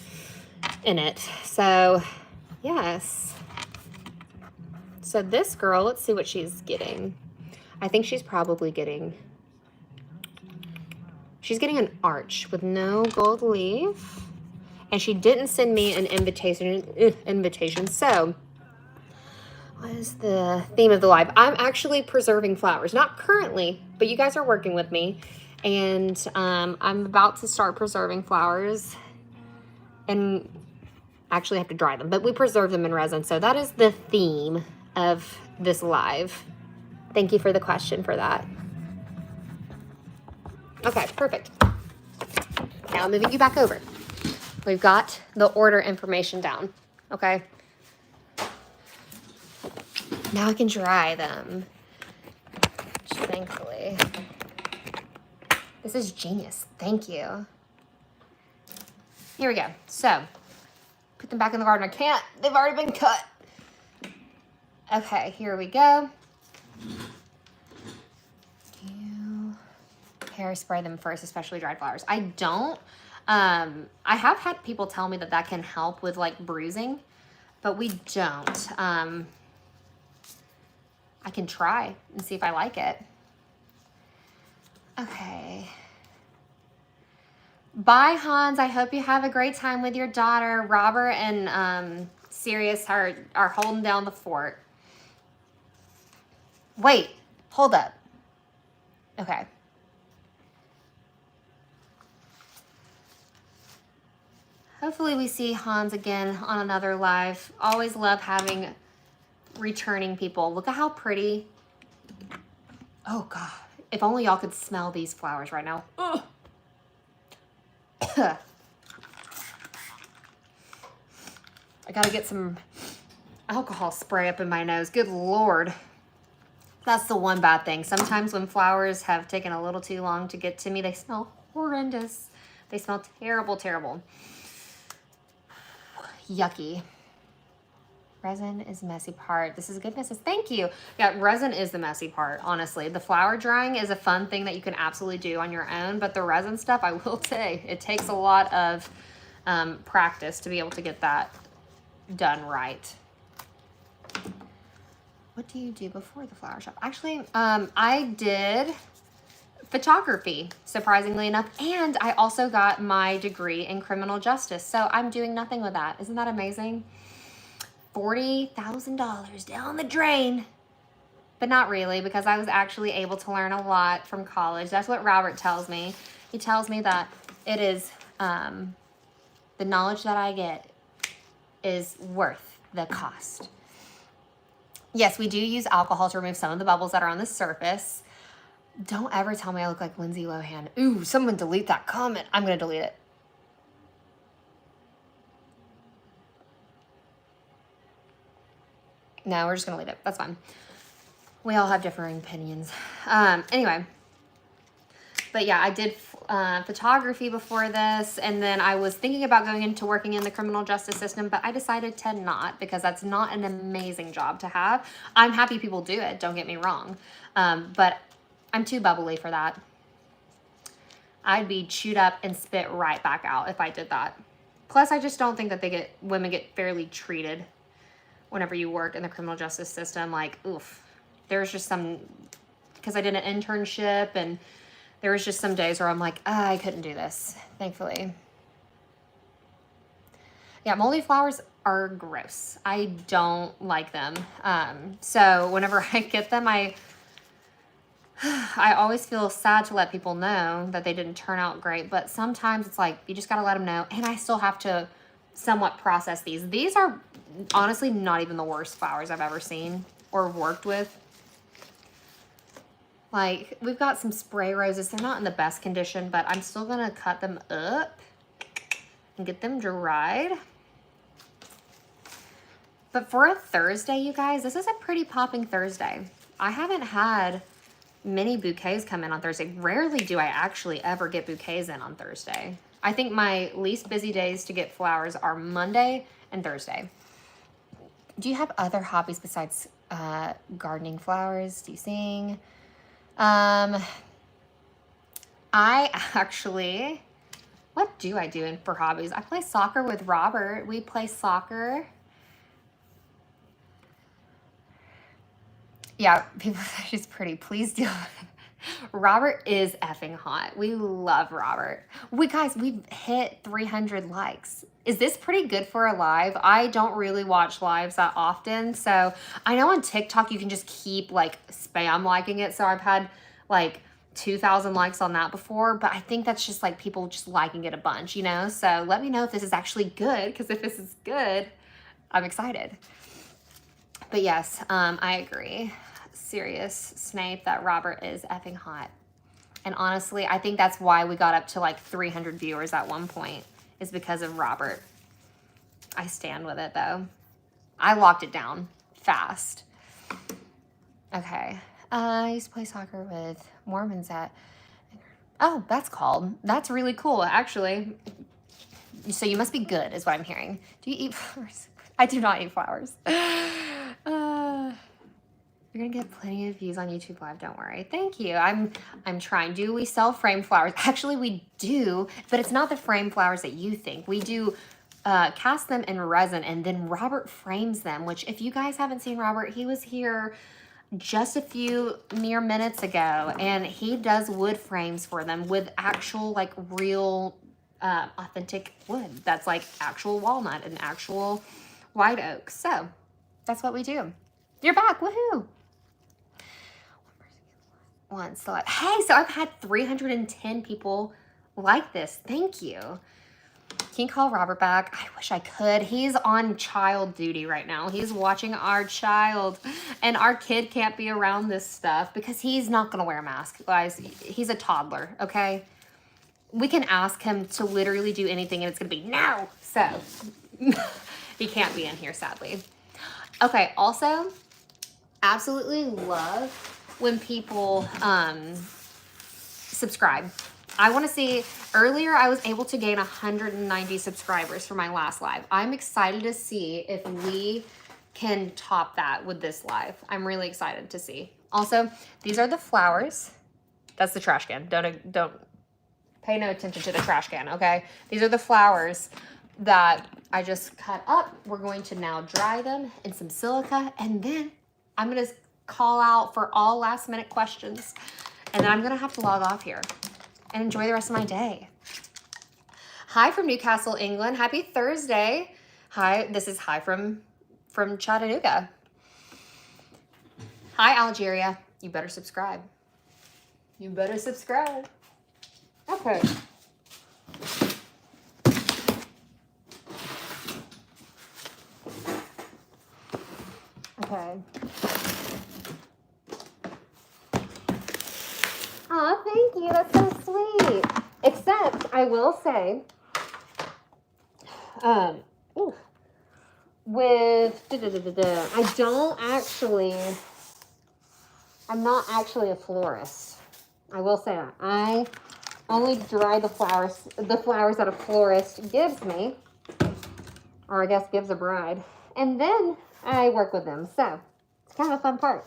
in it. So yes. So this girl, let's see what she's getting. I think she's probably getting, she's getting an arch with no gold leaf. And she didn't send me an invitation. So what is the theme of the live? I'm actually preserving flowers. Not currently, but you guys are working with me. And I'm about to start preserving flowers. And actually have to dry them. But we preserve them in resin. So that is the theme of this live. Thank you for the question for that. Okay, perfect. Now I'm moving you back over. We've got the order information down. Okay. Now I can dry them, thankfully. This is genius. Thank you. Here we go. So, put them back in the garden. I can't. They've already been cut. Okay, here we go. Hairspray them first, especially dried flowers. I don't. I have had people tell me that that can help with like bruising, but we don't. I can try and see if I like it. Okay. Bye, Hans. I hope you have a great time with your daughter. Robert and Sirius are holding down the fort. Wait, hold up. Okay. Hopefully we see Hans again on another live. Always love having returning people. Look at how pretty. Oh God, if only y'all could smell these flowers right now. Ugh. I gotta get some alcohol spray up in my nose. Good Lord. That's the one bad thing. Sometimes when flowers have taken a little too long to get to me, they smell horrendous. They smell terrible, terrible. Yucky. Resin is the messy part. This is a good message. Thank you. Yeah, resin is the messy part, honestly. The flower drying is a fun thing that you can absolutely do on your own, but the resin stuff, I will say, it takes a lot of practice to be able to get that done right. What do you do before the flower shop? Actually, I did photography, surprisingly enough, and I also got my degree in criminal justice, so I'm doing nothing with that. Isn't that amazing? $40,000 down the drain. But not really, because I was actually able to learn a lot from college. That's what Robert tells me. He tells me that it is, the knowledge that I get is worth the cost. Yes, we do use alcohol to remove some of the bubbles that are on the surface. Don't ever tell me I look like Lindsay Lohan. Ooh, someone delete that comment. I'm going to delete it. No, we're just going to leave it. That's fine. We all have differing opinions. Anyway. But yeah, I did photography before this, and then I was thinking about going into working in the criminal justice system, but I decided to not, because that's not an amazing job to have. I'm happy people do it, don't get me wrong, but I'm too bubbly for that. I'd be chewed up and spit right back out if I did that. Plus, I just don't think that women get fairly treated whenever you work in the criminal justice system. Like, oof, there's just some, because I did an internship, and there was just some days where I'm like, I couldn't do this, thankfully. Yeah, moldy flowers are gross. I don't like them. So whenever I get them, I always feel sad to let people know that they didn't turn out great. But sometimes it's like, you just got to let them know. And I still have to somewhat process these. These are honestly not even the worst flowers I've ever seen or worked with. Like, we've got some spray roses. They're not in the best condition, but I'm still going to cut them up and get them dried. But for a Thursday, you guys, this is a pretty popping Thursday. I haven't had many bouquets come in on Thursday. Rarely do I actually ever get bouquets in on Thursday. I think my least busy days to get flowers are Monday and Thursday. Do you have other hobbies besides gardening flowers? Do you sing? I actually, what do I do for hobbies? I play soccer with Robert. We play soccer. Yeah, people say she's pretty. Please do. Robert is effing hot. We love Robert. We've hit 300 likes. Is this pretty good for a live? I don't really watch lives that often. So I know on TikTok you can just keep like spam liking it. So I've had like 2,000 likes on that before, but I think that's just like people just liking it a bunch, you know? So let me know if this is actually good, because if this is good, I'm excited. But yes, I agree. Serious Snape that Robert is effing hot. And honestly, I think that's why we got up to like 300 viewers at one point, is because of Robert. I stand with it though. I locked it down fast. Okay. I used to play soccer with Mormons at, oh, that's really cool, actually. So you must be good, is what I'm hearing. Do you eat flowers? I do not eat flowers. You're gonna get plenty of views on YouTube Live, don't worry. Thank you. I'm trying. Do we sell frame flowers? Actually, we do, but it's not the frame flowers that you think. We do cast them in resin, and then Robert frames them, which if you guys haven't seen Robert, he was here just a few mere minutes ago, and he does wood frames for them with actual like real authentic wood. That's like actual walnut and actual white oak. So that's what we do. You're back, woohoo! Once, so hey, so I've had 310 people like this. Thank you. Can you call Robert back? I wish I could. He's on child duty right now. He's watching our child, and our kid can't be around this stuff because he's not gonna wear a mask, guys. He's a toddler, okay? We can ask him to literally do anything and it's gonna be no. So he can't be in here, sadly. Okay, also, absolutely love when people subscribe. I want to see, earlier I was able to gain 190 subscribers for my last live. I'm excited to see if we can top that with this live. I'm really excited to see. Also, these are the flowers. That's the trash can. Don't pay no attention to the trash can, okay? These are the flowers that I just cut up. We're going to now dry them in some silica, and then I'm gonna call out for all last minute questions, and then I'm gonna have to log off here and enjoy the rest of my day. Hi from Newcastle, England. Happy Thursday. Hi, this is hi from Chattanooga. Hi, Algeria. You better subscribe. You better subscribe. Okay. Okay. Aw, thank you. That's so sweet. Except, I will say, I'm not actually a florist. I will say that. I only dry the flowers that a florist gives me, or I guess gives a bride, and then I work with them. So it's kind of a fun part.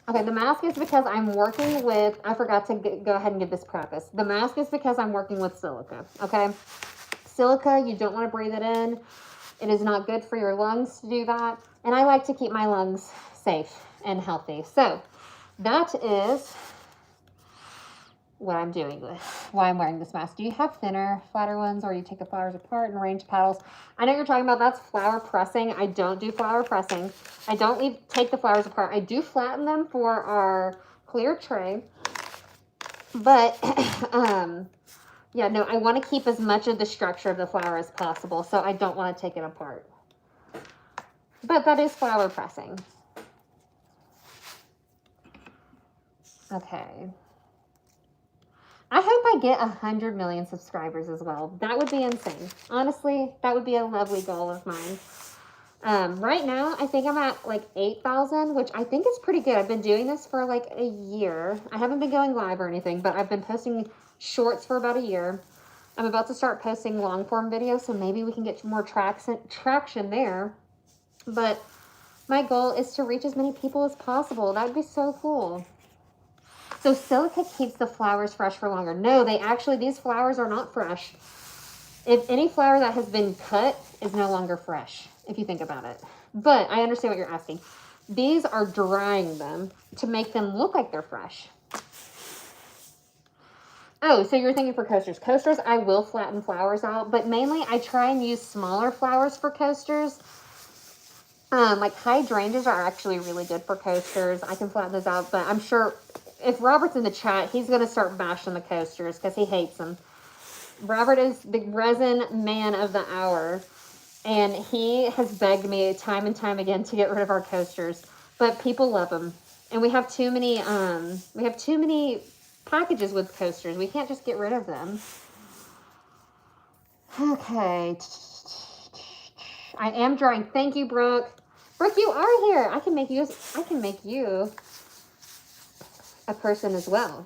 Okay, the mask is because I'm working with, I forgot to go ahead and give this preface. The mask is because I'm working with silica, okay? Silica, you don't want to breathe it in. It is not good for your lungs to do that. And I like to keep my lungs safe and healthy. So that is what I'm doing with why I'm wearing this mask. Do you have thinner, flatter ones, or you take the flowers apart and arrange petals? I know you're talking about that's flower pressing. I don't do flower pressing. I don't take the flowers apart. I do flatten them for our clear tray. But yeah, no, I want to keep as much of the structure of the flower as possible, so I don't want to take it apart. But that is flower pressing. Okay. I hope I get 100 million subscribers as well. That would be insane. Honestly, that would be a lovely goal of mine. Right now, I think I'm at like 8,000, which I think is pretty good. I've been doing this for like a year. I haven't been going live or anything, but I've been posting shorts for about a year. I'm about to start posting long form videos, so maybe we can get more traction there. But my goal is to reach as many people as possible. That would be so cool. So silica keeps the flowers fresh for longer. No, these flowers are not fresh. If any flower that has been cut is no longer fresh, if you think about it. But I understand what you're asking. These are drying them to make them look like they're fresh. Oh, so you're thinking for coasters. Coasters, I will flatten flowers out, but mainly I try and use smaller flowers for coasters. Like hydrangeas are actually really good for coasters. I can flatten those out, but I'm sure if Robert's in the chat, he's going to start bashing the coasters because he hates them. Robert is the resin man of the hour, and he has begged me time and time again to get rid of our coasters, but people love them. And we have too many packages with coasters. We can't just get rid of them. Okay. I am drawing. Thank you, Brooke. Brooke, you are here. I can make you a person as well.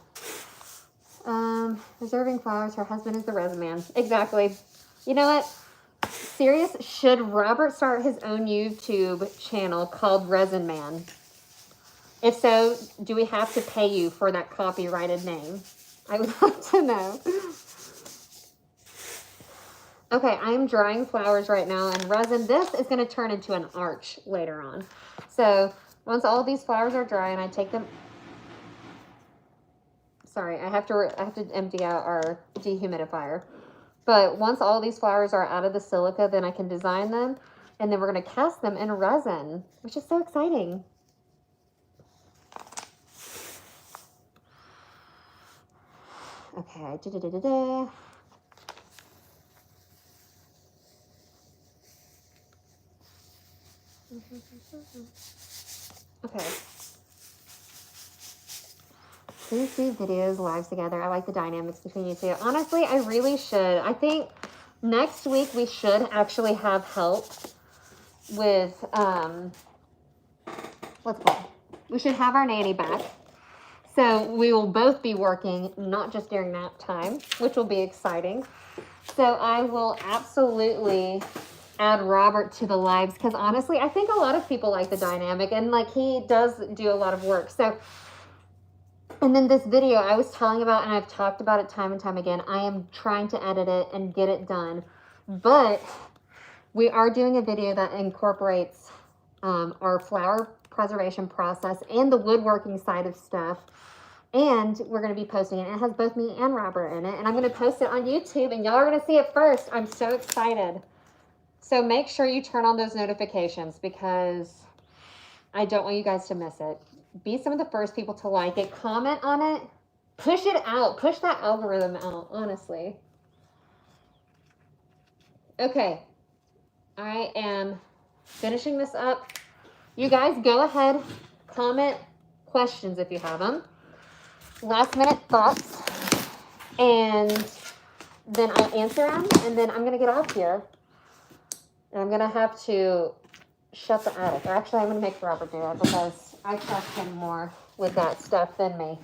Reserving flowers. Her husband is the resin man. Exactly. You know what? Serious, should Robert start his own YouTube channel called Resin Man? If so, do we have to pay you for that copyrighted name? I would love to know. Okay, I'm drying flowers right now, and resin, this is going to turn into an arch later on. So once all these flowers are dry and I take them, sorry, I have to empty out our dehumidifier. But once all these flowers are out of the silica, then I can design them, and then we're going to cast them in resin, which is so exciting. Okay, Okay. Please do videos live together. I like the dynamics between you two. Honestly, I really should. I think next week we should actually have help with, what's it called? We should have our nanny back. So we will both be working, not just during nap time, which will be exciting. So I will absolutely add Robert to the lives, because honestly, I think a lot of people like the dynamic, and like he does do a lot of work. So And then this video I was telling about, and I've talked about it time and time again, I am trying to edit it and get it done. But we are doing a video that incorporates our flower preservation process and the woodworking side of stuff. And we're going to be posting it. It has both me and Robert in it. And I'm going to post it on YouTube, and y'all are going to see it first. I'm so excited. So make sure you turn on those notifications because I don't want you guys to miss it. Be some of the first people to like it. Comment on it. Push it out. Push that algorithm out, honestly. Okay. I am finishing this up. You guys go ahead. Comment questions if you have them. Last minute thoughts. And then I'll answer them. And then I'm going to get off here. And I'm going to have to shut the attic. Or actually, I'm going to make Robert do it because I trust him more with that stuff than me.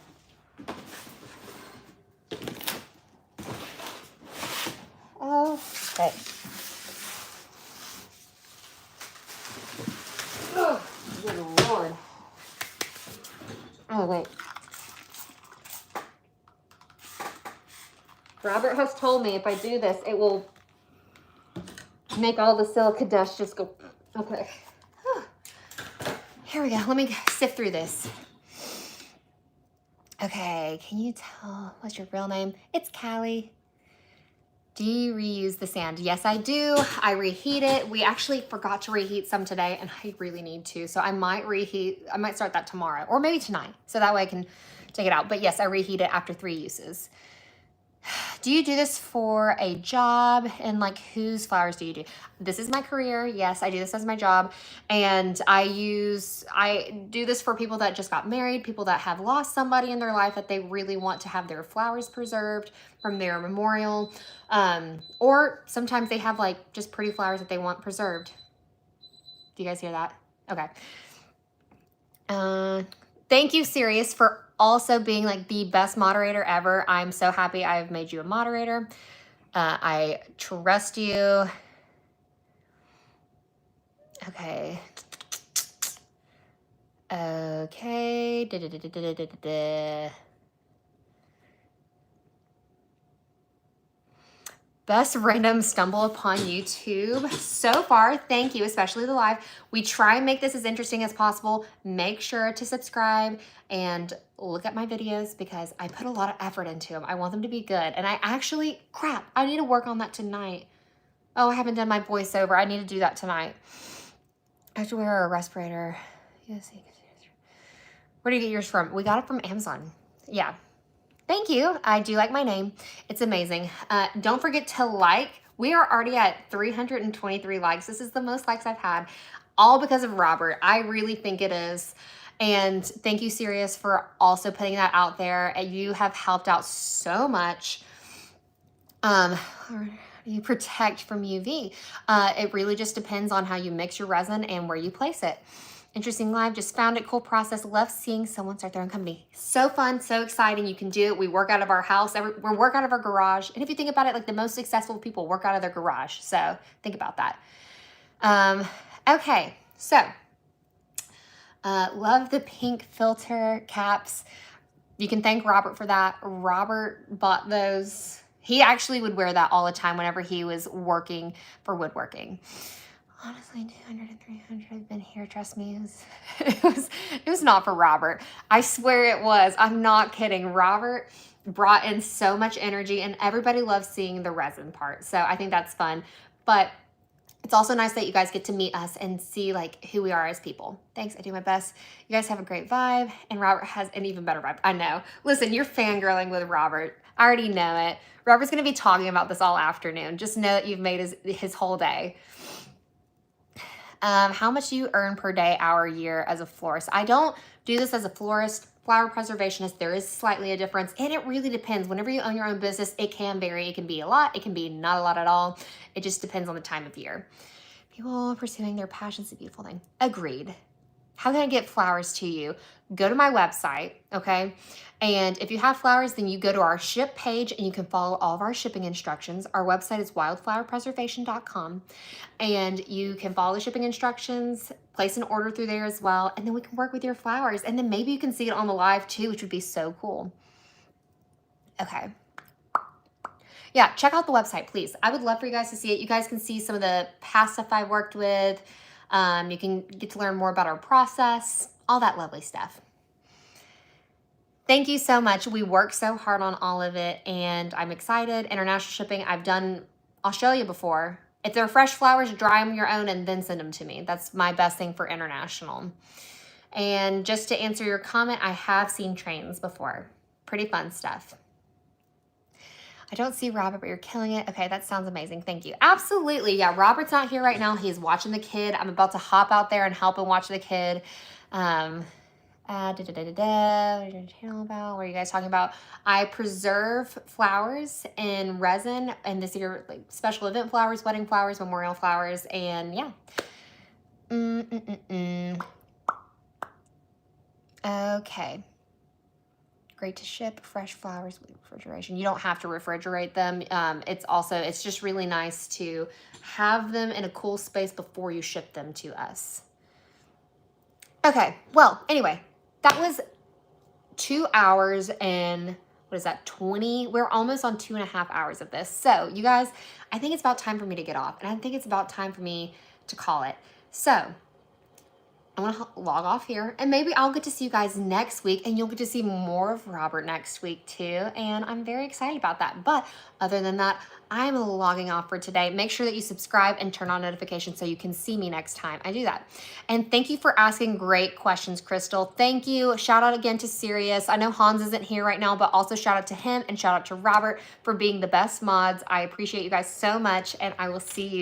Okay. Oh, good Lord. Oh, wait. Robert has told me if I do this, it will make all the silica dust just go. Okay. Here we go. Let me sift through this. Okay. Can you tell what's your real name? It's Callie. Do you reuse the sand? Yes, I do. I reheat it. We actually forgot to reheat some today, and I really need to. So I might reheat. I might start that tomorrow or maybe tonight. So that way I can take it out. But yes, I reheat it after 3 uses. Do you do this for a job? And like, whose flowers do you do? This is my career. Yes, I do this as my job. And I do this for people that just got married, people that have lost somebody in their life that they really want to have their flowers preserved from their memorial. Or sometimes they have like just pretty flowers that they want preserved. Do you guys hear that? Okay. Thank you, Sirius, for also being like the best moderator ever. I'm so happy I've made you a moderator. I trust you. Okay. Okay. Best random stumble upon YouTube so far. Thank you, especially the live. We try and make this as interesting as possible. Make sure to subscribe and look at my videos because I put a lot of effort into them. I want them to be good. And I need to work on that tonight. Oh, I haven't done my voiceover. I need to do that tonight. I have to wear a respirator. Yes. Where do you get yours from? We got it from Amazon. Yeah. Thank you. I do like my name. It's amazing. Don't forget to like. We are already at 323 likes. This is the most likes I've had, all because of Robert. I really think it is. And thank you, Sirius, for also putting that out there. You have helped out so much. You protect from UV. It really just depends on how you mix your resin and where you place it. Interesting live, just found it, cool process. Love seeing someone start their own company. So fun, so exciting. You can do it. We work out of our house. We work out of our garage. And if you think about it, like the most successful people work out of their garage. So think about that. Okay, so love the pink filter caps. You can thank Robert for that. Robert bought those. He actually would wear that all the time whenever he was working for woodworking. Honestly, 200 and 300 have been here. Trust me, it was not for Robert. I swear it was. I'm not kidding. Robert brought in so much energy, and everybody loves seeing the resin part. So I think that's fun. But it's also nice that you guys get to meet us and see like who we are as people. Thanks. I do my best. You guys have a great vibe, and Robert has an even better vibe. I know. Listen, you're fangirling with Robert. I already know it. Robert's going to be talking about this all afternoon. Just know that you've made his whole day. How much do you earn per day, hour, year as a florist? I don't do this as a florist, flower preservationist. There is slightly a difference, and it really depends. Whenever you own your own business, it can vary. It can be a lot. It can be not a lot at all. It just depends on the time of year. People pursuing their passion's a beautiful thing. Agreed. how can I get flowers to you? Go to my website, okay? And if you have flowers, then you go to our ship page and you can follow all of our shipping instructions. Our website is wildflowerpreservation.com, and you can follow the shipping instructions, place an order through there as well, and then we can work with your flowers. And then maybe you can see it on the live too, which would be so cool. Okay. Yeah, check out the website, please. I would love for you guys to see it. You guys can see some of the past stuff I worked with. You can get to learn more about our process, all that lovely stuff. Thank you so much. We work so hard on all of it, and I'm excited. International shipping, I've done Australia before. If they're fresh flowers, dry them your own and then send them to me. That's my best thing for international. And just to answer your comment, I have seen trains before. Pretty fun stuff. I don't see Robert, but you're killing it. Okay, that sounds amazing. Thank you. Absolutely. Yeah, Robert's not here right now. He's watching the kid. I'm about to hop out there and help him watch the kid. What is your channel about? What are you guys talking about? I preserve flowers in resin, and this year, like special event flowers, wedding flowers, memorial flowers, and yeah. Okay. Great to ship fresh flowers with refrigeration. You don't have to refrigerate them. It's just really nice to have them in a cool space before you ship them to us. Okay, well, anyway, that was 2 hours and what is that, 20? We're almost on 2.5 hours of this. So you guys, I think it's about time for me to get off, and I think it's about time for me to call it. So I'm gonna log off here, and maybe I'll get to see you guys next week, and you'll get to see more of Robert next week too, and I'm very excited about that. But other than that, I'm logging off for today. Make sure that you subscribe and turn on notifications so you can see me next time I do that. And thank you for asking great questions, Crystal. Thank you. Shout out again to Sirius. I know Hans isn't here right now, but also shout out to him and shout out to Robert for being the best mods. I appreciate you guys so much, and I will see you